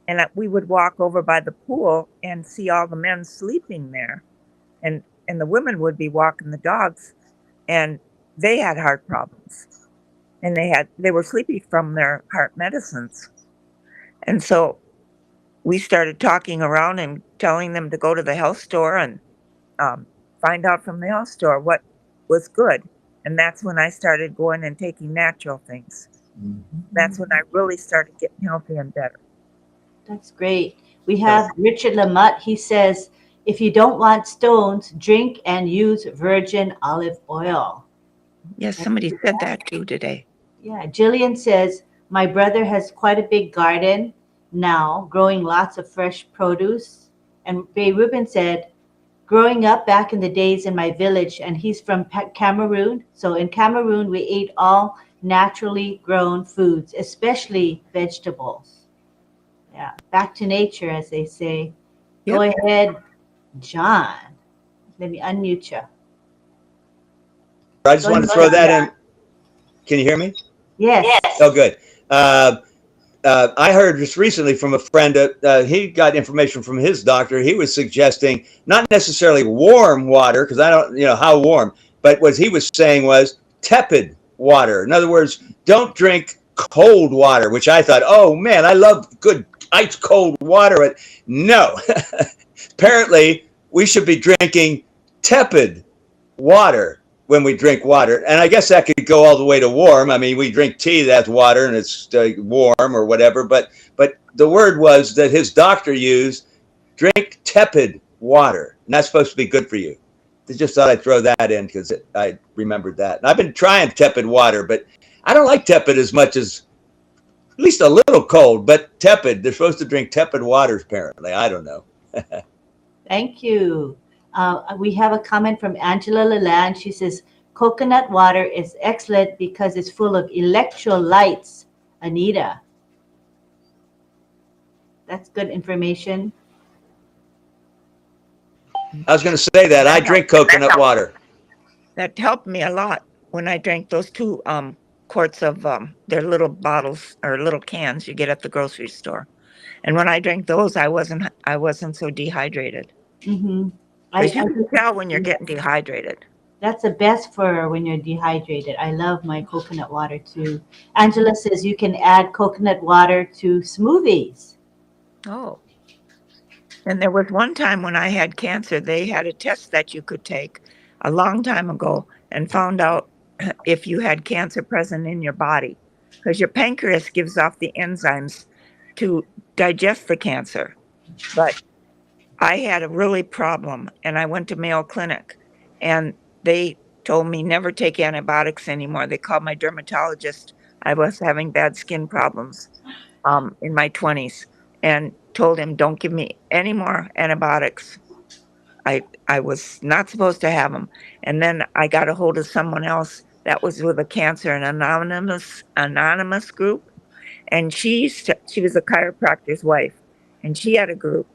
And we would walk over by the pool and see all the men sleeping there. And the women would be walking the dogs, and they had heart problems. And they were sleepy from their heart medicines. And so we started talking around and telling them to go to the health store and find out from the health store what was good. And that's when I started going and taking natural things. Mm-hmm. That's when I really started getting healthy and better. That's great. We have Richard Lamott. He says, if you don't want stones, drink and use virgin olive oil. Yes, somebody said that too today. Yeah, Jillian says, my brother has quite a big garden now, growing lots of fresh produce. And Bay Rubin said, growing up back in the days in my village, and he's from Cameroon. So in Cameroon, we ate all naturally grown foods, especially vegetables. Yeah, back to nature, as they say. Yep. Go ahead, John. Let me unmute you. I just want to throw that in. Can you hear me? Yes. Oh, good. I heard just recently from a friend that he got information from his doctor. He was suggesting not necessarily warm water, because I don't, how warm, but what he was saying was tepid water. In other words, don't drink cold water, which I thought, oh man, I love good ice cold water. But no, apparently we should be drinking tepid water when we drink water. And I guess that could go all the way to warm. I mean, we drink tea, that's water, and it's warm or whatever. But the word was that his doctor used, drink tepid water. And that's supposed to be good for you. I just thought I'd throw that in because I remembered that. And I've been trying tepid water, but I don't like tepid as much as, at least a little cold, but tepid. They're supposed to drink tepid waters, apparently. I don't know. Thank you. We have a comment from Angela Lalande. She says, coconut water is excellent because it's full of electrolytes, Anita. That's good information. I was going to say that. I drink coconut water. That helped me a lot when I drank those 2 quarts of their little bottles or little cans you get at the grocery store. And when I drank those, I wasn't so dehydrated. Mm-hmm. Because you can tell when you're getting dehydrated. That's the best for when you're dehydrated. I love my coconut water too. Angela says you can add coconut water to smoothies. Oh. And there was one time when I had cancer, they had a test that you could take a long time ago and found out if you had cancer present in your body. Because your pancreas gives off the enzymes to digest the cancer. But I had a really problem, and I went to Mayo Clinic, and they told me never take antibiotics anymore. They called my dermatologist. I was having bad skin problems in my 20s, and told him, don't give me any more antibiotics. I was not supposed to have them. And then I got a hold of someone else that was with a cancer and anonymous group. And she was a chiropractor's wife, and she had a group,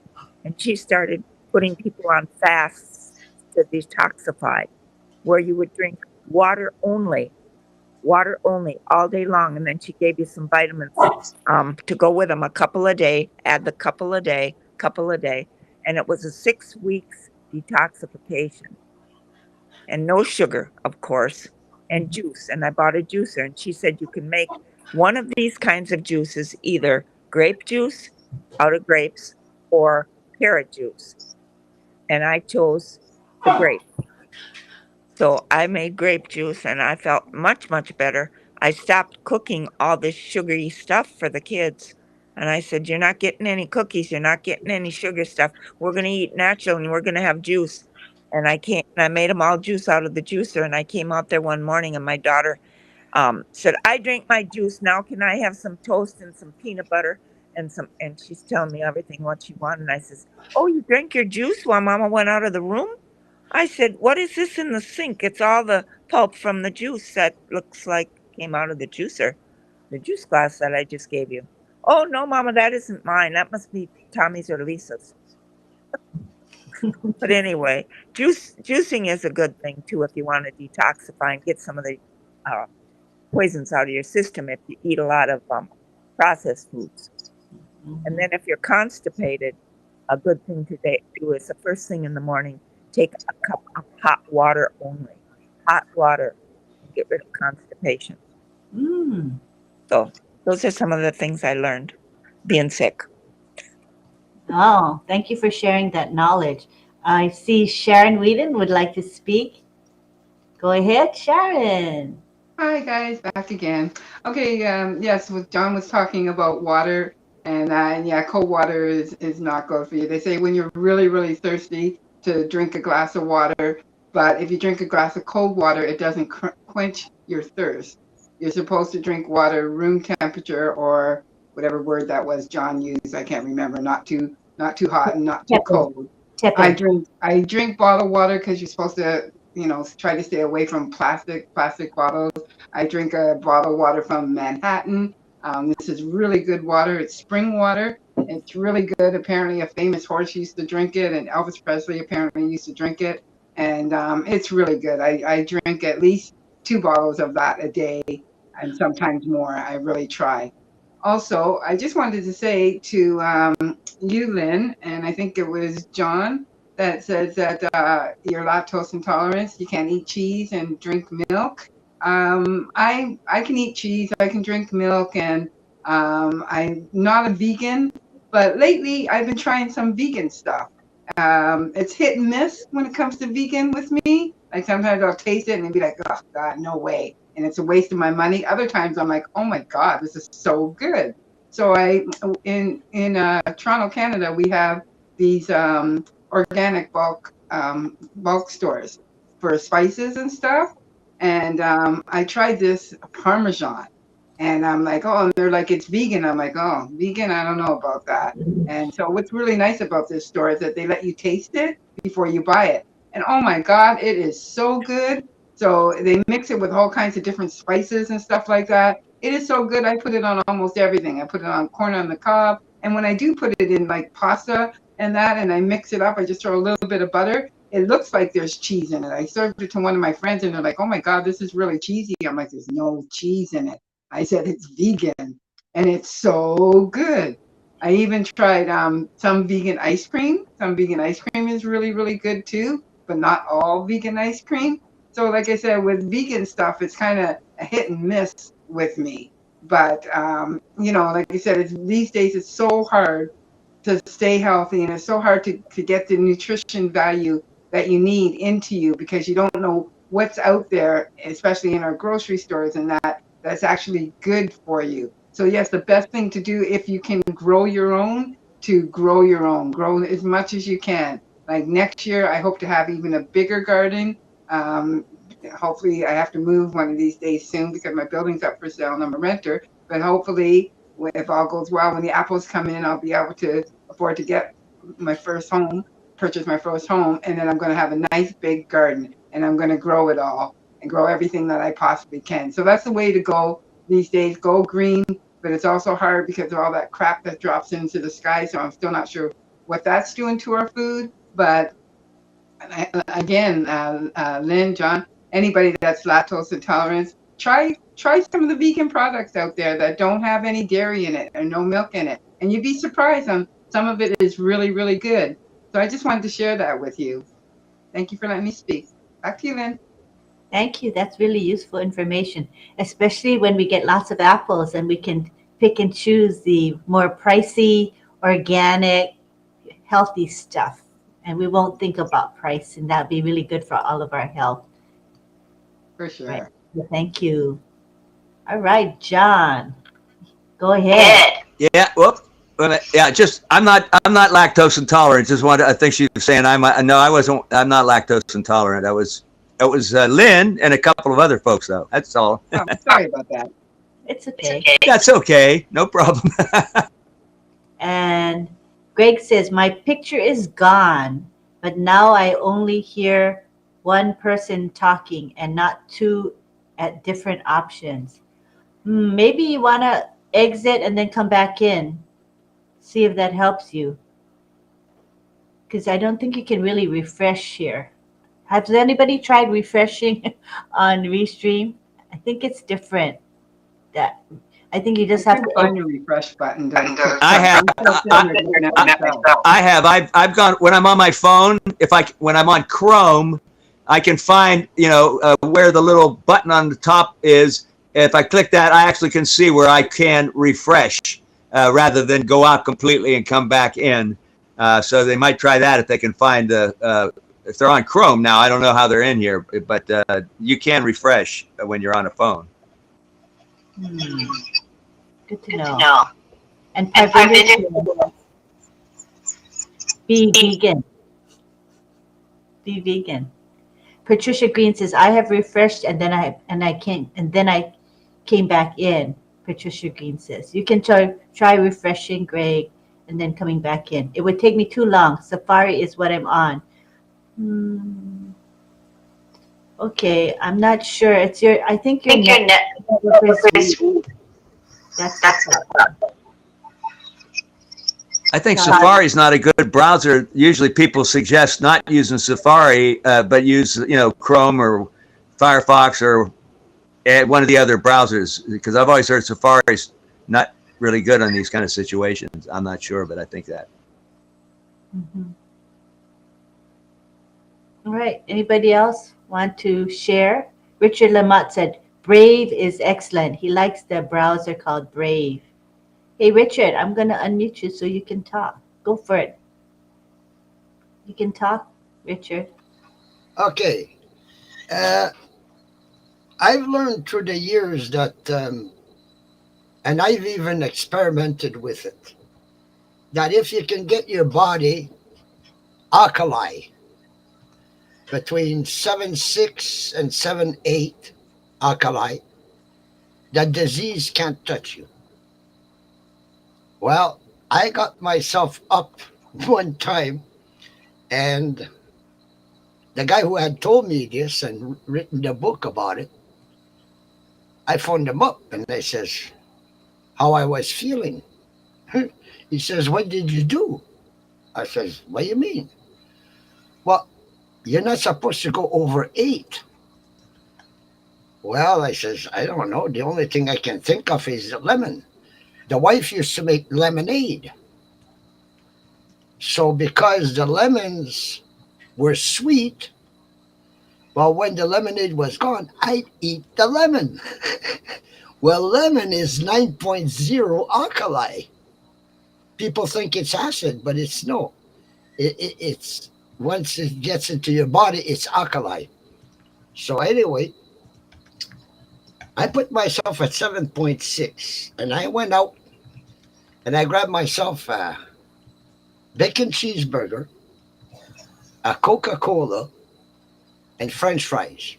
and she started putting people on fasts to detoxify, where you would drink water only all day long. And then she gave you some vitamins to go with them, a couple a day, add the couple a day. And it was a 6 weeks detoxification, and no sugar, of course, and juice. And I bought a juicer, and she said you can make one of these kinds of juices, either grape juice out of grapes or carrot juice. And I chose the grape. So I made grape juice, and I felt much, much better. I stopped cooking all this sugary stuff for the kids. And I said, you're not getting any cookies. You're not getting any sugar stuff. We're going to eat natural, and we're going to have juice. And I made them all juice out of the juicer. And I came out there one morning, and my daughter said, I drink my juice. Now can I have some toast and some peanut butter? And she's telling me everything what she wanted. And I says, oh, you drank your juice while Mama went out of the room? I said, what is this in the sink? It's all the pulp from the juice that looks like came out of the juicer, the juice glass that I just gave you. Oh, no, Mama, that isn't mine. That must be Tommy's or Lisa's. But anyway, juicing is a good thing, too, if you want to detoxify and get some of the poisons out of your system if you eat a lot of processed foods. And then if you're constipated, a good thing to do is the first thing in the morning, take a cup of hot water only. Hot water. Get rid of constipation. So those are some of the things I learned being sick. Oh, thank you for sharing that knowledge. I see Sharon Whedon would like to speak. Go ahead, Sharon. Hi, guys. Back again. Okay, yes, John was talking about water. And yeah, cold water is not good for you. They say when you're really, really thirsty to drink a glass of water, but if you drink a glass of cold water, it doesn't quench your thirst. You're supposed to drink water room temperature, or whatever word that was John used. I can't remember. Not too hot and not too cold. I drink bottled water because you're supposed to, try to stay away from plastic bottles. I drink a bottled water from Manhattan. This is really good water. It's spring water. It's really good. Apparently, a famous horse used to drink it, and Elvis Presley apparently used to drink it. And it's really good. I drink at least 2 bottles of that a day, and sometimes more. I really try. Also, I just wanted to say to you, Lynn, and I think it was John, that says that you're lactose intolerant. You can't eat cheese and drink milk. I can eat cheese, I can drink milk, and I'm not a vegan, but lately I've been trying some vegan stuff. It's hit and miss when it comes to vegan with me. Like sometimes I'll taste it and be like, oh God, no way. And it's a waste of my money. Other times I'm like, oh my God, this is so good. So in Toronto, Canada, we have these organic bulk stores for spices and stuff. And I tried this Parmesan, and I'm like, oh, and they're like, it's vegan. I'm like, oh, vegan? I don't know about that. And so what's really nice about this store is that they let you taste it before you buy it. And oh my God, it is so good. So they mix it with all kinds of different spices and stuff like that. It is so good. I put it on almost everything. I put it on corn on the cob. And when I do put it in like pasta and that, and I mix it up, I just throw a little bit of butter. It looks like there's cheese in it. I served it to one of my friends, and they're like, oh my God, this is really cheesy. I'm like, there's no cheese in it. I said, it's vegan, and it's so good. I even tried some vegan ice cream. Some vegan ice cream is really, really good too, but not all vegan ice cream. So like I said, with vegan stuff, it's kind of a hit and miss with me. But, like I said, these days it's so hard to stay healthy, and it's so hard to get the nutrition value that you need into you, because you don't know what's out there, especially in our grocery stores, and that's actually good for you. So yes, the best thing to do, if you can grow your own, grow as much as you can. Like next year, I hope to have even a bigger garden. Hopefully I have to move one of these days soon because my building's up for sale and I'm a renter. But hopefully, if all goes well, when the apples come in, I'll be able to afford to get my first home. purchase my first home, and then I'm going to have a nice big garden, and I'm going to grow it all and grow everything that I possibly can. So that's the way to go these days. Go green, but it's also hard because of all that crap that drops into the sky. So I'm still not sure what that's doing to our food. But again, Lynn, John, anybody that's lactose intolerant, try some of the vegan products out there that don't have any dairy in it or no milk in it, and you'd be surprised on some of it is really, really good. So I just wanted to share that with you. Thank you for letting me speak. Back to you, Lynn. Thank you. That's really useful information, especially when we get lots of apples and we can pick and choose the more pricey, organic, healthy stuff. And we won't think about price, and that'd be really good for all of our health. For sure. Right. Well, thank you. All right, John, go ahead. Yeah. Whoop. Yeah. Just I'm not lactose intolerant. Just wanted. I think she was saying I'm not lactose intolerant. It was Lynn and a couple of other folks though. That's all. Oh, sorry about that. It's okay. That's okay. No problem. And Greg says, my picture is gone, but now I only hear one person talking and not two at different options. Maybe you want to exit and then come back in. See if that helps you. Because I don't think you can really refresh here. Has anybody tried refreshing on Restream? I think it's different. I think you just have to find your refresh button. I have. I've gone when I'm on my phone. When I'm on Chrome, I can find where the little button on the top is. If I click that, I actually can see where I can refresh rather than go out completely and come back in. So they might try that if they can find if they're on Chrome now. I don't know how they're in here, but you can refresh when you're on a phone. Good to know. And be vegan. Be vegan. Patricia Green says, I have refreshed and then I came back in. Patricia Green says, you can try refreshing, Greg, and then coming back in. It would take me too long. Safari is what I'm on. Okay, I'm not sure. I think your net. That's I think Safari is not a good browser. Usually people suggest not using Safari, but use, Chrome or Firefox or one of the other browsers, because I've always heard Safari's not really good on these kind of situations. I'm not sure, but I think that. All right. Anybody else want to share? Richard Lamott said, Brave is excellent. He likes the browser called Brave. Hey, Richard, I'm going to unmute you so you can talk. Go for it. You can talk, Richard. Okay. I've learned through the years that, and I've even experimented with it, that if you can get your body alkali between 7.6 and 7.8 alkali, that disease can't touch you. Well, I got myself up one time, and the guy who had told me this and written the book about it, I phoned him up and I says how I was feeling. He says, what did you do? I says, what do you mean? Well, you're not supposed to go over 8. Well, I says, I don't know. The only thing I can think of is lemon. The wife used to make lemonade. So because the lemons were sweet, well, when the lemonade was gone, I'd eat the lemon. Well, lemon is 9.0 alkali. People think it's acid, but it's no. It's once it gets into your body, it's alkali. So anyway, I put myself at 7.6, and I went out and I grabbed myself a bacon cheeseburger, a Coca-Cola, and French fries.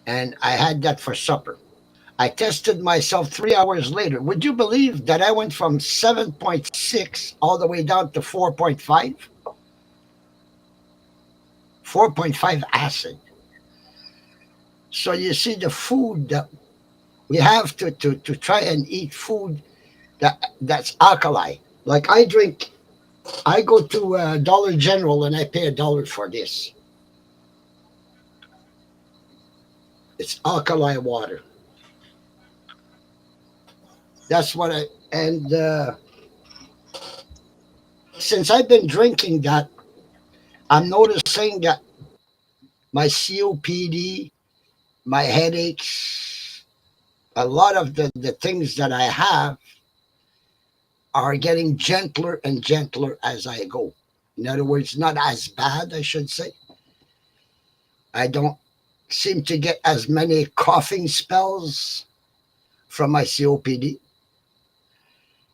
And I had that for supper. I tested myself 3 hours later. Would you believe that I went from 7.6 all the way down to 4.5? 4.5 acid. So you see the food that we have to try and eat food that's alkaline. Like I go to Dollar General and I pay $1 for this. It's alkaline water. That's what since I've been drinking that, I'm noticing that my COPD, my headaches, a lot of the things that I have are getting gentler and gentler as I go. In other words, not as bad, I should say. I don't seem to get as many coughing spells from my COPD.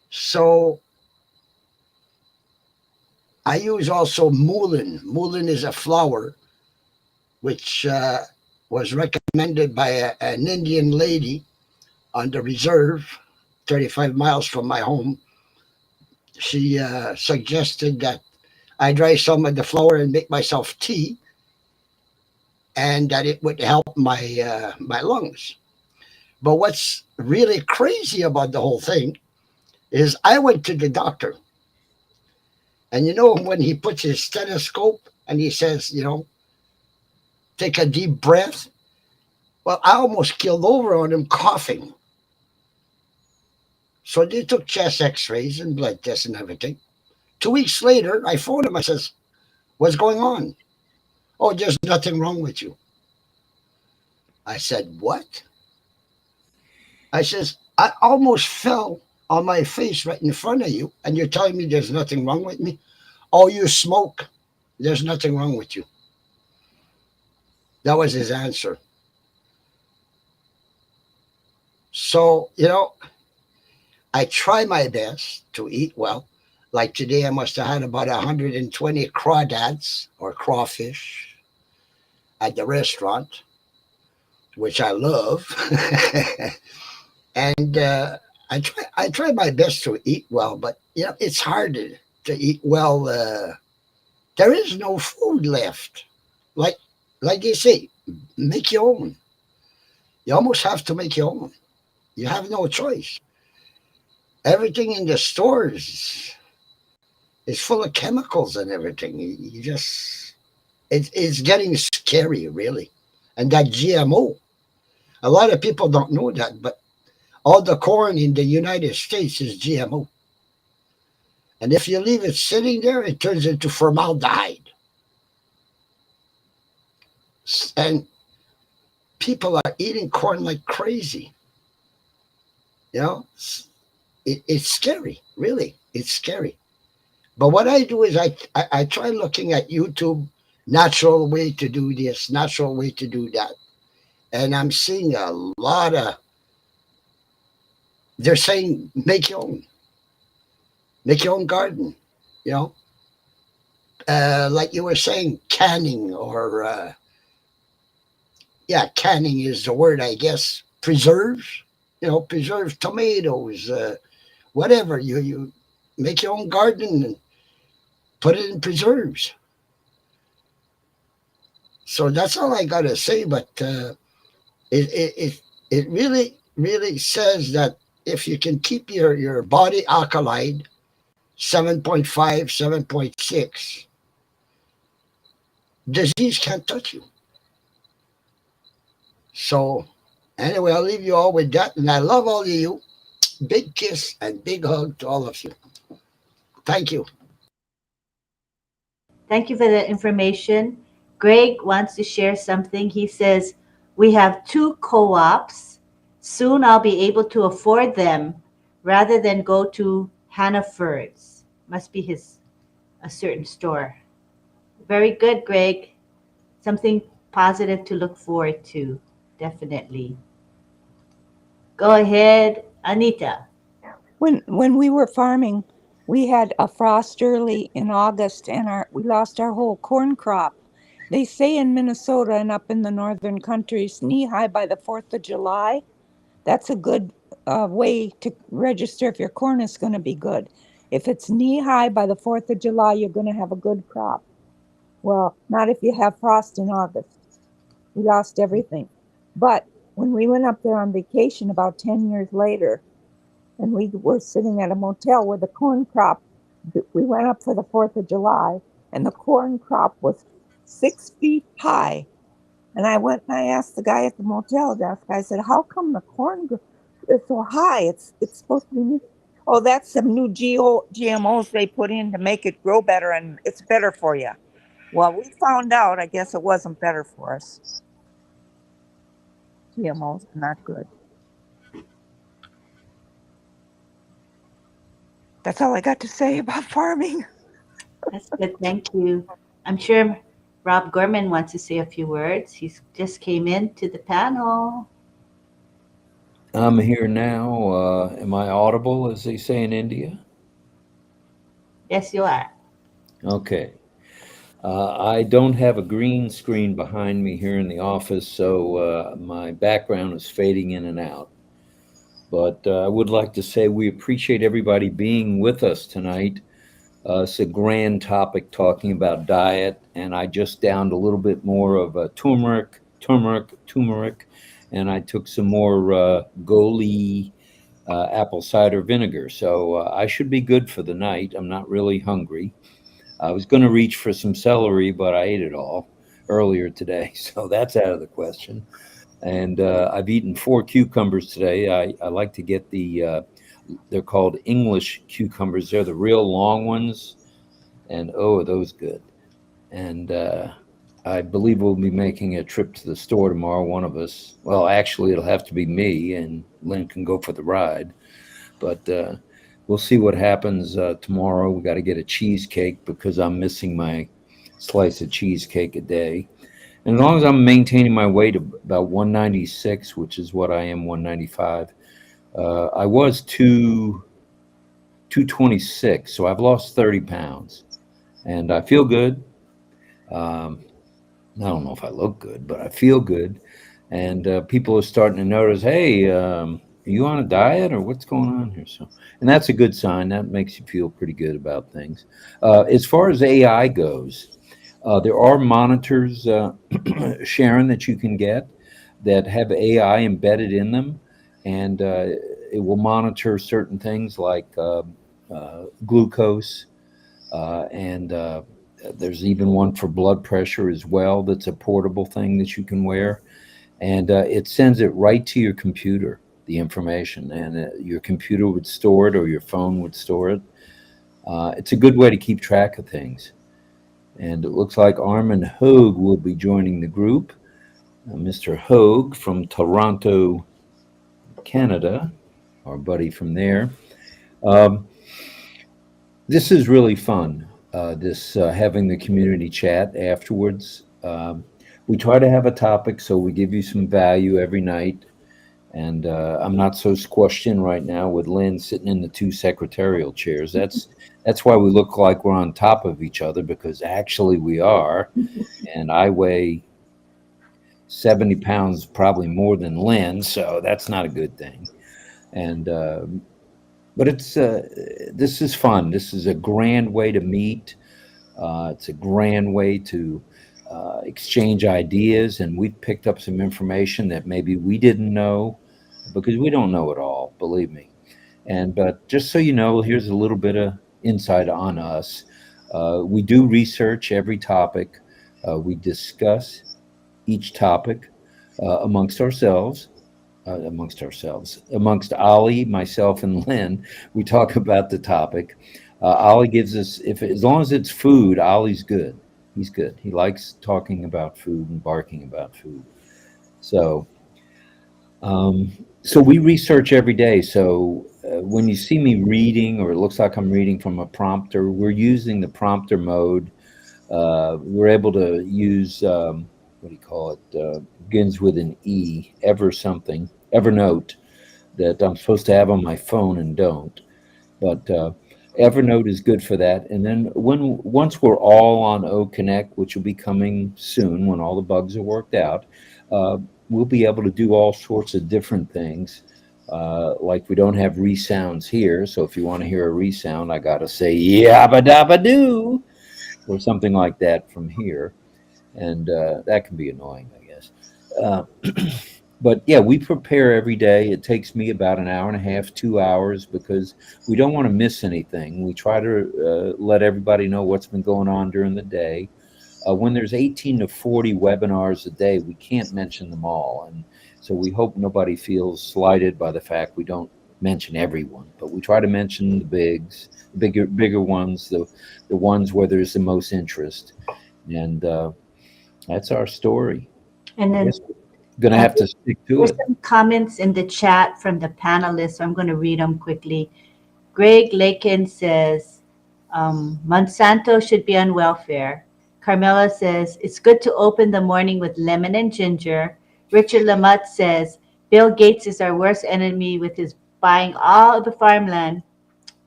So I use also mullein. Mullein is a flower which was recommended by an Indian lady on the reserve, 35 miles from my home. She suggested that I dry some of the flower and make myself tea, and that it would help my my lungs. But what's really crazy about the whole thing is I went to the doctor, and when he puts his stethoscope and he says, take a deep breath. Well, I almost killed over on him coughing. So they took chest x-rays and blood tests and everything. 2 weeks later, I phoned him. I says, what's going on? Oh, there's nothing wrong with you. I said, what? I says, I almost fell on my face right in front of you, and you're telling me there's nothing wrong with me? Oh, you smoke. There's nothing wrong with you. That was his answer. So, I try my best to eat well. Like today, I must have had about 120 crawdads or crawfish at the restaurant, which I love. And I try my best to eat well, but it's hard to eat well. There is no food left. Like they say, make your own. You almost have to make your own. You have no choice. Everything in the stores is full of chemicals and everything. It's getting scary, really. And that GMO, a lot of people don't know that, but all the corn in the United States is GMO. And if you leave it sitting there, it turns into formaldehyde. And people are eating corn like crazy. It's scary, really. It's scary. But what I do is I try looking at YouTube, natural way to do this, natural way to do that. And I'm seeing a lot of, they're saying, make your own garden, like you were saying, canning or, canning is the word, I guess, preserves, preserved tomatoes, whatever. You make your own garden and put it in preserves. So that's all I gotta say. But it really, really says that if you can keep your body alkaline, 7.5, 7.6, disease can't touch you. So anyway, I'll leave you all with that. And I love all of you. Big kiss and big hug to all of you. Thank you. Thank you for the information. Greg wants to share something. He says, we have 2 co-ops. Soon I'll be able to afford them rather than go to Hannaford's. Must be a certain store. Very good, Greg. Something positive to look forward to, definitely. Go ahead, Anita. When we were farming, we had a frost early in August, and we lost our whole corn crop. They say in Minnesota and up in the northern countries, knee-high by the 4th of July. That's a good way to register if your corn is going to be good. If it's knee-high by the 4th of July, you're going to have a good crop. Well, not if you have frost in August. We lost everything. But when we went up there on vacation about 10 years later, and we were sitting at a motel where the corn crop, we went up for the 4th of July, and the corn crop was 6 feet high. And I went and I asked the guy at the motel desk, I said, how come the corn is so high? It's supposed to be, oh, that's some new GMOs they put in to make it grow better, and it's better for you. Well, we found out, I guess it wasn't better for us. GMOs are not good. That's all I got to say about farming. That's good. Thank you. I'm sure Rob Gorman wants to say a few words. He just came in to the panel. I'm here now. Am I audible, as they say in India? Yes, you are. Okay. I don't have a green screen behind me here in the office, so my background is fading in and out. But I would like to say we appreciate everybody being with us tonight. It's a grand topic talking about diet, and I just downed a little bit more of turmeric, and I took some more Goli apple cider vinegar. So I should be good for the night. I'm not really hungry. I was going to reach for some celery, but I ate it all earlier today, so that's out of the question. And I've eaten 4 cucumbers today. I like to get they're called English cucumbers. They're the real long ones, and oh, are those good. And I believe we'll be making a trip to the store tomorrow, one of us. Well, actually, it'll have to be me, and Lynn can go for the ride. But we'll see what happens tomorrow. We got to get a cheesecake because I'm missing my slice of cheesecake a day. And as long as I'm maintaining my weight about 196, which is what I am, 195, I was 226, so I've lost 30 pounds. And I feel good. I don't know if I look good, but I feel good. And people are starting to notice, hey, are you on a diet or what's going on here? So, and that's a good sign. That makes you feel pretty good about things. As far as AI goes, there are monitors, Sharon, that you can get that have AI embedded in them, and it will monitor certain things like glucose, and there's even one for blood pressure as well that's a portable thing that you can wear, and it sends it right to your computer, the information, and your computer would store it or your phone would store it. It's a good way to keep track of things. And it looks like Armin Hogue will be joining the group. Mr. Hogue from Toronto, Canada, our buddy from there. This is really fun, having the community chat afterwards. We try to have a topic, so we give you some value every night. And I'm not so squashed in right now with Lynn sitting in the 2 secretarial chairs. That's why we look like we're on top of each other, because actually we are. And I weigh 70 pounds, probably more than Lynn, so that's not a good thing. And but it's this is fun. This is a grand way to meet. It's a grand way to exchange ideas, and we've picked up some information that maybe we didn't know, because we don't know it all, believe me. But just so you know, here's a little bit of insight on us. We do research every topic. We discuss each topic amongst ourselves, amongst Ollie, myself, and Lynn. We talk about the topic. Ollie gives us, as long as it's food, Ollie's good. He's good. He likes talking about food and barking about food. So we research every day. So when you see me reading, or it looks like I'm reading from a prompter, we're using the prompter mode. We're able to use, what do you call it? Begins with an E, Evernote, that I'm supposed to have on my phone and don't. But Evernote is good for that. And then once we're all on O-Connect, which will be coming soon when all the bugs are worked out, we'll be able to do all sorts of different things. Like we don't have resounds here. So if you want to hear a resound, I got to say yabba dabba doo. or something like that from here, and that can be annoying, I guess. Uh, but yeah, we prepare every day. It takes me about an hour and a half, 2 hours, because we don't want to miss anything. We try to let everybody know what's been going on during the day. When there's 18 to 40 webinars a day, we can't mention them all. And so we hope nobody feels slighted by the fact we don't mention everyone, but we try to mention the bigger ones, the ones where there's the most interest. And that's our story. And then going to have to stick to there's it. some comments in the chat from the panelists. So I'm going to read them quickly. Greg Lakin says, Monsanto should be on welfare. Carmela says, it's good to open the morning with lemon and ginger. Richard Lamott says, Bill Gates is our worst enemy with his buying all of the farmland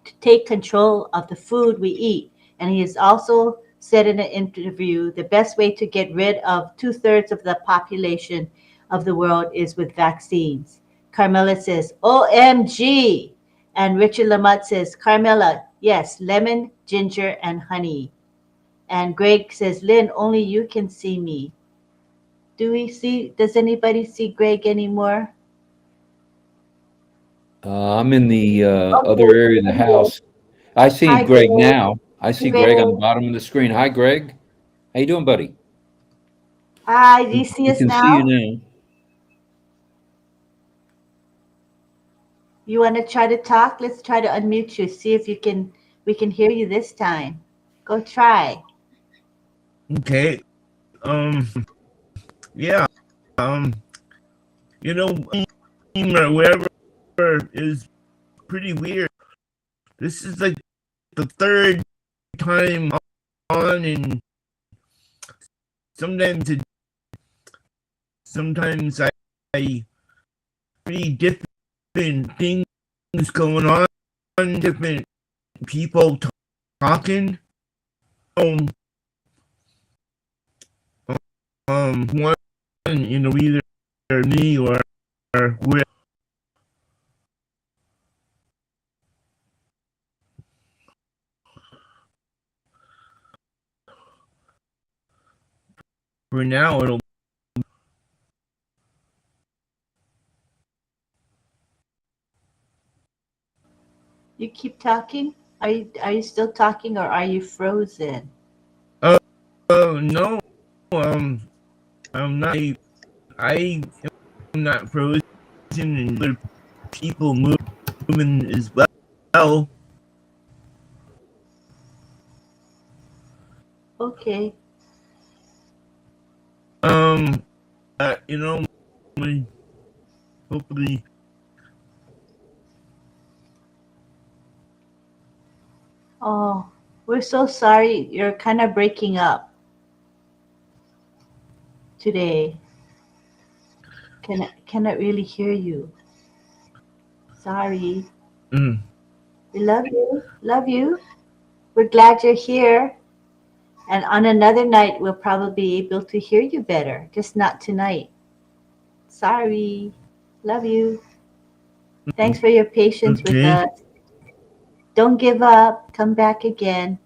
to take control of the food we eat. And he has also said in an interview, the best way to get rid of 2/3 of the population of the world is with vaccines. Carmela says, OMG. And Richard Lamott says, Carmela, yes, lemon, ginger, and honey. And Greg says, Lynn, only you can see me. Does anybody see Greg anymore? I'm in the other area of the house. I see Hi, Greg Greg. now. I see Greg on the bottom of the screen. Hi, Greg. How you doing, buddy? Hi, do you see We us can now? see you now. You want to try to talk? Let's try to unmute you. See if we can hear you this time. Go try. Okay. Yeah. Wherever is pretty weird. This is like the third time on, and sometimes I pretty different things going on, different people talking. One, either me or with. For now, it'll. You keep talking? Are you still talking, or are you frozen? No. I'm not. I am not frozen, and other people moving as well. Okay. Hopefully. Oh, we're so sorry. You're kind of breaking up today. Cannot really hear you. Sorry. We love you. Love you. We're glad you're here. And on another night, we'll probably be able to hear you better. Just not tonight. Sorry. Love you. Thanks for your patience with us. Don't give up. Come back again.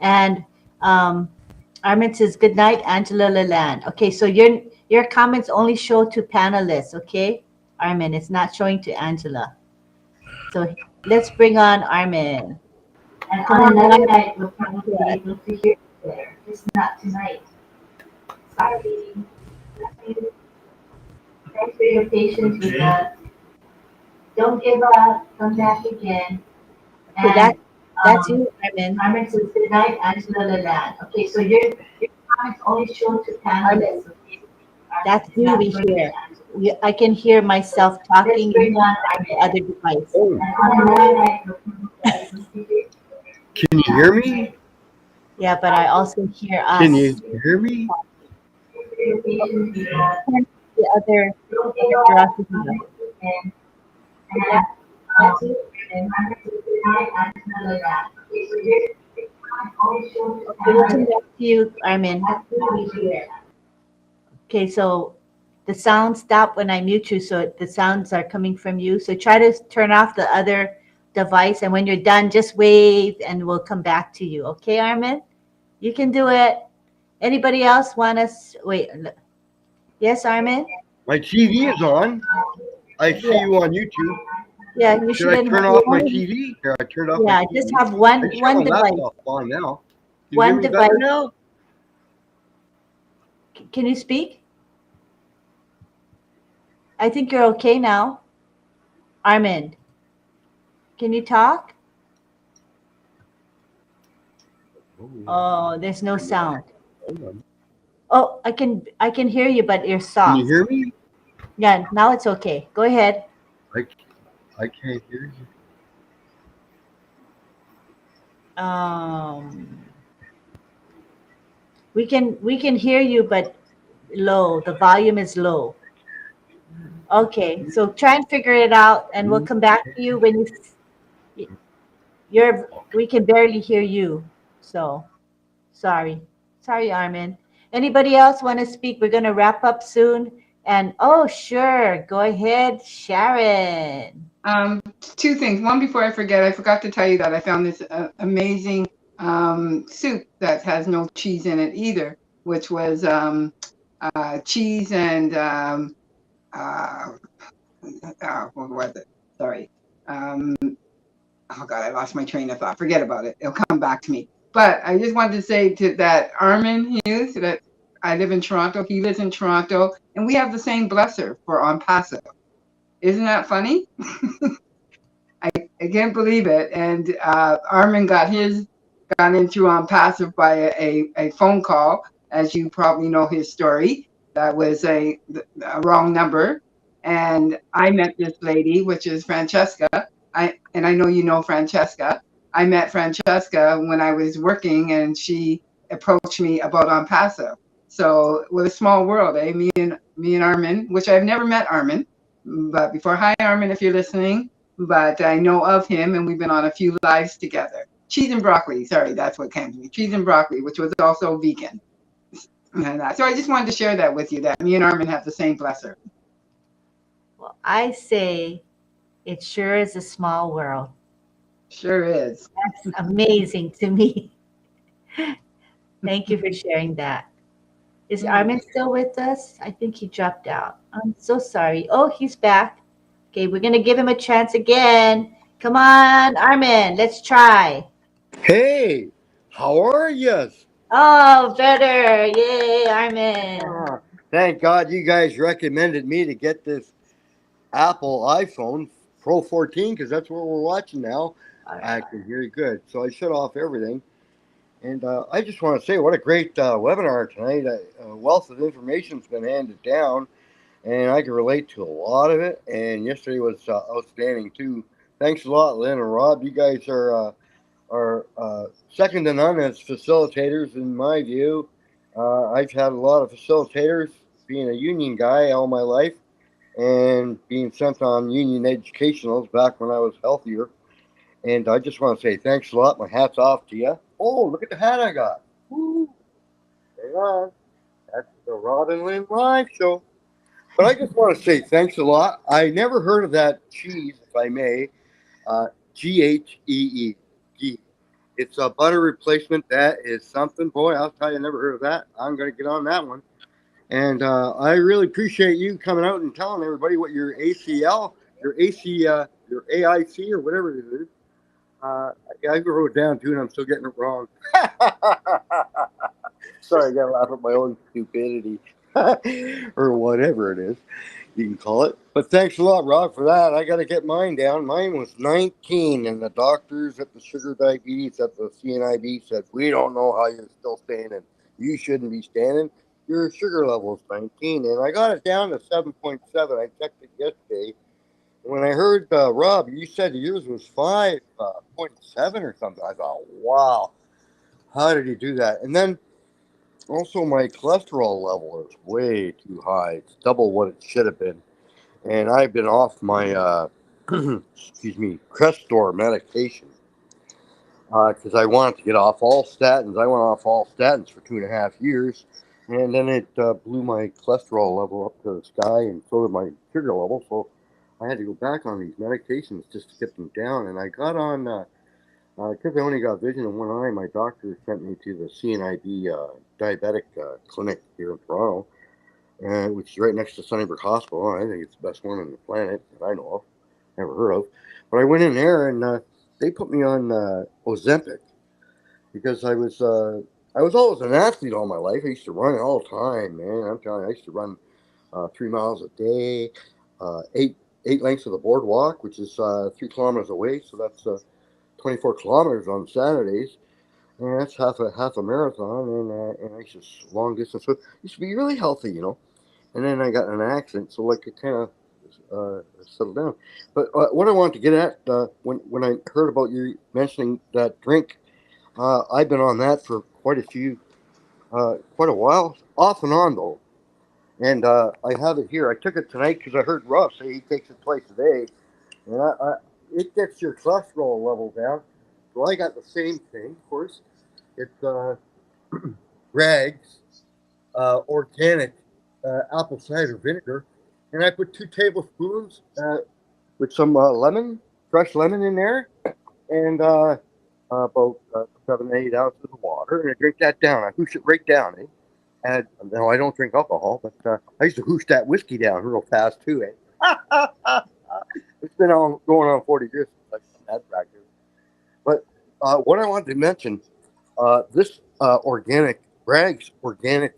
And Armin says, good night, Angela Leland. Okay, so your comments only show to panelists, okay? Armin, it's not showing to Angela. So let's bring on Armin. And on another night, we'll probably be able to hear you better. Just not tonight. Sorry. Thanks for your patience with us. Don't give up. Come back again. So that's you, Armin. Armin says, good night, Angela Leland. Okay, so your comments only show to panelists. Okay? That's you we hear. I can hear myself talking on the other device. Oh. Can you hear me? Yeah, but I also hear us. Can you hear me? The other we'll come back to you, Armin. Okay, so the sound stopped when I mute you, so the sounds are coming from you. So try to turn off the other device, and when you're done, just wave, and we'll come back to you. Okay, Armin? You can do it. Anybody else want us? Wait. Yes, Armin? My TV is on. I see you on YouTube. Yeah, you Should I shouldn't. turn off my TV? Here, I turned off my Yeah, TV. just have I one just have my device. laptop on now. Can you One hear me device. better now? Can you speak? I think you're okay now. Armin, can you talk? Oh, there's no sound. Oh, I can hear you, but you're soft. Can you hear me? Yeah, now it's okay. Go ahead. I can't hear you. We can hear you, but low. The volume is low. Okay, so try and figure it out, and we'll come back to you when we can barely hear you. So sorry, Armin. Anybody else want to speak? We're gonna wrap up soon. And oh, sure, go ahead, Sharon. Two things. One, before I forgot to tell you that I found this amazing soup that has no cheese in it either, which was cheese and what was it? Sorry. Oh God, I lost my train of thought. Forget about it. It'll come back to me. But I just wanted to say to that Armin Hughes that I live in Toronto. He lives in Toronto, and we have the same blesser for Onpassive. Isn't that funny? I can't believe it. And Armin got into Onpassive by a phone call, as you probably know his story. That was a wrong number. And I met this lady, which is Francesca. I know you know Francesca. I met Francesca when I was working, and she approached me about Onpassive. So what a small world, eh? Me and Armin, which I've never met Armin. But before, hi Armin, if you're listening. But I know of him, and we've been on a few lives together. Cheese and broccoli, sorry, that's what came to me. Cheese and broccoli, which was also vegan. So I just wanted to share that with you, that me and Armin have the same blesser. Well, I say it sure is a small world. Sure is. That's amazing to me. Thank you for sharing that. Is Armin still with us? I think he dropped out. I'm so sorry. Oh, he's back. Okay, we're going to give him a chance again. Come on, Armin, let's try. Hey, how are you? Oh, better. Yay, Armin. Thank God you guys recommended me to get this Apple iPhone Pro 14 because that's what we're watching now. I can hear you good. So I shut off everything. And I just want to say what a great webinar tonight. A wealth of information's been handed down, and I can relate to a lot of it. And yesterday was outstanding too. Thanks a lot, Lynn and Rob. You guys are second to none as facilitators, in my view. I've had a lot of facilitators, being a union guy all my life, and being sent on union educationals back when I was healthier. And I just want to say thanks a lot. My hat's off to you. Oh, look at the hat I got. Woo. Hang on. That's the RobLynn Live show. But I just want to say thanks a lot. I never heard of that cheese, if I may. GHEE. It's a butter replacement. That is something. Boy, I'll tell you, I never heard of that. I'm going to get on that one. And I really appreciate you coming out and telling everybody what your ACL, your AIC, or whatever it is. I wrote it down too, and I'm still getting it wrong. Sorry, I got to laugh at my own stupidity, or whatever it is you can call it. But thanks a lot, Rob, for that. I got to get mine down. Mine was 19, and the doctors at the sugar diabetes at the CNIB said, we don't know how you're still standing. You shouldn't be standing. Your sugar level is 19, and I got it down to 7.7. I checked it yesterday. When I heard, Rob, you said yours was 5.7 or something, I thought, wow, how did you do that? And then also my cholesterol level is way too high. It's double what it should have been. And I've been off my, Crestor medication because I wanted to get off all statins. I went off all statins for 2.5 years. And then it blew my cholesterol level up to the sky, and so did my sugar level. So I had to go back on these medications just to get them down. And I got on Because I only got vision in one eye, my doctor sent me to the CNIB diabetic clinic here in Toronto, which is right next to Sunnybrook Hospital. I think it's the best one on the planet that I know of, never heard of. But I went in there and they put me on Ozempic because I was always an athlete all my life. I used to run all the time, man. I'm telling you, I used to run 3 miles a day, eight lengths of the boardwalk, which is 3 kilometers away. So that's 24 kilometers on Saturdays, and that's half a marathon, and I used to long distance. So I used to be really healthy, you know. And then I got in an accident, so like it kind of settled down. But what I wanted to get at when I heard about you mentioning that drink, I've been on that for quite a while, off and on though. And I have it here. I took it tonight because I heard Rob say he takes it twice a day, and it gets your cholesterol level down. So I got the same thing, of course. It's Rags organic apple cider vinegar, and I put 2 tablespoons with some fresh lemon in there, and about 7 to 8 ounces of water, and I drink that down. I hoosh it right down. And no, I don't drink alcohol, but I used to hoosh that whiskey down real fast too. It's been going on 40 years since I had practice. But what I wanted to mention, this organic Bragg's organic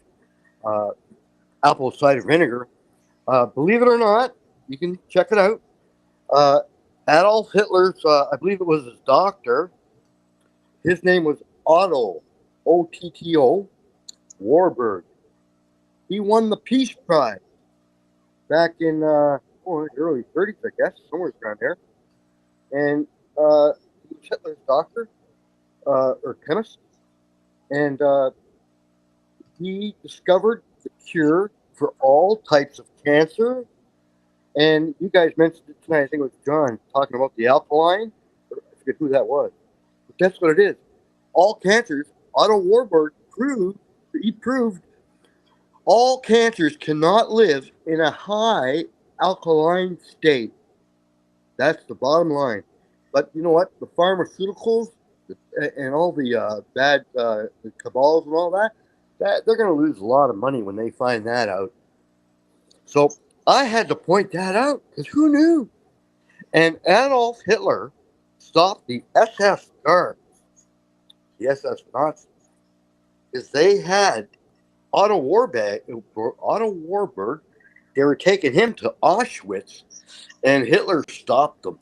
apple cider vinegar. Believe it or not, you can check it out. Adolf Hitler's, I believe it was his doctor. His name was Otto, Otto Warburg. He won the Peace Prize back in early 30s, I guess, somewhere around there. And he was Hitler's doctor or chemist, and he discovered the cure for all types of cancer. And you guys mentioned it tonight. I think it was John talking about the Alkaline. I forget who that was, but that's what it is. All cancers. Otto Warburg proved all cancers cannot live in a high alkaline state. That's the bottom line. But you know what? The pharmaceuticals and all the bad the cabals and all that they're going to lose a lot of money when they find that out. So I had to point that out because who knew? And Adolf Hitler stopped the SS guards, the SS Nazis, because they had Otto Warburg. They were taking him to Auschwitz, and Hitler stopped them.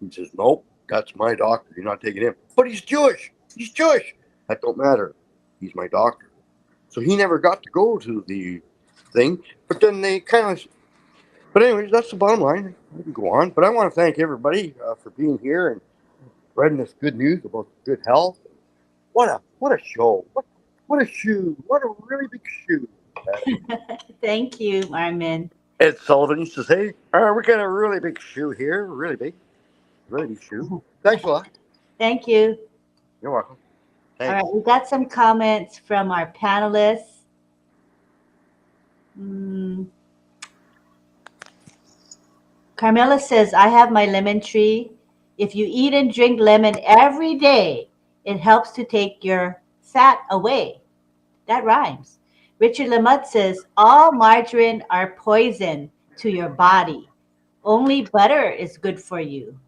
He says, "Nope, that's my doctor. You're not taking him." But he's Jewish. He's Jewish. That don't matter. He's my doctor. So he never got to go to the thing. But then they kind of. But anyways, that's the bottom line. We can go on. But I want to thank everybody for being here and spreading this good news about good health. What a show. What a shoe. What a really big shoe. Thank you, Armin. Ed Sullivan used to say, we got a really big shoe here. Really big shoe. Thanks a lot. Thank you. You're welcome. Thanks. All right, we got some comments from our panelists. Carmela says, I have my lemon tree. If you eat and drink lemon every day, it helps to take your fat away. That rhymes. Richard Lamott says, all margarine are poison to your body. Only butter is good for you.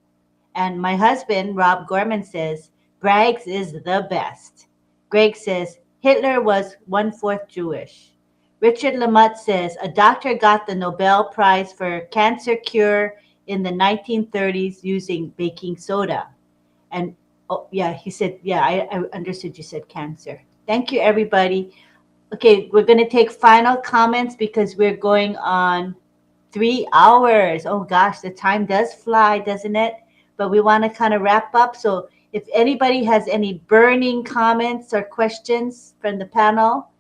And my husband, Rob Gorman, says, Bragg's is the best. Greg says, Hitler was 1/4 Jewish. Richard Lamott says, a doctor got the Nobel Prize for cancer cure in the 1930s using baking soda. And he said, I understood you said cancer. Thank you, everybody. Okay, we're going to take final comments because we're going on 3 hours. Oh gosh, the time does fly, doesn't it? But we want to kind of wrap up. So if anybody has any burning comments or questions from the panel,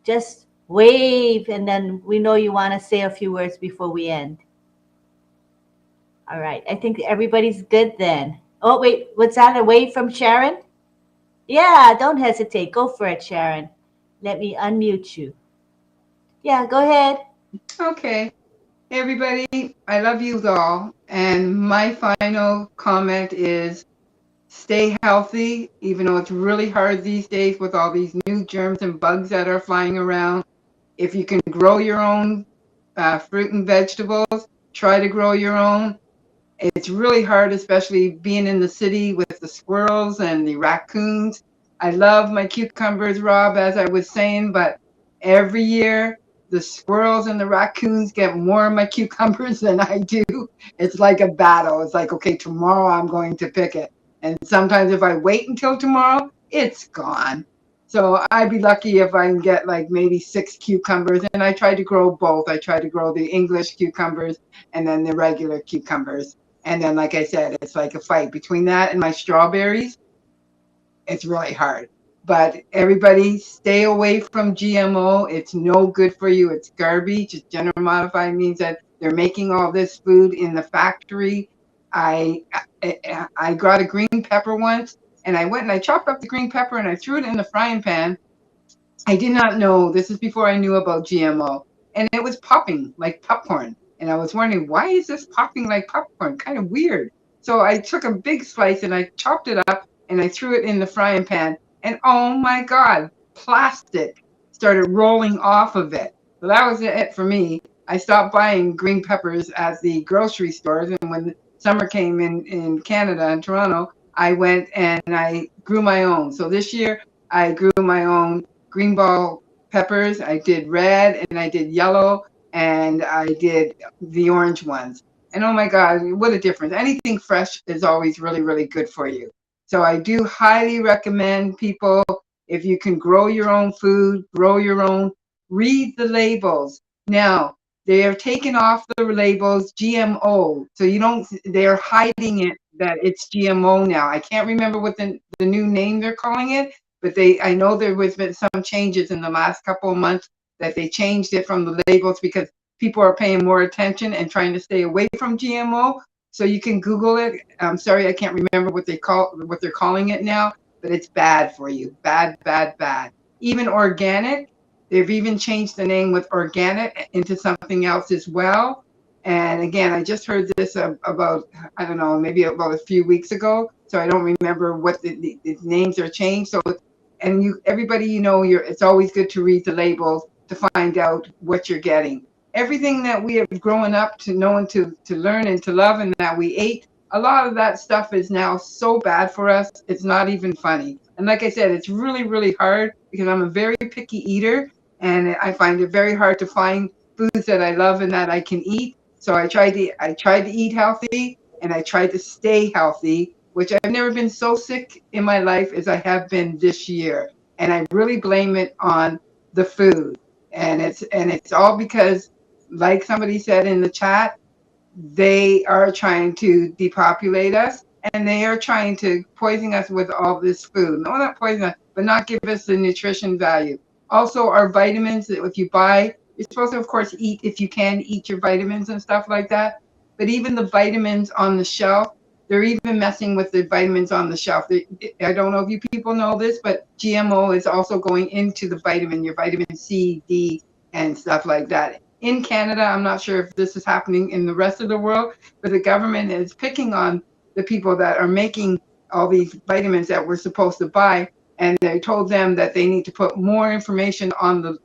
just wave, and then we know you want to say a few words before we end. All right, I think everybody's good then. Oh, wait, what's that, a wave from Sharon? Yeah, don't hesitate. Go for it, Sharon. Let me unmute you. Yeah, go ahead. Okay. Hey, everybody, I love you all. And my final comment is stay healthy, even though it's really hard these days with all these new germs and bugs that are flying around. If you can grow your own fruit and vegetables, try to grow your own. It's really hard, especially being in the city with the squirrels and the raccoons. I love my cucumbers, Rob, as I was saying, but every year the squirrels and the raccoons get more of my cucumbers than I do. It's like a battle. It's like, okay, tomorrow I'm going to pick it. And sometimes if I wait until tomorrow, it's gone. So I'd be lucky if I can get like maybe 6 cucumbers. And I try to grow both. I try to grow the English cucumbers and then the regular cucumbers. And then, like I said, it's like a fight between that and my strawberries. It's really hard. But everybody stay away from GMO. It's no good for you. It's garbage. It's general modified means that they're making all this food in the factory. I got a green pepper once, and I went and I chopped up the green pepper and I threw it in the frying pan. I did not know, this is before I knew about GMO, and it was popping like popcorn. And I was wondering, why is this popping like popcorn? Kind of weird. So I took a big slice and I chopped it up and I threw it in the frying pan. And oh my God, plastic started rolling off of it. So that was it for me. I stopped buying green peppers at the grocery stores. And when the summer came in Canada, in Toronto, I went and I grew my own. So this year I grew my own green ball peppers. I did red and I did yellow and I did the orange ones. And oh my God, what a difference. Anything fresh is always really, really good for you. So I do highly recommend people, if you can grow your own food, grow your own, read the labels. Now, they are taking off the labels GMO. So you don't, they're hiding it that it's GMO now. I can't remember what the new name they're calling it, but I know there was been some changes in the last couple of months that they changed it from the labels because people are paying more attention and trying to stay away from GMO. So you can Google it. I'm sorry, I can't remember what they're calling it now, but it's bad for you. Bad, bad, bad. Even organic, they've even changed the name with organic into something else as well. And again, I just heard this about, I don't know, maybe about a few weeks ago. So I don't remember what the names are changed. So, and everybody, it's always good to read the labels to find out what you're getting. Everything that we have grown up to know and to learn and to love and that we ate, a lot of that stuff is now so bad for us, it's not even funny. And like I said, it's really, really hard because I'm a very picky eater and I find it very hard to find foods that I love and that I can eat. So I tried to eat healthy and I tried to stay healthy, which I've never been so sick in my life as I have been this year. And I really blame it on the food. And it's all because, like somebody said in the chat, they are trying to depopulate us and they are trying to poison us with all this food. No, not poison us, but not give us the nutrition value. Also, our vitamins, if you buy, you're supposed to, of course, eat if you can eat your vitamins and stuff like that. But even the vitamins on the shelf, they're even messing with the vitamins on the shelf. I don't know if you people know this, but GMO is also going into the your vitamin C, D, and stuff like that. In Canada, I'm not sure if this is happening in the rest of the world, but the government is picking on the people that are making all these vitamins that we're supposed to buy. And they told them that they need to put more information on the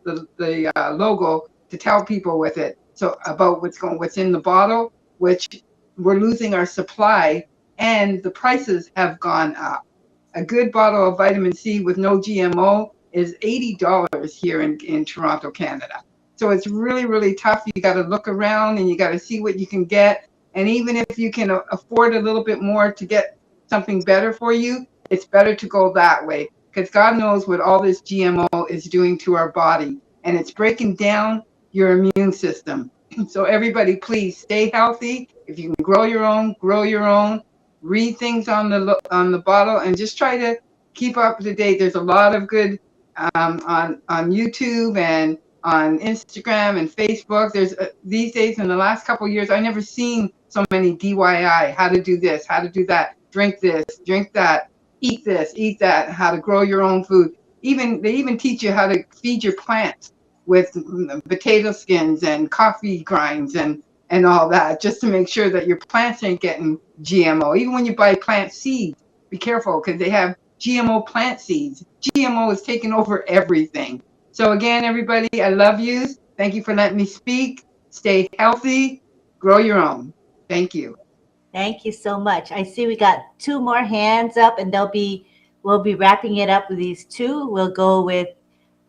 logo to tell people with it. So about what's in the bottle, which we're losing our supply and the prices have gone up. A good bottle of vitamin C with no GMO is $80 here in Toronto, Canada. So it's really, really tough. You got to look around and you got to see what you can get. And even if you can afford a little bit more to get something better for you, it's better to go that way because God knows what all this GMO is doing to our body and it's breaking down your immune system. So everybody, please stay healthy. If you can grow your own, read things on the bottle and just try to keep up to date. There's a lot of good on YouTube and on Instagram and Facebook. There's these days in the last couple of years, I never seen so many DIY, how to do this, how to do that, drink this, drink that, eat this, eat that, how to grow your own food. They even teach you how to feed your plants with potato skins and coffee grinds and all that, just to make sure that your plants ain't getting GMO. Even when you buy plant seeds, be careful because they have GMO plant seeds. GMO is taking over everything. So again, everybody, I love you. Thank you for letting me speak. Stay healthy. Grow your own. Thank you. Thank you so much. I see we got two more hands up, and we'll be wrapping it up with these two. We'll go with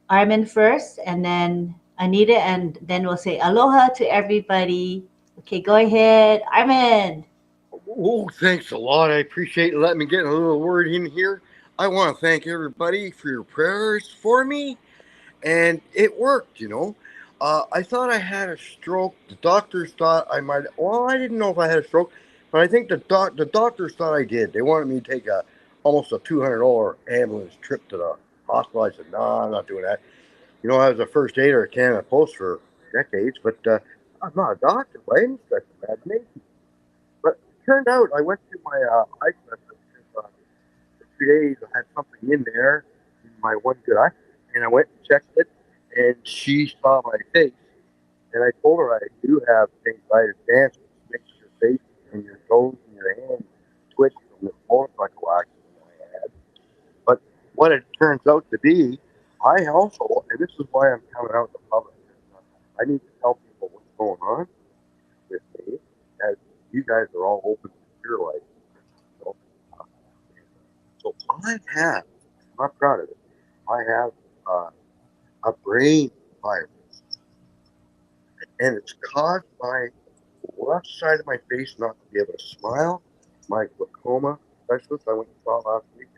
Armin first, and then Anita, and then we'll say aloha to everybody. Okay, go ahead, Armin. Oh, thanks a lot. I appreciate letting me get a little word in here. I want to thank everybody for your prayers for me, and it worked, you know. I thought I had a stroke. The doctors thought I might. Well, I didn't know if I had a stroke, but I think the doctors thought I did. They wanted me to take almost a $200 ambulance trip to the hospital. I said, no, I'm not doing that. You know, I was a first aider at Canada Post for decades, but I'm not a doctor by any stretch of the imagination. But it turned out I went to my eye specialist for 2 days. I had something in there, in my one good eye, and I went and checked it, and she saw my face, and I told her I do have anxiety dance, which makes your face and your toes and your hands twitch from this motorcycle accident I had. But what it turns out to be, I also, and this is why I'm coming out in the public, I need to tell people what's going on with me, as you guys are all open to your life. So I have, I'm not proud of it, I have a brain virus, and it's caused my left side of my face not to be able to smile. My glaucoma specialist I went and saw last week,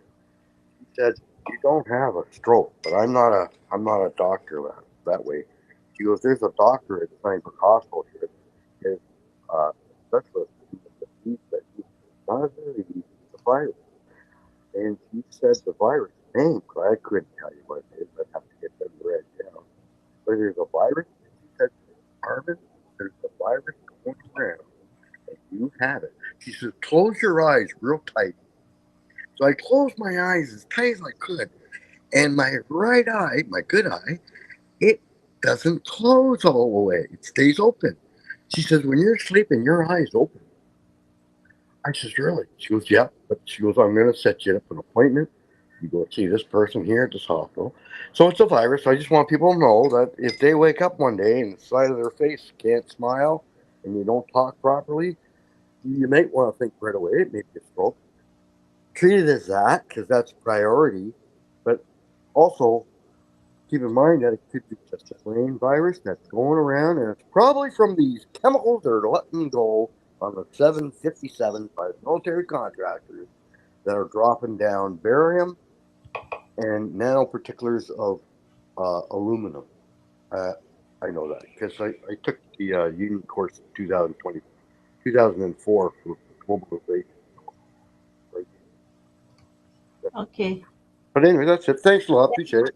he said, you don't have a stroke, but I'm not a doctor that way. She goes, there's a doctor at Steinbrook Hospital here, his specialist, that he's not a very easy the virus. And he said the virus name, but I couldn't tell you what it is. I'd have to get them to write it down. But there's a virus. She said, Armin, there's a virus going around, and you have it. She says, close your eyes real tight. So I closed my eyes as tight as I could, and my right eye, my good eye, it doesn't close all the way. It stays open. She says, when you're sleeping, your eyes open. I says, really? She goes, yeah. But she goes, I'm going to set you up an appointment. You go see this person here at this hospital. So it's a virus. I just want people to know that if they wake up one day and the side of their face can't smile and you don't talk properly, you might want to think right away it may be a stroke. Treat it as that, because that's priority. But also keep in mind that it could be just a brain virus that's going around, and it's probably from these chemicals they're letting go on the 757 by the military contractors that are dropping down barium and nanoparticulates of aluminum. I know that because I took the union course in 2004 for mobilization. Okay. But anyway, that's it. Thanks a lot. Appreciate it.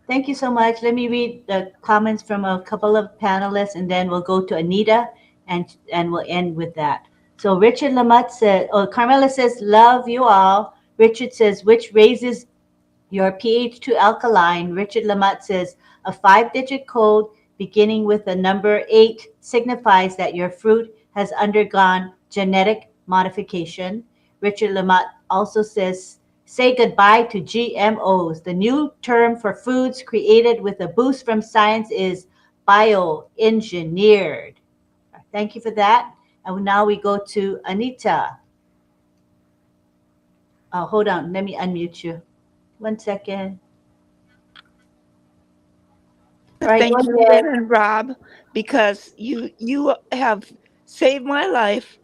Thank you so much. Let me read the comments from a couple of panelists, and then we'll go to Anita, and we'll end with that. So Richard Lamott said, Carmela says, love you all. Richard says, which raises your pH to alkaline. Richard Lamott says, a 5-digit code beginning with the number 8 signifies that your fruit has undergone genetic modification. Richard Lamott also says, say goodbye to GMOs. The new term for foods created with a boost from science is bioengineered. Thank you for that. And now we go to Anita. Hold on. Let me unmute you. 1 second. Right, thank you, Lynn and Rob, because you have saved my life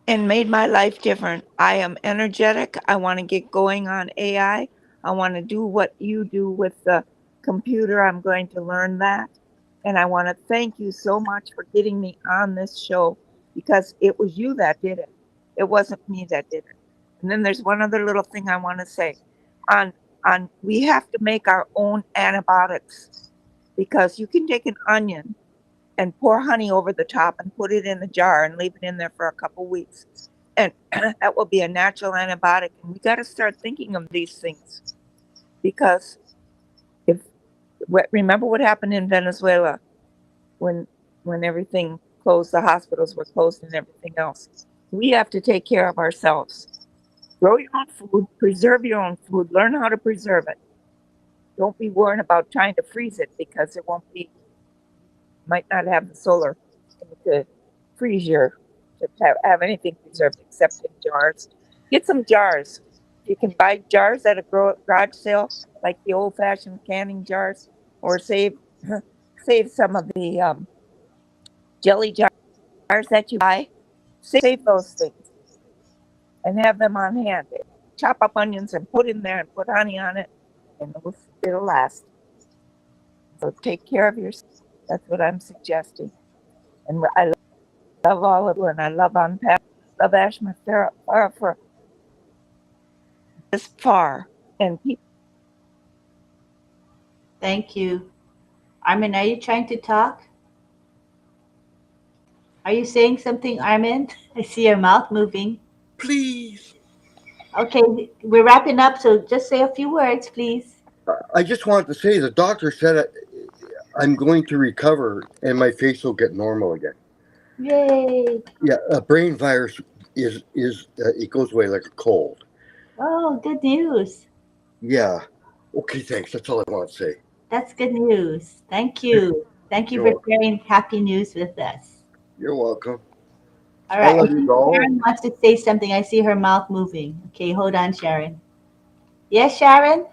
and made my life different. I am energetic. I want to get going on AI. I want to do what you do with the computer. I'm going to learn that. And I want to thank you so much for getting me on this show, because it was you that did it. It wasn't me that did it. And then there's one other little thing I want to say. We have to make our own antibiotics, because you can take an onion and pour honey over the top and put it in the jar and leave it in there for a couple weeks. And that will be a natural antibiotic. And we got to start thinking of these things, because remember what happened in Venezuela when everything closed, the hospitals were closed and everything else. We have to take care of ourselves. Grow your own food, preserve your own food, learn how to preserve it. Don't be worrying about trying to freeze it because it won't be, might not have the solar to freeze your, to have anything preserved except in jars. Get some jars. You can buy jars at a garage sale, like the old-fashioned canning jars, or save some of the jelly jars that you buy. Save those things and have them on hand. Chop up onions and put in there and put honey on it, and it'll last. So take care of yourself. That's what I'm suggesting. And I love all of you, and I love Onpassive, love Ashma for this far. And people. Thank you. Armin, are you trying to talk? Are you saying something, Armin? I see your mouth moving. Please. Okay, we're wrapping up, so just say a few words, please. I just wanted to say the doctor said I'm going to recover and my face will get normal again. Yay. Yeah, a brain virus is it goes away like a cold. Oh, good news. Yeah. Okay, thanks. That's all I want to say. That's good news. Thank you. Thank you for sharing happy news with us. You're welcome. All right. I love you all. Sharon wants to say something. I see her mouth moving. Okay, hold on, Sharon. Yes, Sharon?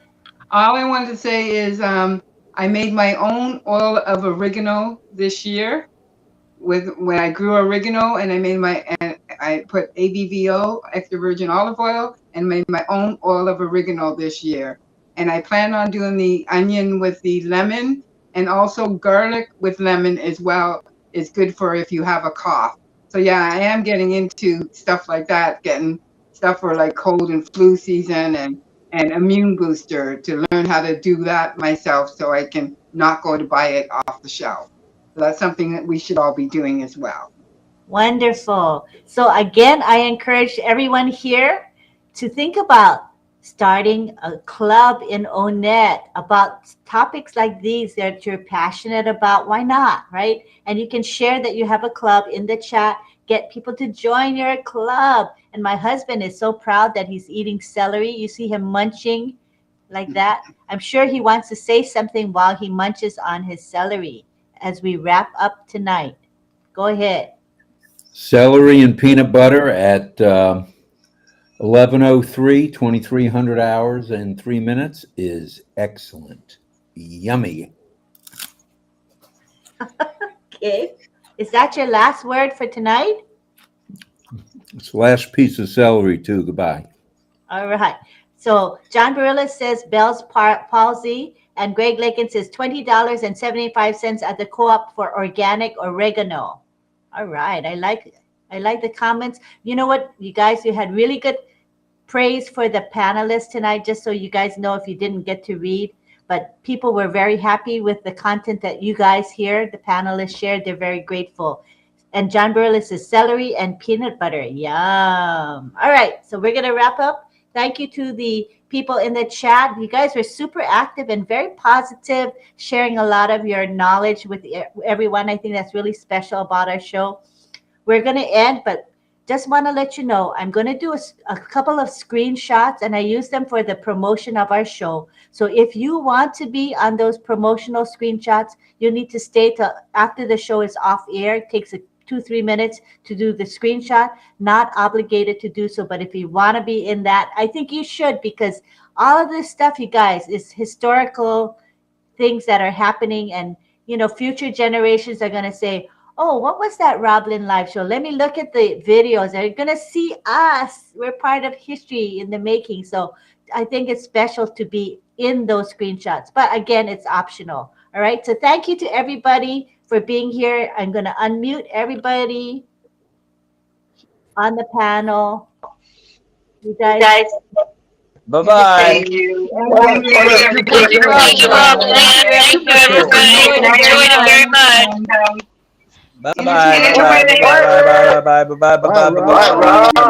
All I wanted to say is I made my own oil of oregano this year when I grew oregano, and I put ABVO, extra virgin olive oil, and made my own oil of oregano this year. And I plan on doing the onion with the lemon, and also garlic with lemon as well is good for if you have a cough. So yeah, I am getting into stuff like that, getting stuff for like cold and flu season and immune booster to learn how to do that myself so I can not go to buy it off the shelf. So that's something that we should all be doing as well. Wonderful. So again, I encourage everyone here to think about starting a club in ONET about topics like these that you're passionate about. Why not, right? And you can share that you have a club in the chat. Get people to join your club. And my husband is so proud that he's eating celery. You see him munching like that. I'm sure he wants to say something while he munches on his celery as we wrap up tonight. Go ahead. Celery and peanut butter at 11:03, 2300 hours and 3 minutes is excellent. Yummy. Okay. Is that your last word for tonight? It's the last piece of celery too. Goodbye. All right. So John Barilla says Bell's palsy, and Greg Lakin says $20.75 at the co-op for organic oregano. All right. I like the comments. You know what, you guys, you had really good praise for the panelists tonight, just so you guys know if you didn't get to read. But people were very happy with the content that you guys here, the panelists shared. They're very grateful. And John Burles says celery and peanut butter. Yum. All right. So we're going to wrap up. Thank you to the people in the chat. You guys were super active and very positive, sharing a lot of your knowledge with everyone. I think that's really special about our show. We're going to end, but just want to let you know, I'm going to do a couple of screenshots, and I use them for the promotion of our show. So if you want to be on those promotional screenshots, you need to stay till after the show is off air. It takes 2-3 minutes to do the screenshot. Not obligated to do so, but if you want to be in that, I think you should, because all of this stuff, you guys, is historical things that are happening, and future generations are going to say, oh, what was that RobLynn Live show? Let me look at the videos. They're going to see us. We're part of history in the making. So I think it's special to be in those screenshots. But again, it's optional. All right. So thank you to everybody for being here. I'm going to unmute everybody on the panel. You guys. Bye-bye. Thank you. Thank you, RobLynn. Thank you, everybody. Enjoyed it very much. Bye-bye. Bye-bye. Bye-bye. Bye-bye. Bye-bye. Bye-bye.